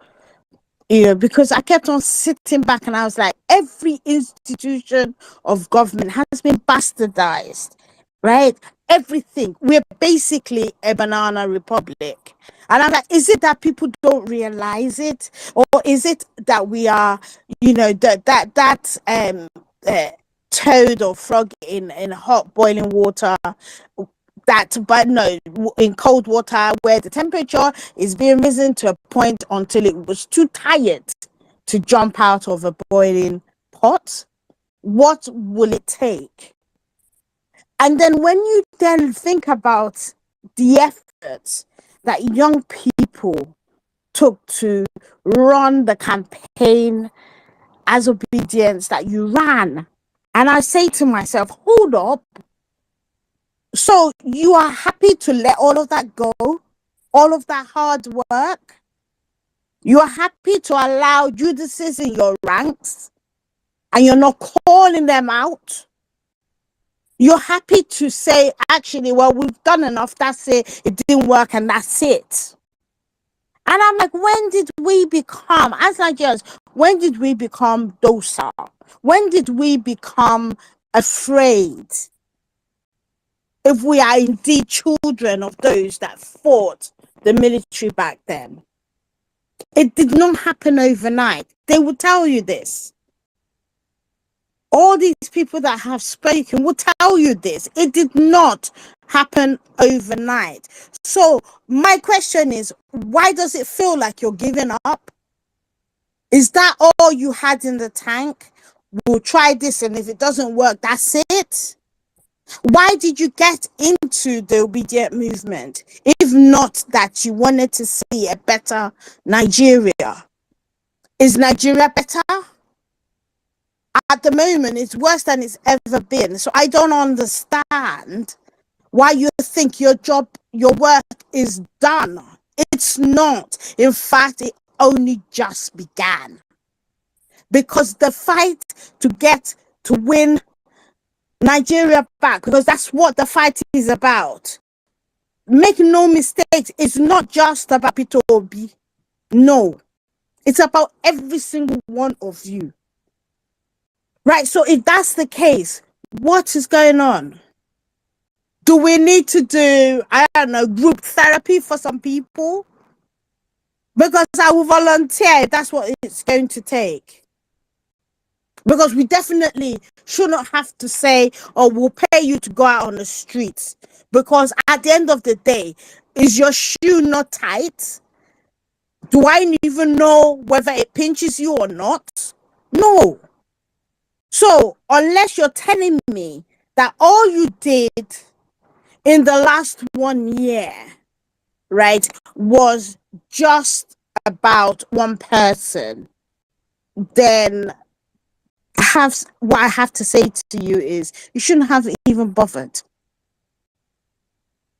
Because I kept on sitting back and I was like, every institution of government has been bastardized, right? Everything. We're basically a banana republic. And I'm like, is it that people don't realize it? Or is it that we are, toad or frog in hot boiling water, but no, in cold water where the temperature is being risen to a point until it was too tired to jump out of a boiling pot? What will it take? And then when you then think about the efforts that young people took to run the campaign as ObiDients that you ran, and I say to myself, hold up. So you are happy to let all of that go? All of that hard work? You are happy to allow Judases in your ranks and you're not calling them out? You're happy to say, actually, well, we've done enough, that's it, it didn't work and that's it. And I'm like, when did we become, as Nigerians, when did we become docile? When did we become afraid? if we are indeed children of those that fought the military back then. It did not happen overnight. They will tell you this. All these people that have spoken will tell you this. It did not happen overnight. So my question is, why does it feel like you're giving up? Is that all you had in the tank? We'll try this, and if it doesn't work, that's it? Why did you get into the obedient movement if not that you wanted to see a better Nigeria? Is Nigeria better? At the moment, it's worse than it's ever been. So I don't understand why you think your job, your work is done. It's not. In fact, it only just began. Because the fight to win Nigeria back, because that's what the fight is about. Make no mistakes, it's not just about Peter Obi. No. It's about every single one of you. Right, so if that's the case, what is going on? Do we need to do, I don't know, group therapy for some people? Because I will volunteer if that's what it's going to take. Because we definitely should not have to say, oh, we'll pay you to go out on the streets. Because at the end of the day, is your shoe not tight? Do I even know whether it pinches you or not? No. So, unless you're telling me that all you did in the last 1 year, right, was just about one person, then what I have to say to you is you shouldn't have even bothered.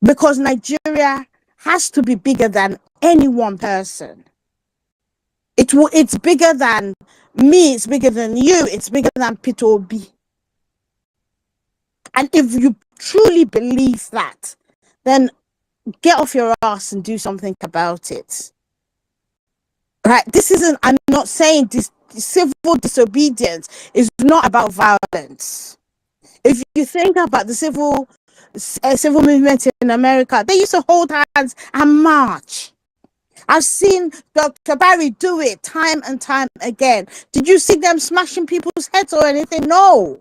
Because Nigeria has to be bigger than any one person. It's bigger than me, it's bigger than you, it's bigger than Peter Obi. And if you truly believe that, then get off your ass and do something about it. Right? I'm not saying this civil disobedience is not about violence. If you think about the civil movement in America, they used to hold hands and march. I've seen Dr. Barry do it time and time again. Did you see them smashing people's heads or anything? No.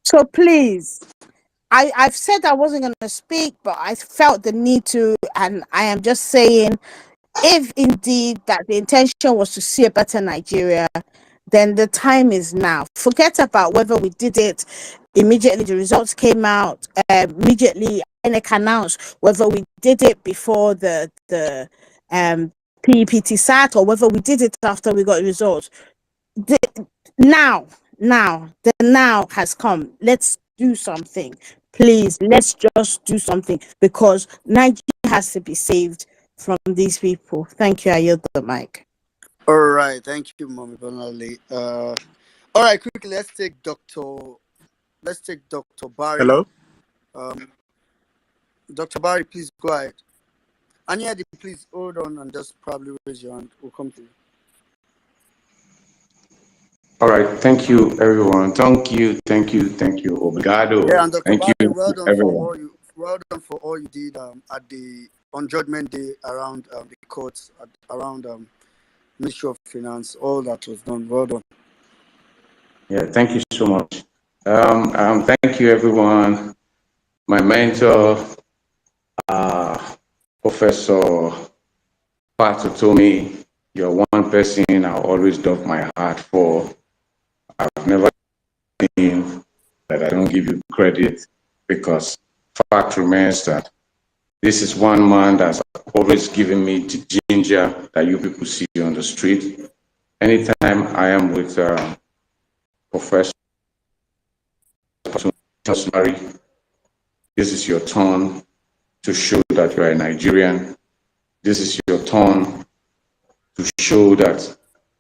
So please, I've said I wasn't going to speak, but I felt the need to, and I am just saying, if indeed that the intention was to see a better Nigeria, then the time is now. Forget about whether we did it immediately the results came out, immediately INEC announced whether we did it before the PEPT sat or whether we did it after we got results. The now has come. Let's do something. Please, let's just do something because Nigeria has to be saved from these people. Thank you. I yield the mic. All right, thank you, Mommy Bonali. All right, quickly, let's take Dr. Barry. Hello. Dr. Barry, please go ahead. Anya, please hold on and just probably raise your hand. We'll come to you. All right, thank you, everyone. Thank you. Obrigado. Yeah, and Dr. Thank Barry, you, everyone. well done for all you did on Judgment Day around the courts, around Ministry of Finance, all that was done. Well done. Yeah, thank you so much. Thank you, everyone. My mentor, Professor Utomi, you're one person I always dug my heart for. I've never seen that I don't give you credit because fact remains that this is one man that's always given me the ginger that you people see on the street. Anytime I am with Professor Larry, this is your turn to show that you are a Nigerian. This is your turn to show that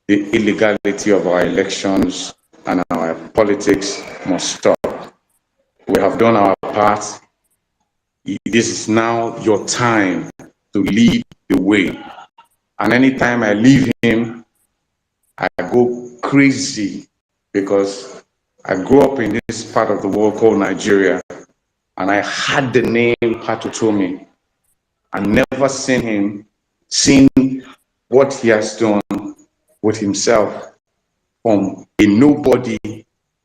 the illegality of our elections and our politics must stop. We have done our part. This is now your time to lead the way. And anytime I leave him, I go crazy because I grew up in this part of the world called Nigeria, and I had the name Pat Utomi. I never seen what he has done with himself from a nobody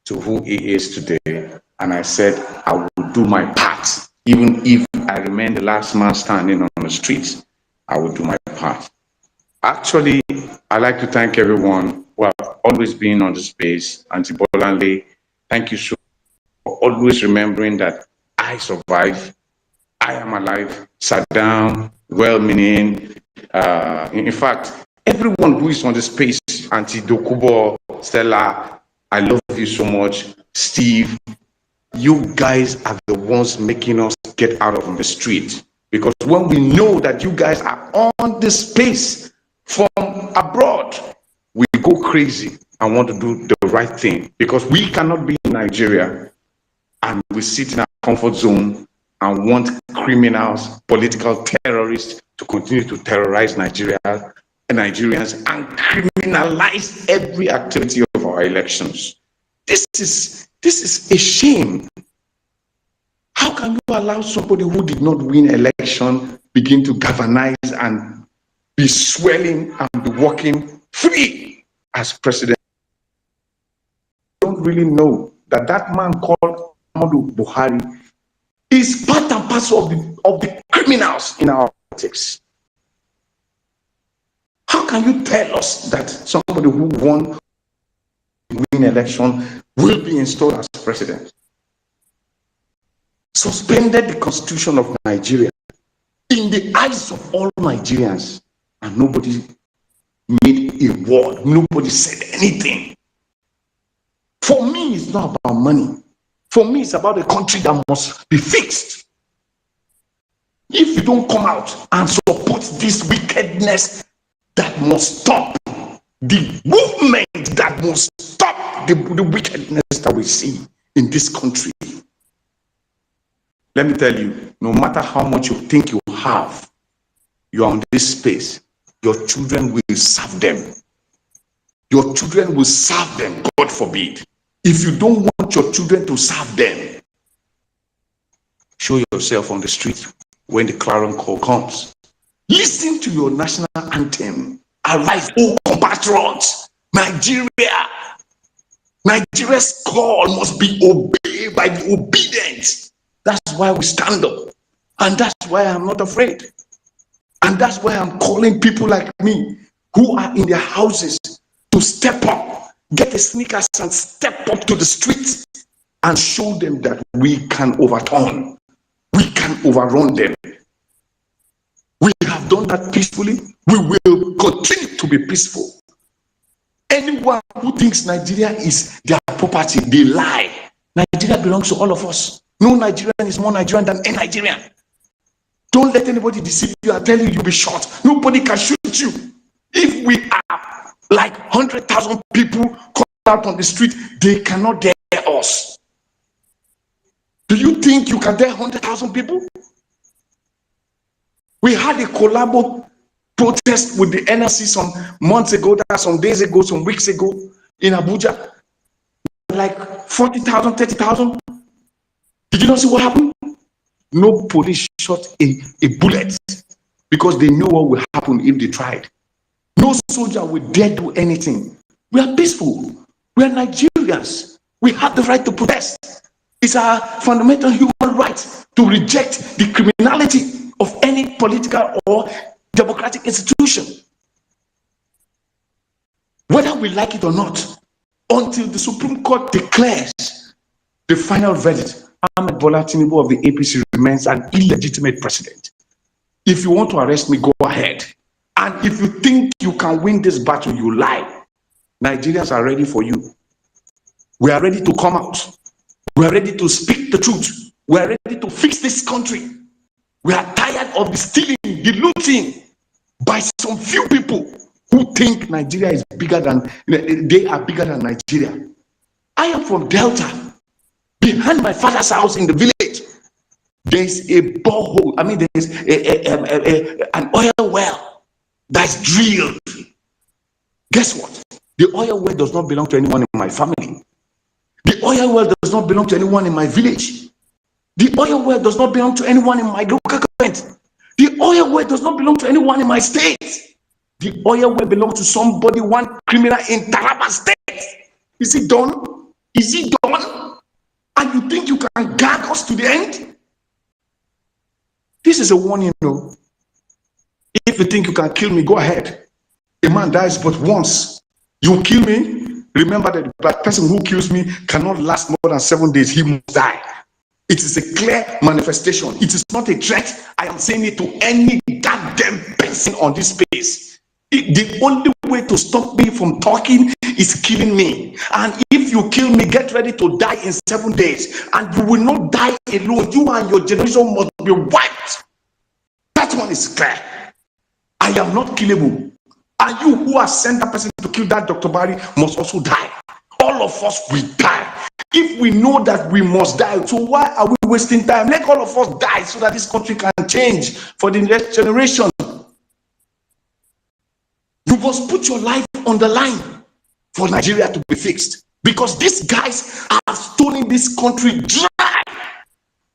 to who he is today. And I said, I will do my part. Even if I remain the last man standing on the streets, I will do my part. Actually, I'd like to thank everyone who have always been on the space. Auntie Bolanle, thank you so much for always remembering that I survive, I am alive, Saddam, well-meaning. In fact, everyone who is on the space, Auntie Dokubo, Stella, I love you so much. Steve, you guys are the ones making us get out of the street. Because when we know that you guys are on the space from abroad, we go crazy and want to do the right thing. Because we cannot be in Nigeria and we sit in our comfort zone and want criminals, political terrorists to continue to terrorize Nigerians and criminalize every activity of our elections. This is a shame. How can you allow somebody who did not win election begin to galvanize and be swelling and be walking free as president? I don't really know that that man called Muhammadu Buhari is part and parcel of the criminals in our politics. How can you tell us that somebody who won election will be installed as president? Suspended the constitution of Nigeria in the eyes of all Nigerians, and nobody made a word, nobody said anything. For me, it's not about money. For me, it's about a country that must be fixed. If you don't come out and support this wickedness that must stop, the movement that must stop the wickedness that we see in this country. Let me tell you, no matter how much you think you have, you're on this space, your children will serve them. Your children will serve them, God forbid. If you don't want your children to serve them, show yourself on the street when the clarion call comes. Listen to your national anthem. Arise, O compatriots, Nigeria. Nigeria's call must be obeyed by the obedient. That's why we stand up. And that's why I'm not afraid. And that's why I'm calling people like me who are in their houses to step up, get the sneakers and step up to the streets and show them that we can overturn. We can overrun them. We have done that peacefully. We will continue to be peaceful. Anyone who thinks Nigeria is their property, they lie. Nigeria belongs to all of us. No Nigerian is more Nigerian than any Nigerian. Don't let anybody deceive you and tell you you'll be shot. Nobody can shoot you. If we are like 100,000 people coming out on the street, they cannot dare us. Do you think you can dare 100,000 people? We had a collabo protest with the NLC some months ago, some days ago, some weeks ago in Abuja. Like 40,000, 30,000. Did you not see what happened? No police shot a bullet because they knew what would happen if they tried. No soldier would dare do anything. We are peaceful. We are Nigerians. We have the right to protest. It's our fundamental human right to reject the criminality of any political or democratic institution. Whether we like it or not, until the Supreme Court declares the final verdict, Ahmed Bola Tinubu of the APC remains an illegitimate president. If you want to arrest me, go ahead. And if you think you can win this battle, you lie. Nigerians are ready for you. We are ready to come out. We are ready to speak the truth. We are ready to fix this country. We are tired of the stealing, the looting by some few people who think Nigeria is bigger than, they are bigger than Nigeria. I am from Delta. Behind my father's house in the village, there's a borehole. I mean, there's an oil well that's drilled. Guess what? The oil well does not belong to anyone in my family. The oil well does not belong to anyone in my village. The oil well does not belong to anyone in my local government. The oil well does not belong to anyone in my state. The oil well belongs to somebody, one criminal in Taraba State. Is it done? Is it done? And you think you can guard us to the end? This is a warning, though. If you think you can kill me, go ahead. A man dies but once. You kill me, remember that the person who kills me cannot last more than 7 days. He must die. It is a clear manifestation. It is not a threat. I am saying it to any goddamn person on this space. The only way to stop me from talking is killing me. And if you kill me, get ready to die in 7 days. And you will not die alone. You and your generation must be wiped. That one is clear. I am not killable. And you who has sent that person to kill that Dr. Barry must also die. All of us will die. If we know that we must die, so why are we wasting time? Let all of us die so that this country can change for the next generation. You must put your life on the line for Nigeria to be fixed. Because these guys are stoning this country dry.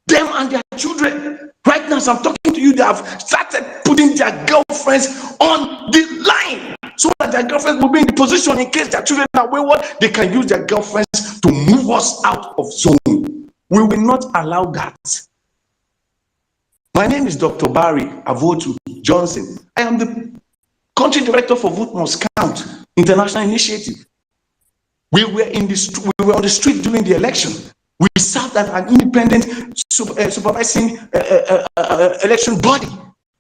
Them and their children. Right now, as I'm talking to you, they have started putting their girlfriends on the line so that their girlfriends will be in the position in case their children are wayward. They can use their girlfriends to move us out of zone. We will not allow that. My name is Dr. Barry Avotu Johnson. I am the country director for Vote Must Count International Initiative. We were on the street during the election. We served as an independent supervising election body.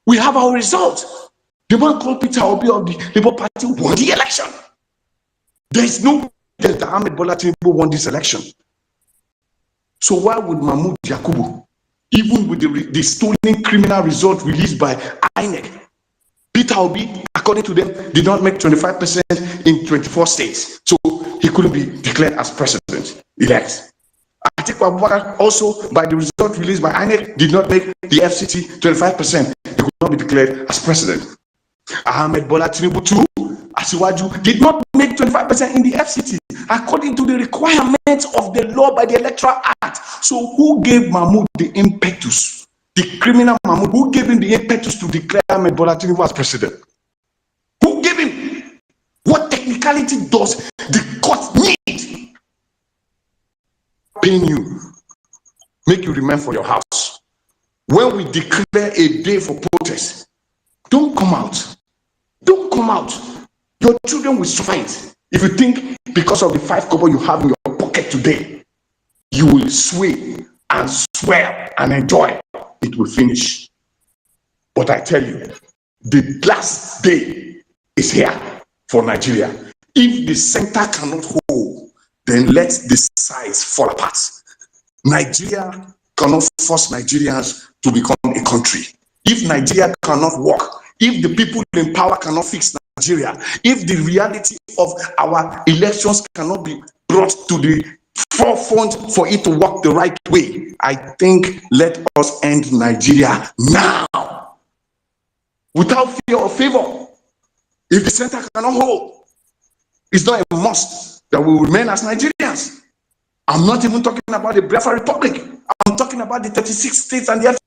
We have our results. The man called Peter Obi of the Labour Party won the election. There is no evidence that Ahmed Bola Tinubu won this election. So why would Mahmoud Yakubu, even with the stolen criminal result released by INEC, Peter Obi, according to them, did not make 25% in 24 states. So he couldn't be declared as president-elect. Atiku Abubakar, also by the result released by INEC, did not make the FCT 25%. He could not be declared as president. Ahmed Bola Tinubu too, Asiwaju, did not make 25% in the FCT, according to the requirements of the law by the Electoral Act. So who gave Mahmoud the impetus? The criminal Mahmoud, who gave him the impetus to declare Ahmed Bola Tinubu as president? Who gave him? What technicality does the court need? Paying you, make you remain for your house. When we declare a day for protest, don't come out. Don't come out. Your children will suffer it. If you think because of the 5 kobo you have in your pocket today, you will sway and swear and enjoy, it will finish. But I tell you, the last day is here for Nigeria. If the center cannot hold, then let the sides fall apart. Nigeria cannot force Nigerians to become a country. If Nigeria cannot work, if the people in power cannot fix Nigeria, if the reality of our elections cannot be brought to the forefront for it to work the right way, I think let us end Nigeria now, without fear or favor. If the center cannot hold, it's not a must that we will remain as Nigerians. I'm not even talking about the Biafra Republic. I'm talking about the 36 states and the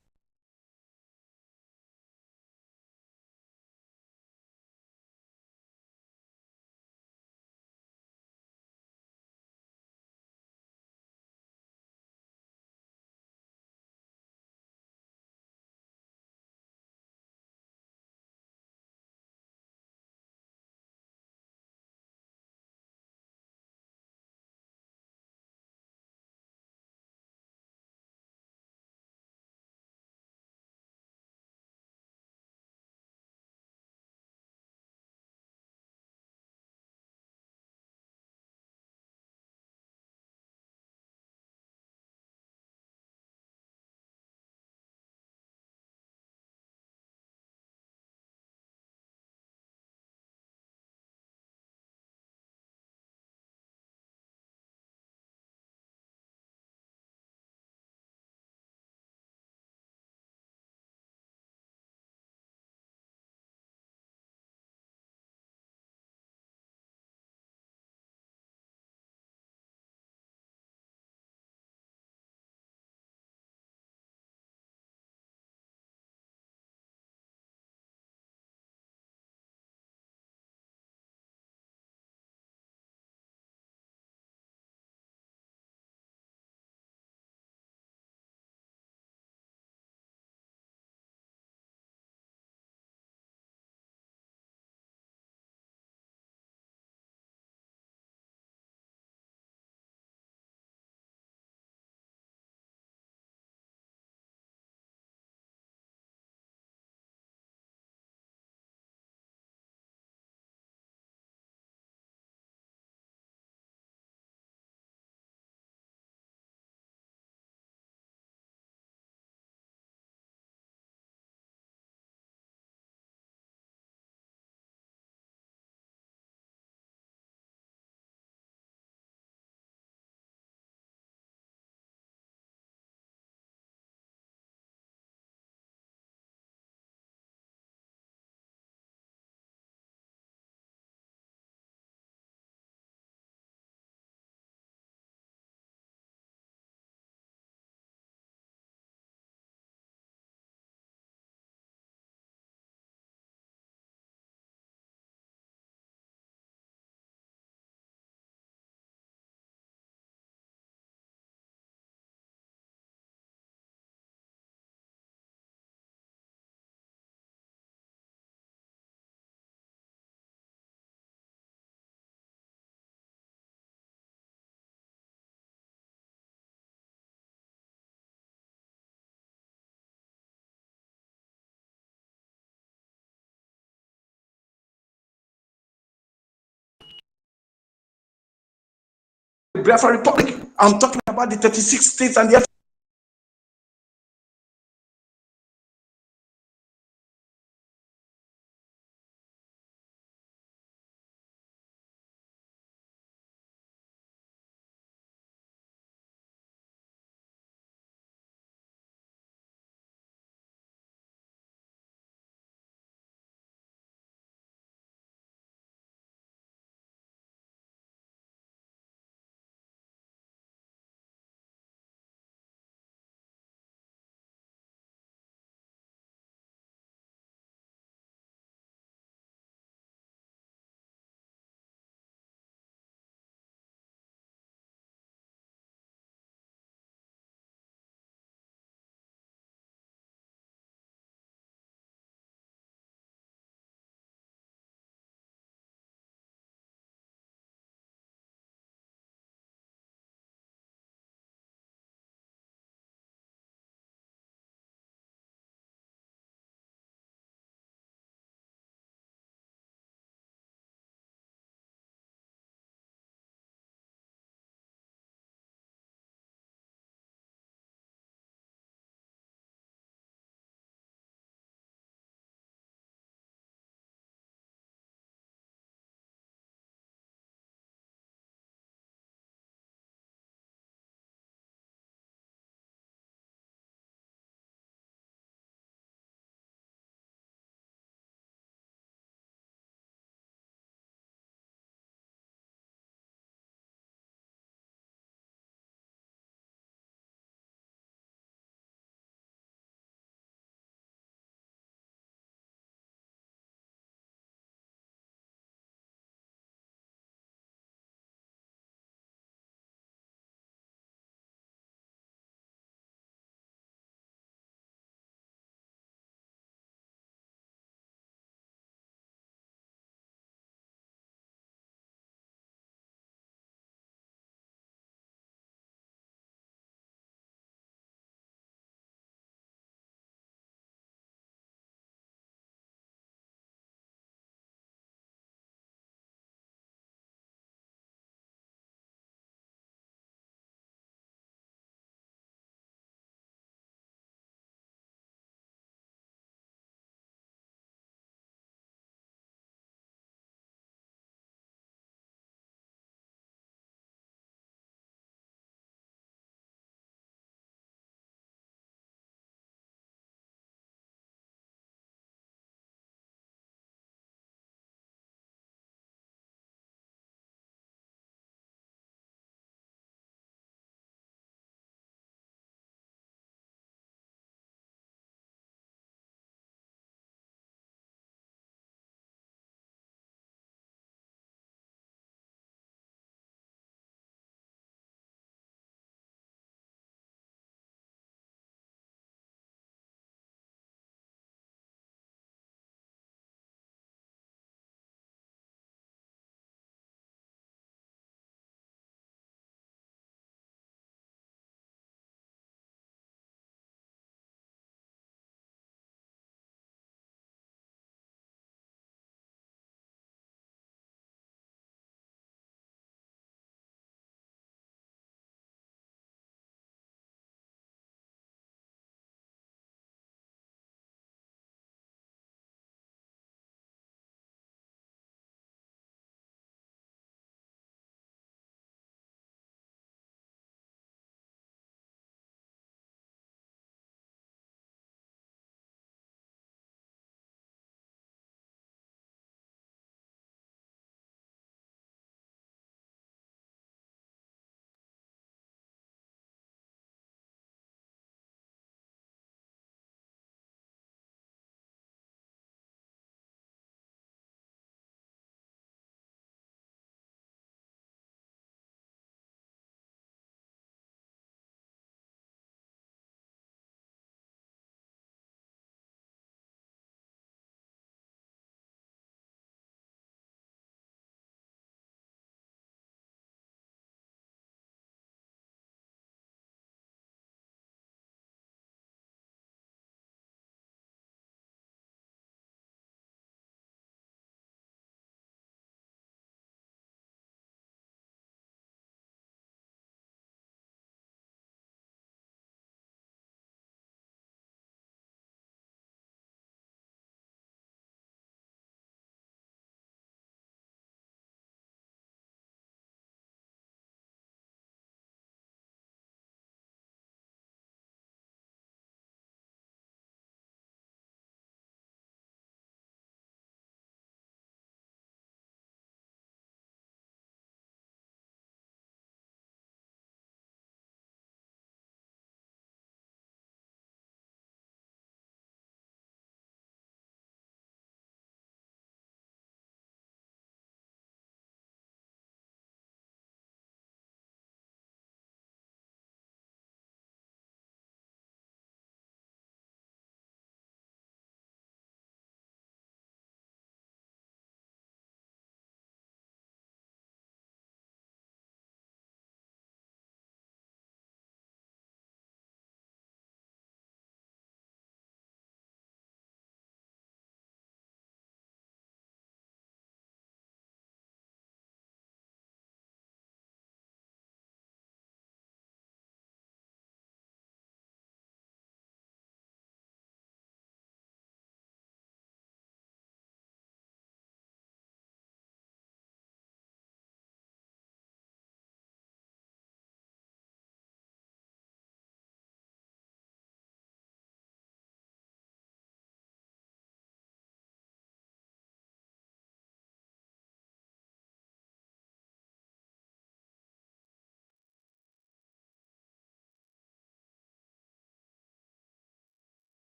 Biafra Republic. I'm talking about the 36 states and the